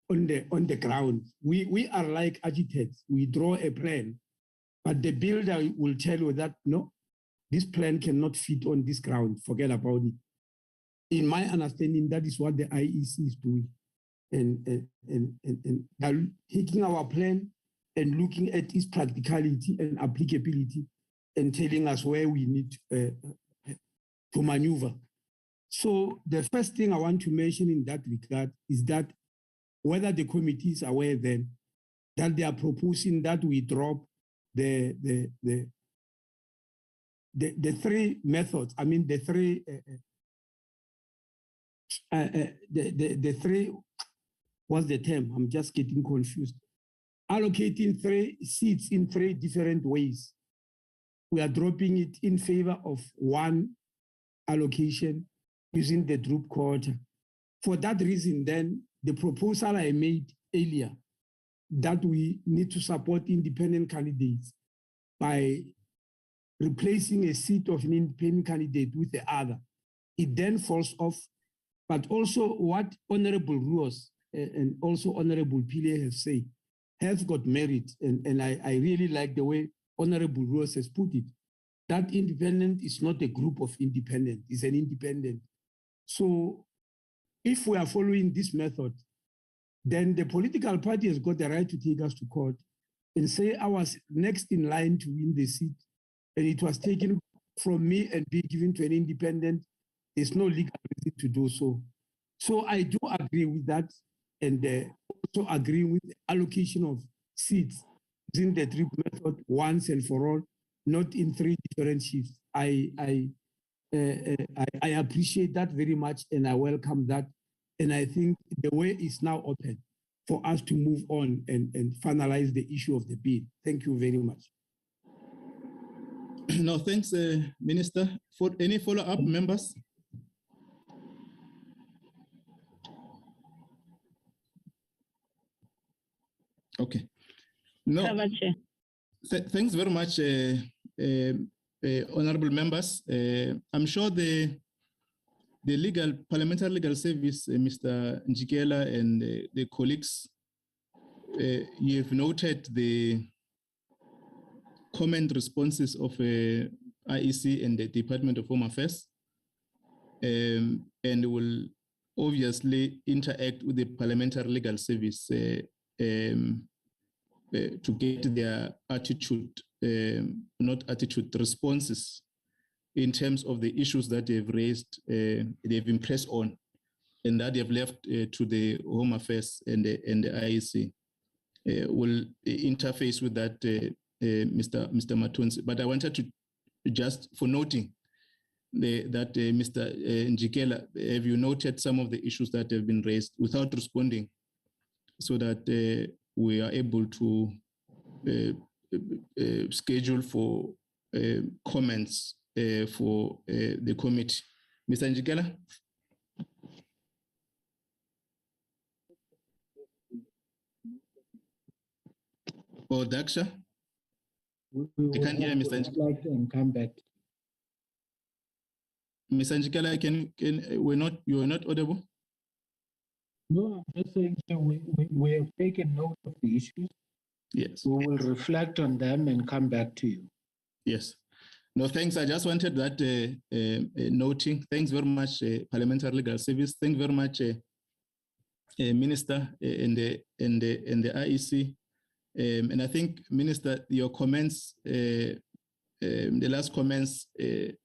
on the ground. We are like architects. We draw a plan, but the builder will tell you that, no, this plan cannot fit on this ground. Forget about it. In my understanding, that is what the IEC is doing. And taking our plan and looking at its practicality and applicability and telling us where we need to maneuver. So the first thing I want to mention in that regard is that whether the committee is aware then that they are proposing that we drop the three methods. I mean the three. What's the term? I'm just getting confused. Allocating 3 seats in 3 different ways. We are dropping it in favor of 1 allocation using the group quota. For that reason, then, the proposal I made earlier that we need to support independent candidates by replacing a seat of an independent candidate with the other, it then falls off. But also what Honorable Ruos and also Honorable Pile have said has got merit, and I really like the way Honorable Ruos has put it. That independent is not a group of independent, it's an independent. So if we are following this method, then the political party has got the right to take us to court and say I was next in line to win the seat, and it was taken from me and be given to an independent. There's no legal reason to do so. So I do agree with that, and also agree with the allocation of seats using the drip method once and for all, not in 3 different shifts. I appreciate that very much, and I welcome that. And I think the way is now open for us to move on and finalize the issue of the bill. Thank you very much. No, thanks, Minister. For any follow-up, members? Okay. No. Thanks very much, honorable members. I'm sure the parliamentary legal service, Mr. Njikela and the colleagues, you have noted the comment responses of IEC and the Department of Home Affairs, and will obviously interact with the parliamentary legal service to get their responses in terms of the issues that they've raised, they've impressed on, and that they've left to the Home Affairs and the IEC. Will interface with that, Mr. Matonsi. But I wanted to just for noting that Mr. Njikela, have you noted some of the issues that have been raised without responding, so that we are able to schedule for comments for the committee. Mr. Njikela? Or Daksha? I can't hear Mr. Njikela. And come back. Mr. Njikela, you are not audible? No, I'm just saying so we have taken note of the issues. Yes. We will reflect on them and come back to you. Yes. No, thanks. I just wanted that noting. Thanks very much, Parliamentary Legal Service. Thank you very much, Minister and the IEC. And I think, Minister, your comments, the last comments,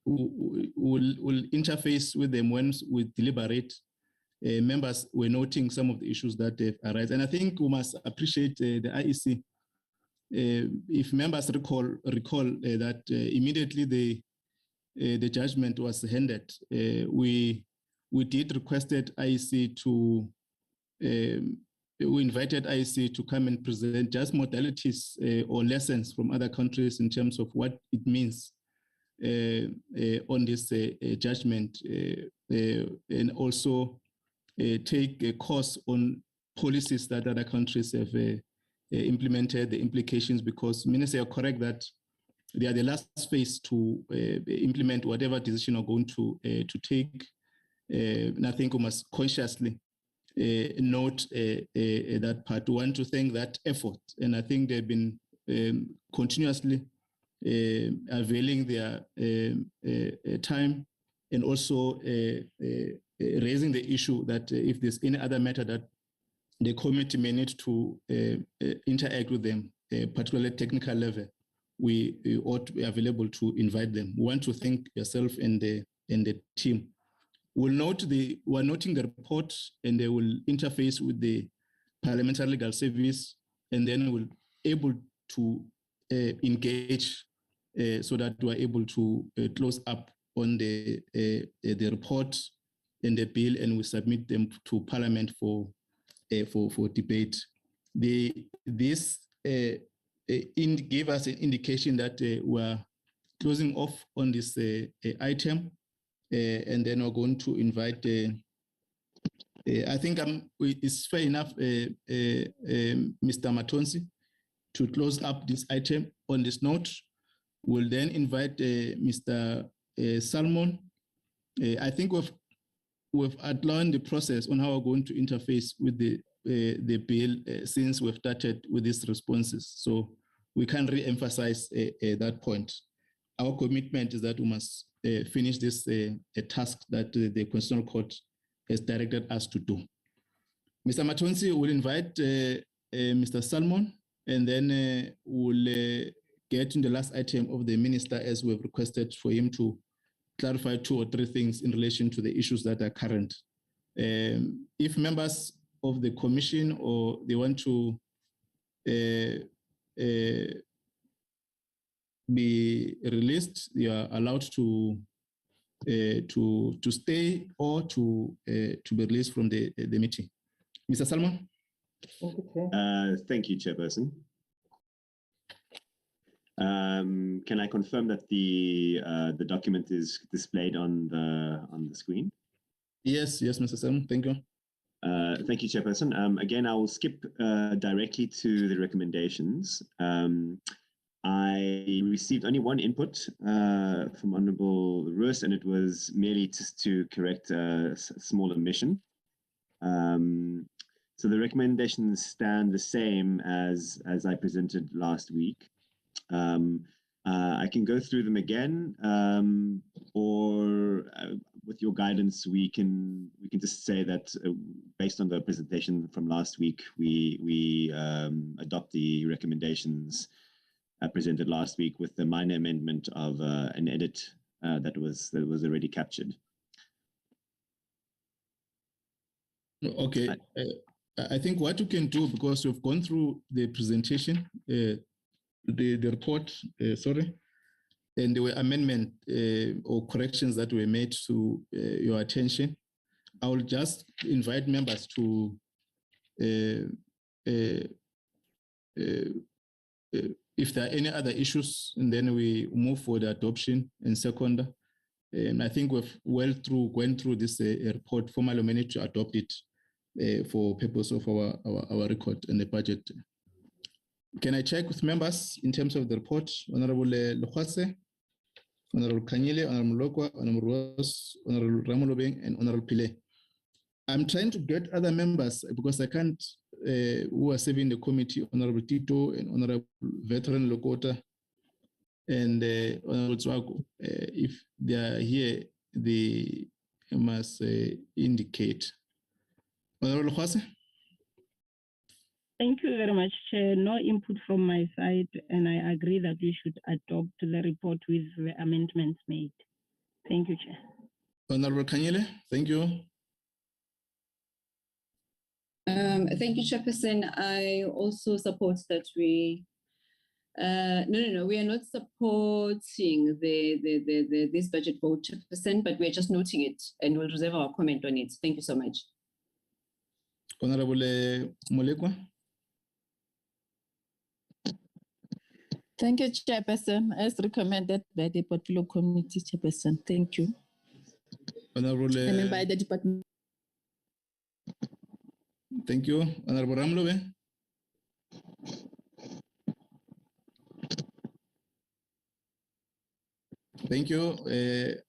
will interface with them when we deliberate. Members were noting some of the issues that arise. And I think we must appreciate the IEC. If members recall that immediately the judgment was handed, we did requested IEC to, we invited IEC to come and present just modalities or lessons from other countries in terms of what it means on this judgment, and also take a course on policies that other countries have implemented, the implications, because Minister, you're correct that they are the last phase to implement whatever decision are going to take. And I think we must consciously note that part. We want to thank that effort, and I think they've been continuously availing their time, and also raising the issue that if there's any other matter that the committee may need to interact with them, particularly at technical level, we ought to be available to invite them. We want to thank yourself and the team. We're noting the report, and they will interface with the Parliamentary Legal Service, and then we'll able to engage so that we're able to close up on the report and the bill, and we submit them to Parliament for debate. This gave us an indication that we're closing off on this item, and then we're going to invite. I think it's fair enough, Mr. Matonsi, to close up this item on this note. We'll then invite Mr. Salmon. I think we've outlined the process on how we're going to interface with the bill since we've started with these responses. So we can re-emphasize that point. Our commitment is that we must finish this task that the Constitutional Court has directed us to do. Mr. Matonsi will invite Mr. Salmon, and then we'll get in the last item of the minister as we've requested for him to clarify 2 or 3 things in relation to the issues that are current. If members of the commission or they want to be released, they are allowed to stay or to be released from the meeting. Mr. Salmon. Thank you, Chairperson. Can I confirm that the document is displayed on the screen? Yes, Mr. Salmon. Thank you. Thank you, Chairperson. Again, I will skip directly to the recommendations. I received only one input from Honorable Roos, and it was merely just to correct a small omission. So the recommendations stand the same as I presented last week. I can go through them again, or with your guidance, we can just say that based on the presentation from last week, we adopt the recommendations presented last week with the minor amendment of an edit that was already captured. Okay. I think what you can do, because we've gone through the presentation, the report, and there were amendment or corrections that were made to your attention. I will just invite members to if there are any other issues, and then we move for the adoption and seconder. And I think we've went through this report. Formally managed to adopt it for purpose of our record and the budget. Can I check with members in terms of the report? Honorable Lekwase, Honorable Kanyile, Honorable Lokwa, Honorable Ross, Honorable Ramolobeng, and Honorable Pile. I'm trying to get other members because I can't, who are serving the committee, Honorable Tito and Honorable Veteran Lokota and Honorable Tswago. If they are here, they must indicate. Honorable Khwase. Thank you very much, Chair. No input from my side, and I agree that we should adopt the report with the amendments made. Thank you, Chair. Honorable Kanyile, thank you. Thank you, Chairperson. I also support that we. No, we are not supporting this budget vote, Chairperson, but we are just noting it and we'll reserve our comment on it. Thank you so much. Honorable Molekwa. Thank you, Chairperson, as recommended by the Portfolio Committee, Chairperson. Thank you. Honorable. I mean by the department. Thank you. Honorable Ramlobe. Thank you.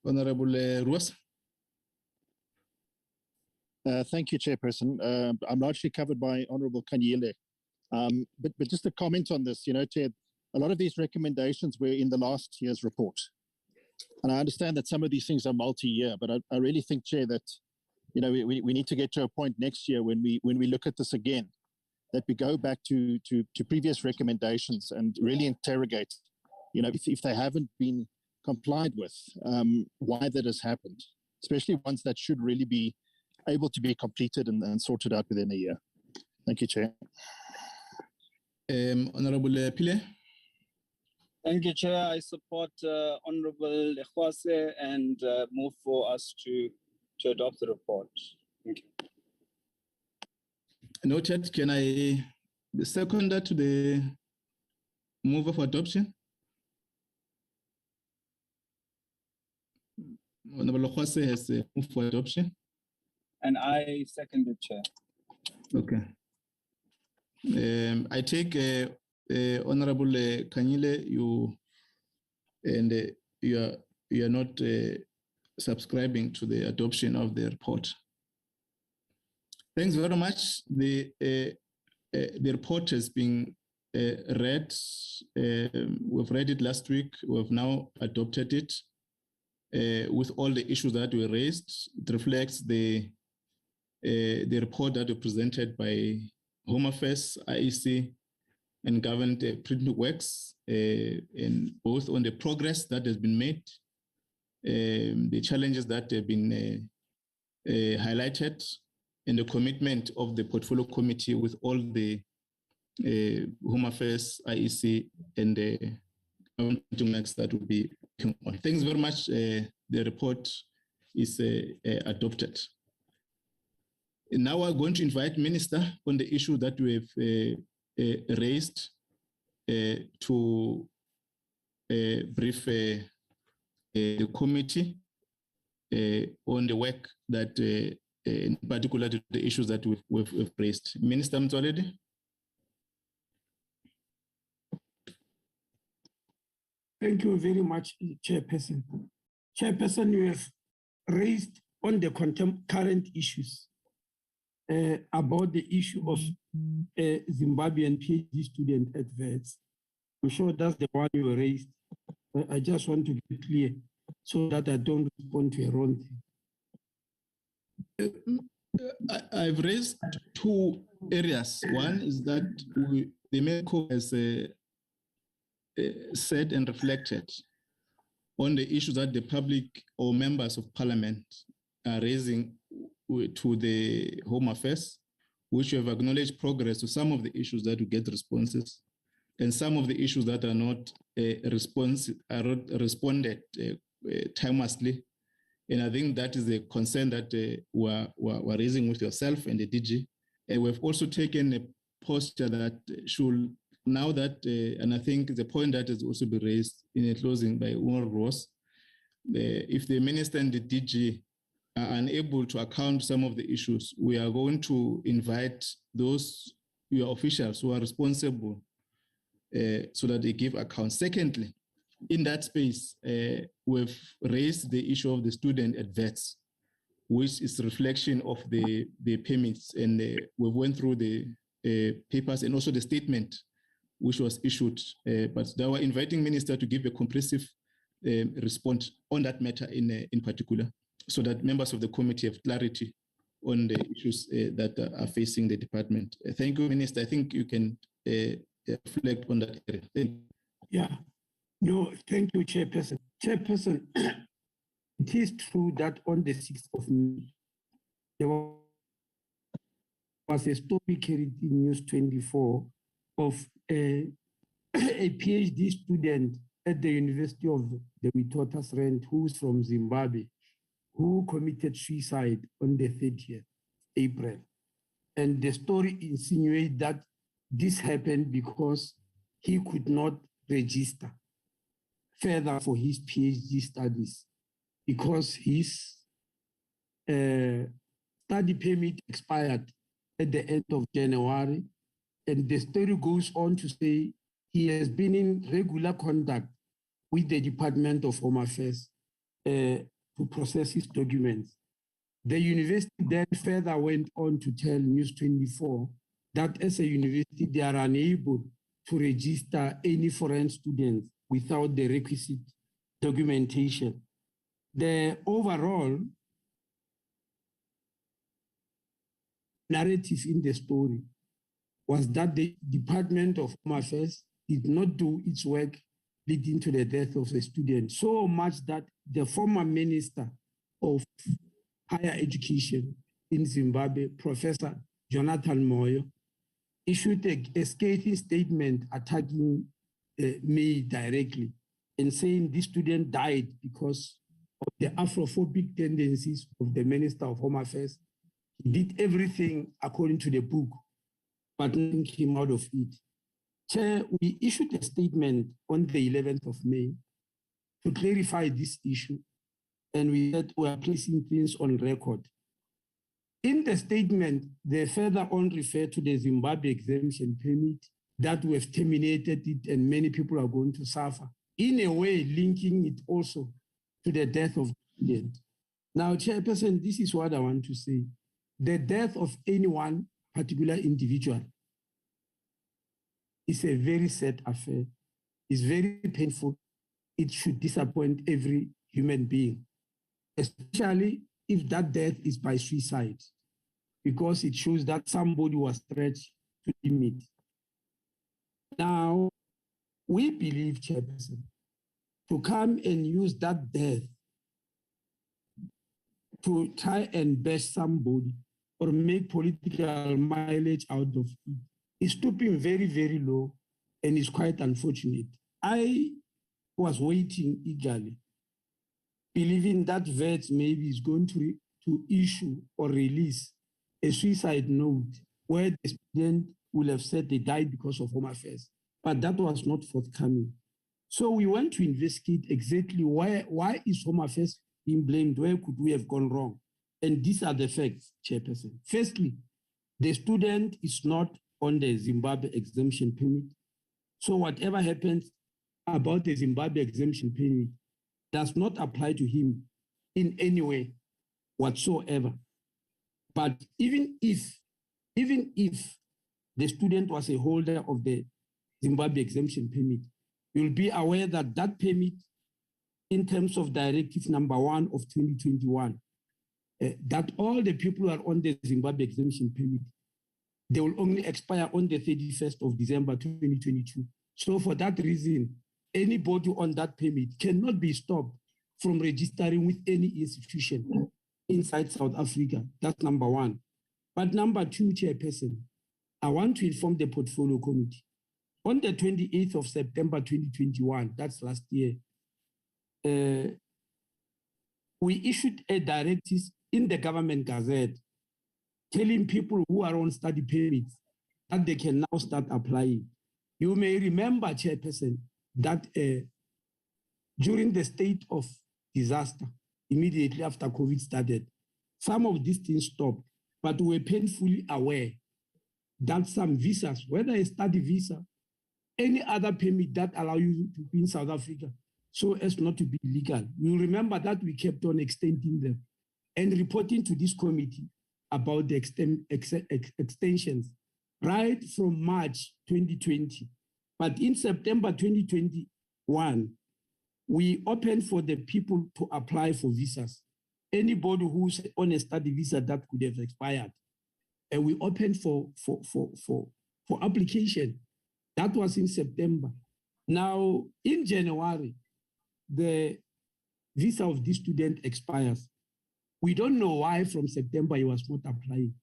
Honorable Ruas. Thank you, Chairperson. I'm largely covered by Honorable Kanyile. But just a comment on this, Chair, a lot of these recommendations were in the last year's report. And I understand that some of these things are multi-year, but I really think, Chair, that we need to get to a point next year when we look at this again, that we go back to previous recommendations and really interrogate, if they haven't been complied with, why that has happened, especially ones that should really be able to be completed and sorted out within a year. Thank you, Chair. Honorable Pile. Thank you, Chair. I support Honorable Lekwase and move for us to adopt the report. Thank you. Noted. Can I second that to the move of adoption? Honorable Lekwase has moved for adoption. And I second the Chair. Okay. I take Honorable Kanyile, you are not subscribing to the adoption of the report. Thanks very much. The report has been read. We've read it last week. We've now adopted it with all the issues that were raised. It reflects the the report that was presented by Home Affairs, IEC, and Government Print Works, and both on the progress that has been made, the challenges that have been highlighted, and the commitment of the Portfolio Committee with all the Home Affairs, IEC, and the Government Works that will be working on. Thanks very much. The report is adopted. And now we're going to invite Minister on the issue that we have raised to brief the committee on the work that, in particular, to the issues that we've raised. Minister Mtsoaledi. Thank you very much, Chairperson. Chairperson, you have raised on the current issues about the issue of Zimbabwean PhD student at VETS. I'm sure that's the one you raised. I just want to be clear so that I don't respond to a wrong thing. I've raised two areas. One is that the MECO has said and reflected on the issues that the public or members of parliament are raising to the Home Affairs, which have acknowledged progress to some of the issues that we get responses, and some of the issues that are not responded timelessly. And I think that is the concern that we're raising with yourself and the DG. And we've also taken a posture that should, now that, and I think the point that has also been raised in a closing by Umar Ross, if the Minister and the DG are unable to account some of the issues, we are going to invite those your officials who are responsible so that they give account. Secondly, in that space, we've raised the issue of the student at VETS, which is a reflection of the permits, and we went through the papers and also the statement which was issued. But they were inviting Minister to give a comprehensive response on that matter in particular, so that members of the committee have clarity on the issues that are facing the department. Thank you, Minister. I think you can reflect on that area. Thank you. Yeah. No, thank you, Chairperson. Chairperson, it is true that on the 6th of May, there was a story carried in News 24 of a PhD student at the University of the Witwatersrand who's from Zimbabwe, who committed suicide on the 30th April. And the story insinuates that this happened because he could not register further for his PhD studies because his study permit expired at the end of January. And the story goes on to say he has been in regular contact with the Department of Home Affairs to process his documents. The university then further went on to tell News 24 that as a university, they are unable to register any foreign students without the requisite documentation. The overall narrative in the story was that the Department of Home Affairs did not do its work leading to the death of the student, so much that the former Minister of Higher Education in Zimbabwe, Professor Jonathan Moyo, issued a scathing statement attacking me directly and saying this student died because of the Afrophobic tendencies of the Minister of Home Affairs. He did everything according to the book, but nothing came out of it. Chair, we issued a statement on the 11th of May to clarify this issue, and we said we are placing things on record. In the statement, they further on refer to the Zimbabwe exemption permit that we have terminated it and many people are going to suffer, in a way linking it also to the death of the student. Now, Chairperson, this is what I want to say. The death of any one particular individual is a very sad affair. It's very painful. It should disappoint every human being, especially if that death is by suicide. because it shows that somebody was stretched to the limit. Now, we believe, Chairperson, to come and use that death to try and bash somebody or make political mileage out of it is stooping very, very low and is quite unfortunate. I was waiting eagerly, believing that VETS maybe is going to issue or release a suicide note where the student will have said they died because of Home Affairs, but that was not forthcoming. So we went to investigate exactly why is Home Affairs being blamed, where could we have gone wrong? And these are the facts, Chairperson. Firstly, the student is not on the Zimbabwe exemption permit. So whatever happens about the Zimbabwe exemption permit does not apply to him in any way whatsoever. But even if the student was a holder of the Zimbabwe exemption permit, you'll be aware that that permit, in terms of Directive number 1 of 2021, that all the people who are on the Zimbabwe exemption permit, they will only expire on the 31st of December 2022. So for that reason, anybody on that permit cannot be stopped from registering with any institution inside South Africa. That's number one. But number two, Chairperson, I want to inform the Portfolio Committee. On the 28th of September 2021, that's last year, we issued a directive in the Government Gazette telling people who are on study permits that they can now start applying. You may remember, Chairperson, that during the state of disaster, immediately after COVID started, some of these things stopped, but we were painfully aware that some visas, whether a study visa, any other permit that allow you to be in South Africa so as not to be legal. You remember that we kept on extending them and reporting to this committee about the extensions right from March 2020. But in September 2021, we opened for the people to apply for visas. Anybody who's on a study visa that could have expired. And we opened for application. That was in September. Now, in January, the visa of this student expires. We don't know why from September he was not applying.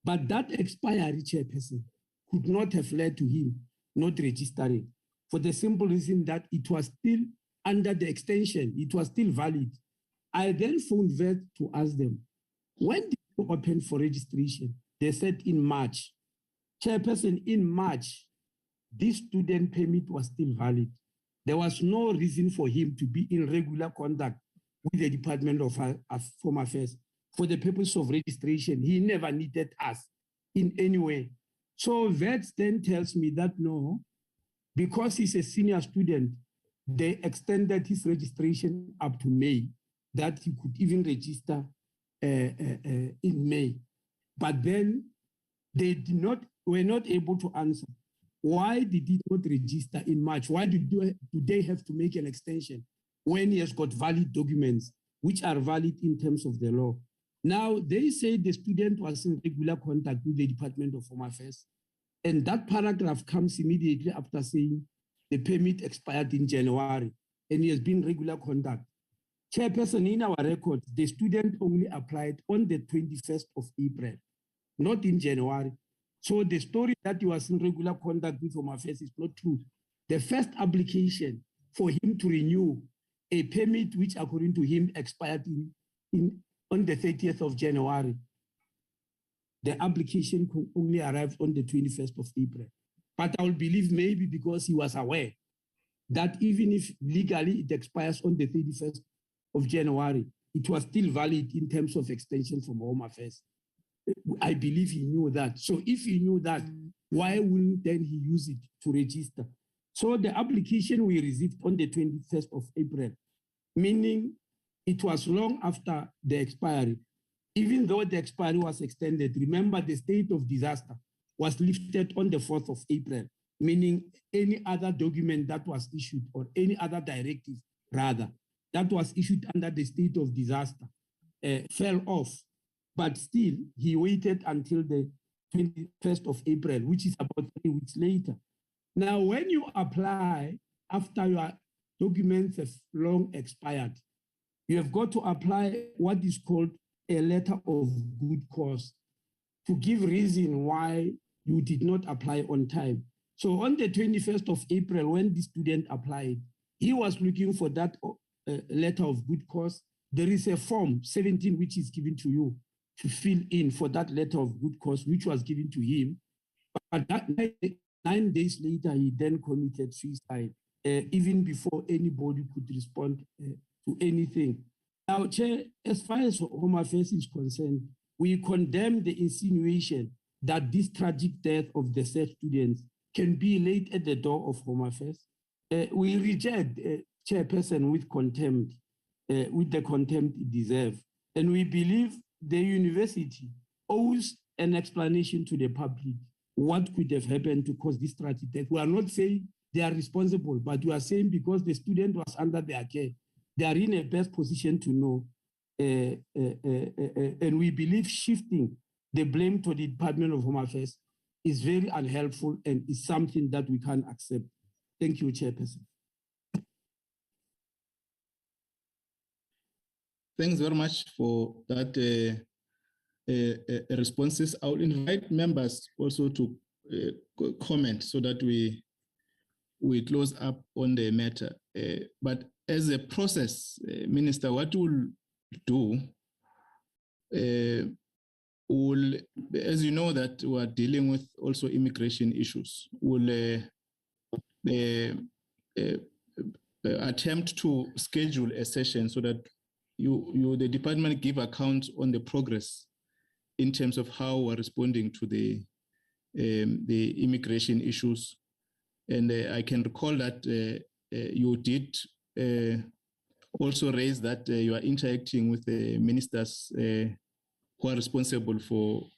But that expiry, Chairperson, could not have led to him not registering for the simple reason that it was still under the extension. It was still valid. I then phoned VET to ask them, when did you open for registration? They said in March. Chairperson, in March, this student permit was still valid. There was no reason for him to be in regular contact with the Department of Home Affairs for the purpose of registration. He never needed us in any way. So VET then tells me that no, because he's a senior student, they extended his registration up to May, that he could even register in May. But then they were not able to answer. Why did he not register in March? Why do they have to make an extension when he has got valid documents, which are valid in terms of the law? Now, they say the student was in regular contact with the Department of Home Affairs, and that paragraph comes immediately after saying the permit expired in January, and he has been in regular contact. Chairperson, in our records, the student only applied on the 21st of April, not in January. So the story that he was in regular contact with Home Affairs is not true. The first application for him to renew a permit, which according to him expired on the 30th of January, the application only arrived on the 21st of April. But I will believe maybe because he was aware that even if legally it expires on the 31st of January, it was still valid in terms of extension from Home Affairs. I believe he knew that. So if he knew that, why wouldn't then he use it to register? So the application we received on the 21st of April, meaning it was long after the expiry, even though the expiry was extended. Remember, the state of disaster was lifted on the 4th of April, meaning any other document that was issued or any other directive, rather, that was issued under the state of disaster fell off. but still he waited until the 21st of April, which is about 3 weeks later. Now, when you apply after your documents have long expired, you have got to apply what is called a letter of good cause to give reason why you did not apply on time. So on the 21st of April, when the student applied, he was looking for that letter of good cause. There is a form 17 which is given to you to fill in for that letter of good cause, which was given to him. But that 9 days later, he then committed suicide, even before anybody could respond to anything. Now, Chair, as far as Home Affairs is concerned, we condemn the insinuation that this tragic death of the said students can be laid at the door of Home Affairs. We reject Chairperson with contempt, with the contempt it deserves. And we believe the university owes an explanation to the public what could have happened to cause this tragic death. We are not saying they are responsible, but we are saying because the student was under their care, they are in a best position to know. And we believe shifting the blame to the Department of Home Affairs is very unhelpful and is something that we can't accept. Thank you, Chairperson. Thanks very much for that responses. I will invite members also to comment so that we close up on the matter. But as a process, Minister, what we'll do, as you know that we are dealing with also immigration issues, we'll attempt to schedule a session so that the department give account on the progress in terms of how we're responding to the immigration issues. And I can recall that you did also raise that you are interacting with the ministers who are responsible for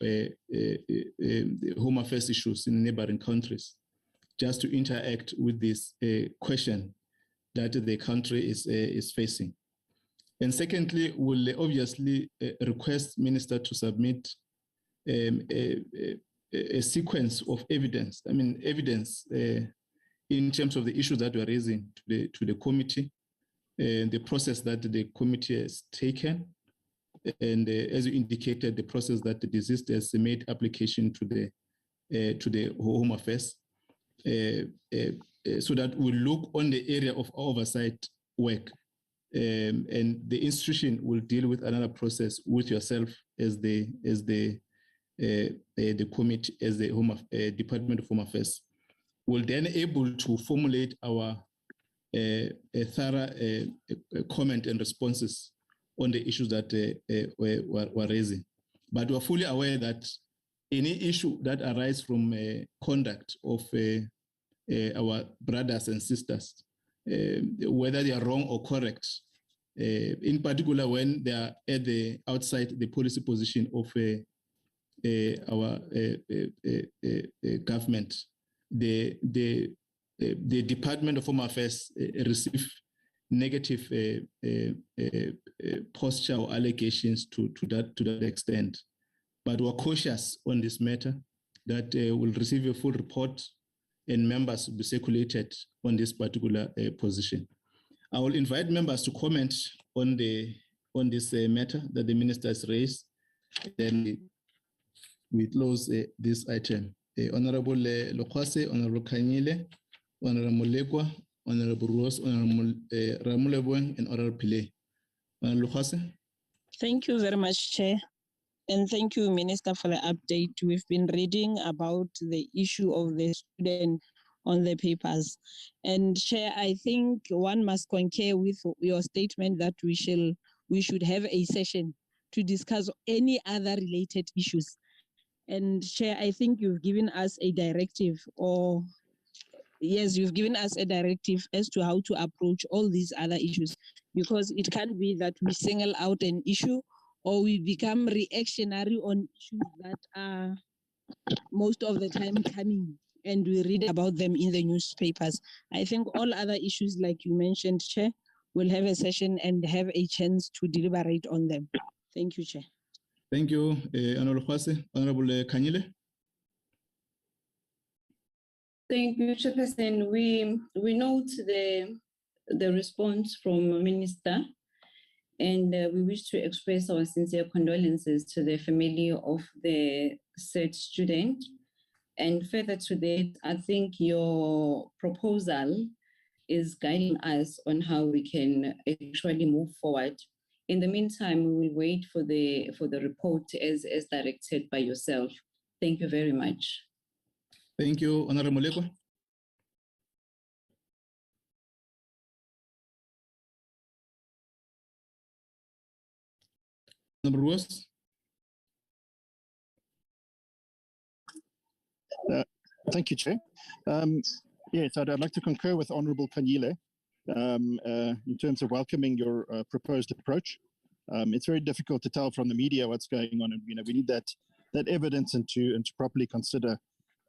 home affairs issues in neighboring countries, just to interact with this question that the country is facing. And secondly, we'll obviously request minister to submit a sequence of evidence. I mean, evidence in terms of the issues that we're raising to the committee, the process that the committee has taken, and as you indicated, the process that the deceased has made application to the Home Affairs, so that we look on the area of oversight work. And the institution will deal with another process with yourself as the committee, as the Department of Home Affairs. We'll then able to formulate our thorough comment and responses on the issues that we're raising. But we're fully aware that any issue that arises from conduct of our brothers and sisters, whether they are wrong or correct, in particular when they are at the outside the policy position of our government, the Department of Home Affairs receive negative posture or allegations to that extent. But we're cautious on this matter that we'll receive a full report and members will be circulated on this particular position. I will invite members to comment on this matter that the minister has raised. Then we close this item. Honorable Lokwase, Honorable Kanyile, Honorable Molekwa, Honorable Rose, Honorable Ramulebwen, and Honorable Pile. Honorable Lokwase. Thank you very much, Chair. And thank you, Minister, for the update. We've been reading about the issue of the student on the papers. And Chair, I think one must concur with your statement that we should have a session to discuss any other related issues. And Chair, I think you've given us a directive, or yes, you've given us a directive as to how to approach all these other issues, because it can't be that we single out an issue or we become reactionary on issues that are most of the time coming and we read about them in the newspapers. I think all other issues, like you mentioned, Chair, we'll have a session and have a chance to deliberate on them. Thank you, Chair. Thank you, Honorable Kwase. Honorable Kanyile. Thank you, Chairperson. We note the response from Minister, and we wish to express our sincere condolences to the family of the said student. And further to that, I think your proposal is guiding us on how we can actually move forward. In the meantime, we will wait for the report as directed by yourself. Thank you very much. Thank you, Honorable Moleko. Honorable Ross. Thank you, Chair. Yes, I'd like to concur with Honourable Kanyile in terms of welcoming your proposed approach. It's very difficult to tell from the media what's going on, and we need that evidence and to properly consider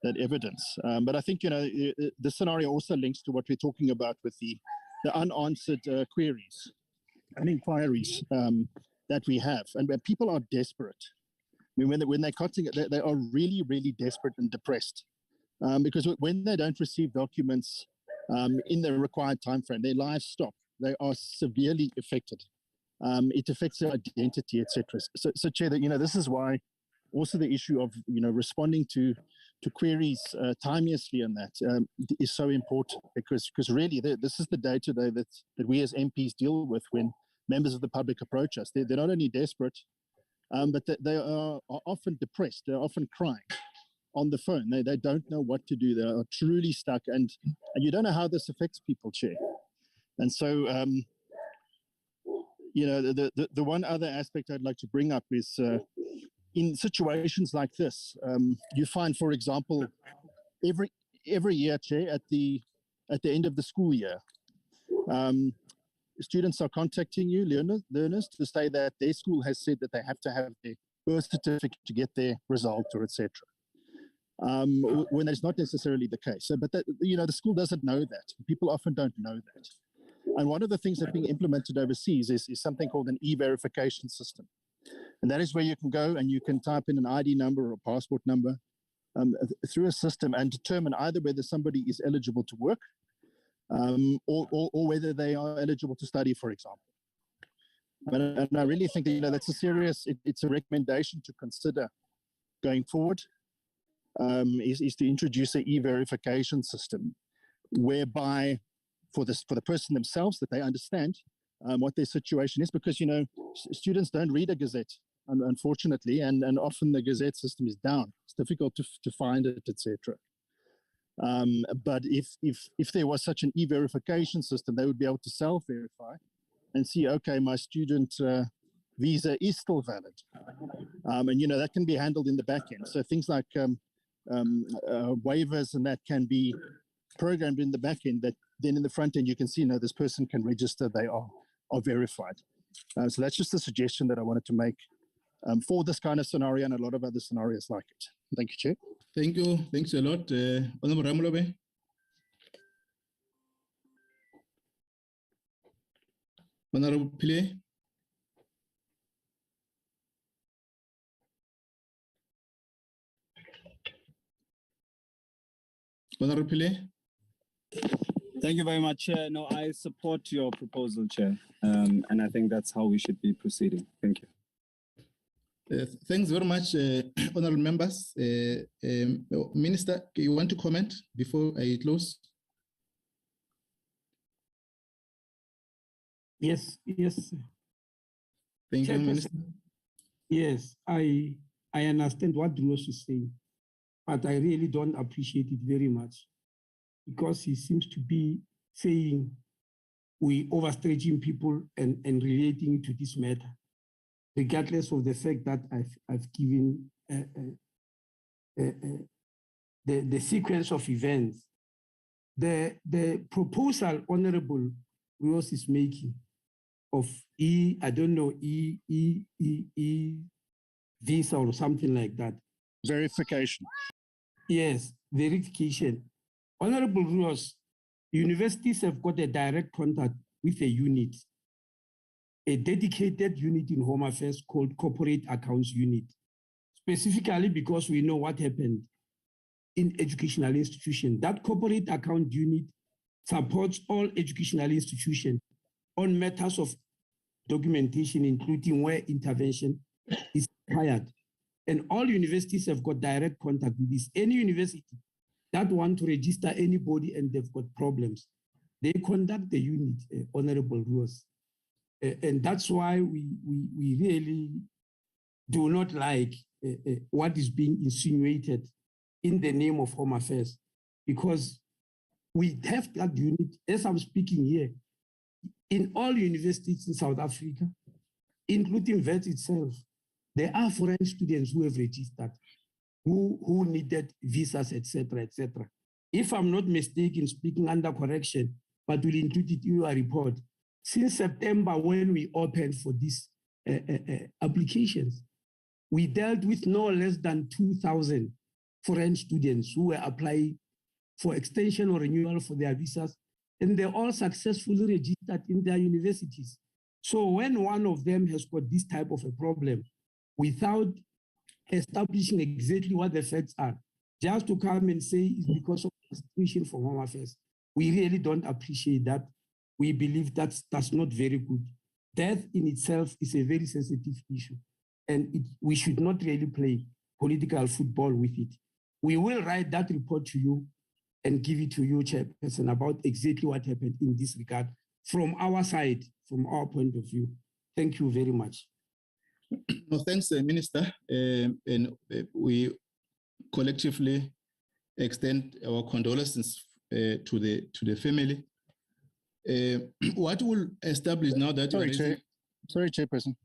that evidence. But I think the scenario also links to what we're talking about with the unanswered queries and inquiries that we have, and where people are desperate. I mean, when they're cutting it, they are really, really desperate and depressed. Because when they don't receive documents in the required time frame, their lives stop. They are severely affected. It affects their identity, etc. So, Chair, that this is why also the issue of responding to queries timeously and that is so important, because really this is the day-to-day that we as MPs deal with when members of the public approach us. They're not only desperate, but they are often depressed. They're often crying on the phone. They don't know what to do. They are truly stuck, and you don't know how this affects people, Chair. And so, the one other aspect I'd like to bring up is in situations like this, you find, for example, every year, Chair, at the end of the school year, students are contacting you, learners, to say that their school has said that they have to have their birth certificate to get their result, or etc. When that's not necessarily the case. So, but the school doesn't know that. People often don't know that. And one of the things that's being implemented overseas is something called an e-verification system. And that is where you can go and you can type in an ID number or passport number through a system and determine either whether somebody is eligible to work or whether they are eligible to study, for example. And I really think that that's a serious, it's a recommendation to consider going forward. Is to introduce an e-verification system whereby for the person themselves, that they understand what their situation is, because students don't read a gazette, unfortunately, and often the gazette system is down. It's difficult to find it, etc. But if there was such an e-verification system, they would be able to self-verify and see, okay, my student visa is still valid, and that can be handled in the back end. So things like waivers and that can be programmed in the back end, that then in the front end you can see, this person can register, they are verified. So that's just a suggestion that I wanted to make for this kind of scenario and a lot of other scenarios like it. Thank you, Chair. Thank you. Thanks a lot. Honorable Ramulobe. Honorable Pile. Honorable Pile. Thank you very much, Chair. No, I support your proposal, Chair, and I think that's how we should be proceeding. Thank you. Thanks very much, honorable members. Minister, you want to comment before I close? Yes. Thank you, Minister. Yes, I understand what Rose is saying, but I really don't appreciate it very much, because he seems to be saying we overstretching people and relating to this matter, regardless of the fact that I've given the sequence of events. The proposal Honorable Rios is making of visa or something like that. Verification. Yes, verification. Honorable Rios, universities have got a direct contact with a unit. a dedicated unit in Home Affairs called Corporate Accounts Unit, specifically because we know what happened in educational institutions. That Corporate Account Unit supports all educational institutions on matters of documentation, including where intervention is required. And all universities have got direct contact with this. Any university that want to register anybody and they've got problems, they contact the unit, Honorable Ruos. And that's why we really do not like what is being insinuated in the name of Home Affairs, because we have that unit, as I'm speaking here, in all universities in South Africa, including VET itself. There are foreign students who have registered, who needed visas, etc., etc. If I'm not mistaken, speaking under correction, but will include it in your report, since September when we opened for these applications, we dealt with no less than 2,000 foreign students who were applying for extension or renewal for their visas, and they all successfully registered in their universities. So when one of them has got this type of a problem, without establishing exactly what the facts are, just to come and say it's because of the situation for Home Affairs, we really don't appreciate that. We believe that's not very good. Death in itself is a very sensitive issue, and we should not really play political football with it. We will write that report to you and give it to you, Chairperson, about exactly what happened in this regard from our side, from our point of view. Thank you very much. No, thanks, Minister. And we collectively extend our condolences to the family. What will establish now that... Sorry, Chairperson.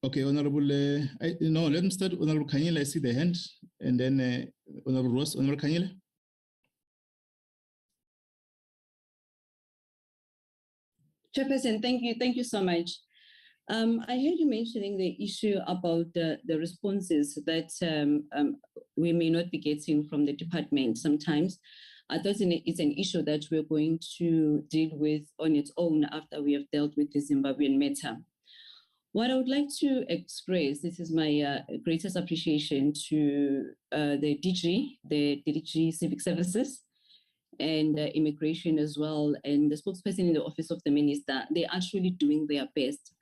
Okay, Honorable... no, let me start. Honorable Kanyile, I see the hand. And then Honorable Ross. Honorable Kanyile. Chairperson, thank you so much. I heard you mentioning the issue about the responses that we may not be getting from the department sometimes. I thought it's an issue that we're going to deal with on its own after we have dealt with the Zimbabwean matter. What I would like to express, this is my greatest appreciation to the DG Civic Services, and immigration as well, and the spokesperson in the office of the minister. They're actually doing their best.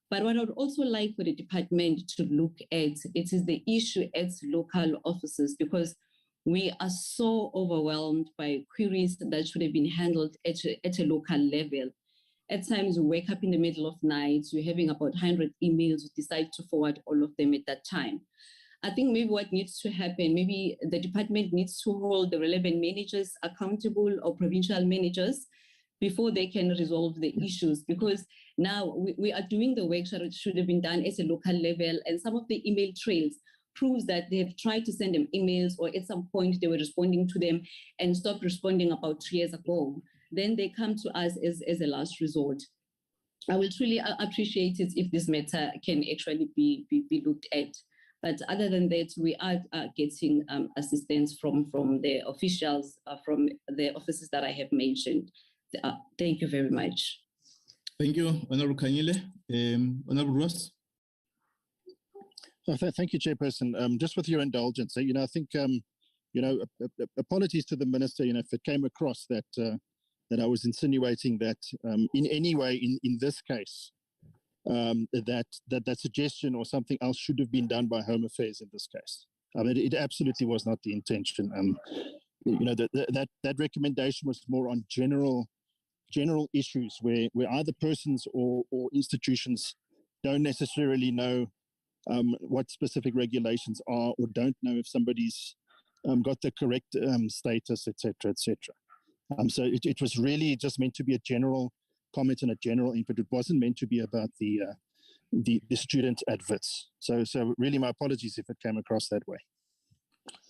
But what I would also like for the department to look at, it is the issue at local offices, because we are so overwhelmed by queries that should have been handled at a local level. At times we wake up in the middle of night, we're having about 100 emails, we decide to forward all of them at that time. I think maybe what needs to happen, maybe the department needs to hold the relevant managers accountable, or provincial managers, before they can resolve the issues. Because now we are doing the work that should have been done at a local level, and some of the email trails proves that they have tried to send them emails, or at some point they were responding to them and stopped responding about 3 years ago. Then they come to us as a last resort. I will truly appreciate it if this matter can actually be looked at. But other than that, we are getting assistance from the officials, from the offices that I have mentioned. Thank you very much. Thank you, Honorable Kanyile. Honorable Ross. Thank you, Chairperson. Just with your indulgence, I think, apologies to the Minister, if it came across that that I was insinuating that in any way in this case, that suggestion or something else should have been done by Home Affairs in this case. I mean, it absolutely was not the intention. That recommendation was more on general issues where either persons or institutions don't necessarily know what specific regulations are, or don't know if somebody's got the correct status, etc., etc. So it was really just meant to be a general comment and a general input. It wasn't meant to be about the student adverts. So really, my apologies if it came across that way.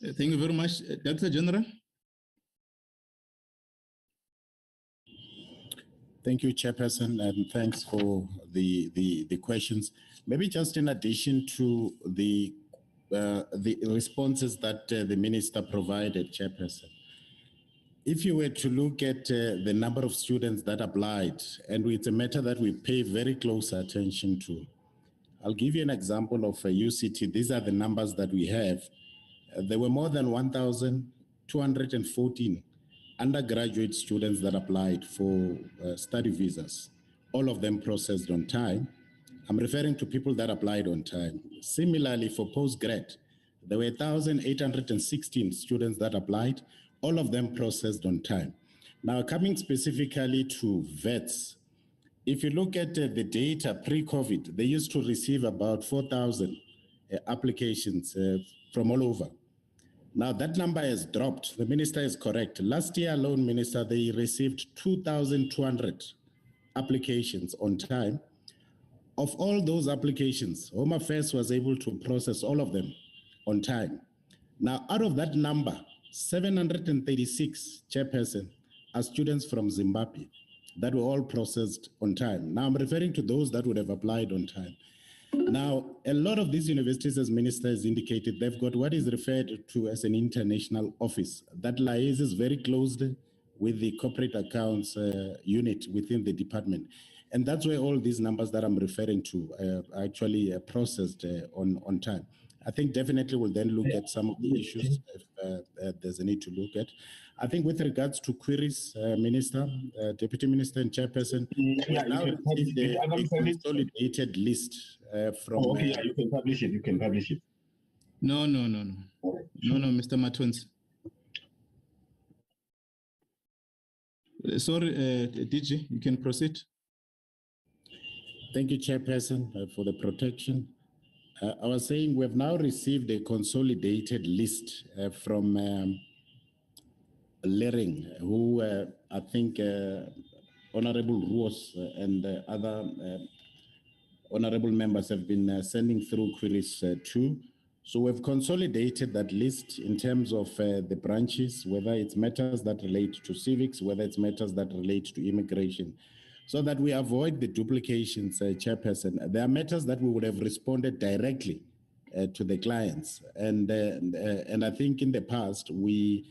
Thank you very much, Dr. General. Thank you, Chairperson, and thanks for the questions. Maybe just in addition to the responses that the Minister provided, Chairperson, If you were to look at the number of students that applied, and it's a matter that we pay very close attention to, I'll give you an example of a UCT. These are the numbers that we have. There were more than 1,214 undergraduate students that applied for study visas, all of them processed on time. I'm referring to people that applied on time. Similarly, for postgrad, there were 1,816 students that applied, all of them processed on time. Now, coming specifically to vets, if you look at the data pre-COVID, they used to receive about 4,000 applications from all over. Now that number has dropped. The minister is correct. Last year alone, Minister, they received 2,200 applications on time. Of all those applications, Home Affairs was able to process all of them on time. Now, out of that number, 736 chairperson are students from Zimbabwe that were all processed on time. Now, I'm referring to those that would have applied on time. Now, a lot of these universities, as Minister has indicated, they've got what is referred to as an international office that liaises very closely with the corporate accounts unit within the department. And that's where all these numbers that I'm referring to are actually processed on time. I think definitely we'll then look at some of the issues if there's a need to look at. I think with regards to queries, Minister, Deputy Minister and Chairperson, yeah, now received a consolidated list from... okay, yeah, you can publish it, you can publish it. No, Mr. Matons. Sorry, DG, you can proceed. Thank you, Chairperson, for the protection. I was saying we have now received a consolidated list from Lering, who I think Honorable Roos and other honorable members have been sending through queries to. So we've consolidated that list in terms of the branches, whether it's matters that relate to civics, whether it's matters that relate to immigration, so that we avoid the duplications, Chairperson. There are matters that we would have responded directly to the clients. And I think in the past, we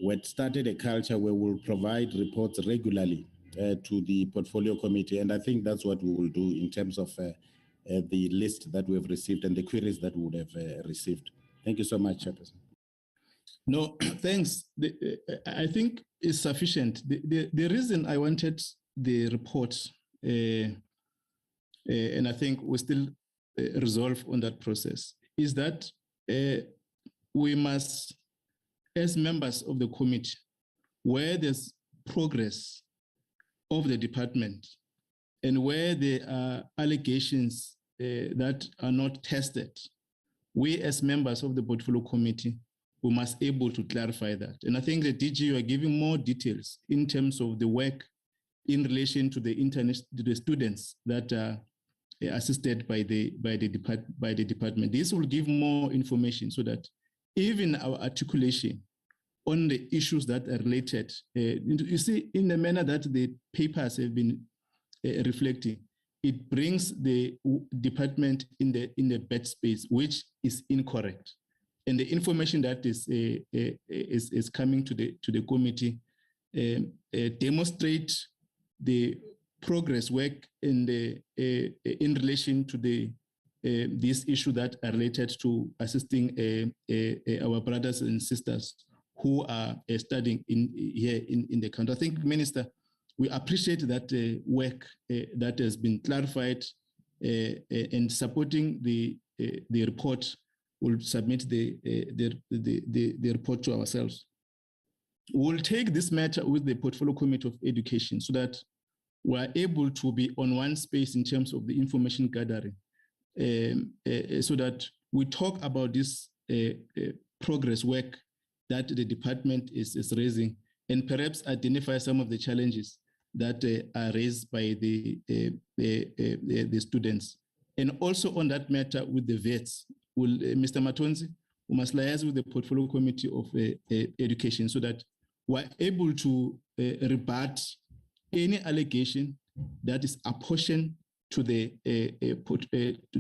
had started a culture where we'll provide reports regularly to the portfolio committee. And I think that's what we will do in terms of the list that we have received and the queries that we would have received. Thank you so much, Chairperson. No, thanks. I think it's sufficient. The reason I wanted the report, and I think we still resolve on that process, is that we must, as members of the committee, where there's progress of the department and where there are allegations that are not tested, we as members of the portfolio committee, we must be able to clarify that. And I think the DG, you are giving more details in terms of the work in relation to the students that are assisted by the department. This will give more information so that even our articulation on the issues that are related, you see, in the manner that the papers have been reflecting, it brings the department in the bad space, which is incorrect. And the information that is coming to the committee demonstrate the progress work in relation to this issue that are related to assisting our brothers and sisters who are studying here in the country. I think, Minister, we appreciate that work that has been clarified and supporting the report. We'll submit the report to ourselves. We'll take this matter with the Portfolio Committee of Education so that we're able to be on one space in terms of the information gathering, so that we talk about this progress work that the department is raising, and perhaps identify some of the challenges that are raised by the students. And also on that matter with the vets, Mr. Matonzi, we must liaise with the Portfolio Committee of Education so that we're able to rebut any allegation that is apportioned to the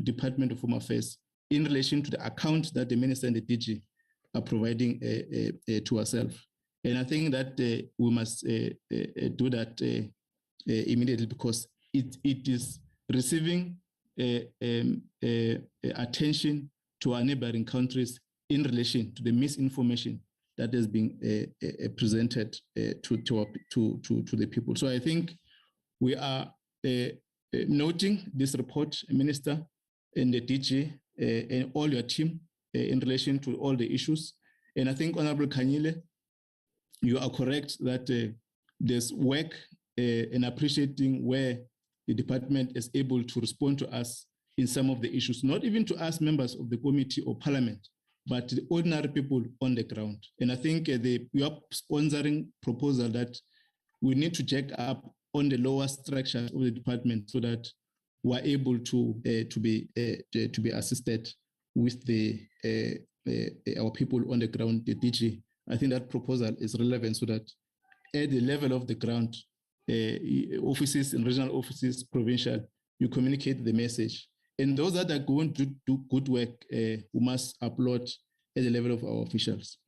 Department of Home Affairs in relation to the account that the Minister and the DG are providing to ourselves. And I think that we must do that immediately, because it is receiving attention to our neighboring countries in relation to the misinformation that has been presented to the people. So I think we are noting this report, Minister, and the DG, and all your team in relation to all the issues. And I think, Honorable Kanyile, you are correct that there's work in appreciating where the department is able to respond to us in some of the issues, not even to us members of the committee or parliament, but the ordinary people on the ground. And I think we are sponsoring proposal that we need to check up on the lower structure of the department so that we're able to be assisted with our people on the ground, the DG. I think that proposal is relevant so that at the level of the ground, offices and regional offices, provincial, you communicate the message. And those that are going to do good work, we must applaud at the level of our officials.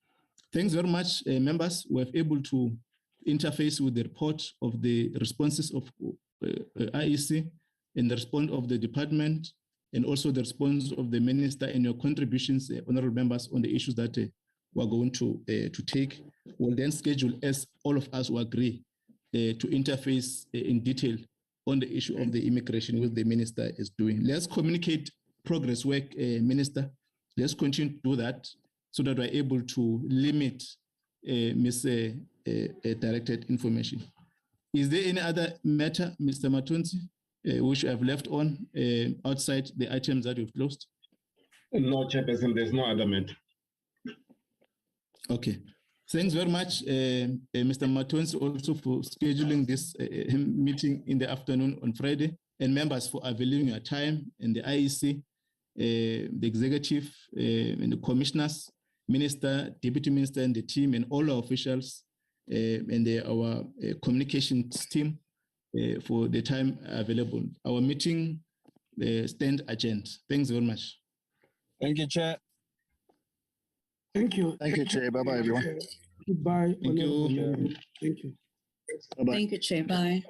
Thanks very much, members. We're able to interface with the report of the responses of IEC and the response of the department, and also the response of the minister and your contributions, honorable members, on the issues that we're going to take. We'll then schedule, as all of us will agree, to interface in detail on the issue of the immigration, which the minister is doing. Let's communicate progress work, Minister. Let's continue to do that so that we're able to limit misdirected information. Is there any other matter, Mr. Matonsi, which I've left on outside the items that we've closed? No, Chairperson, there's no other matter. Okay. Thanks very much, Mr. Matonsi, also for scheduling this meeting in the afternoon on Friday, and members for availing your time, and the IEC, the executive, and the commissioners, minister, deputy minister, and the team, and all our officials, and our communications team for the time available. Our meeting stands adjourned. Thanks very much. Thank you, Chair. Thank you. Thank you, Chair. Bye-bye, everyone. Goodbye. Thank you. Thank you. Thank you, Chair. Bye.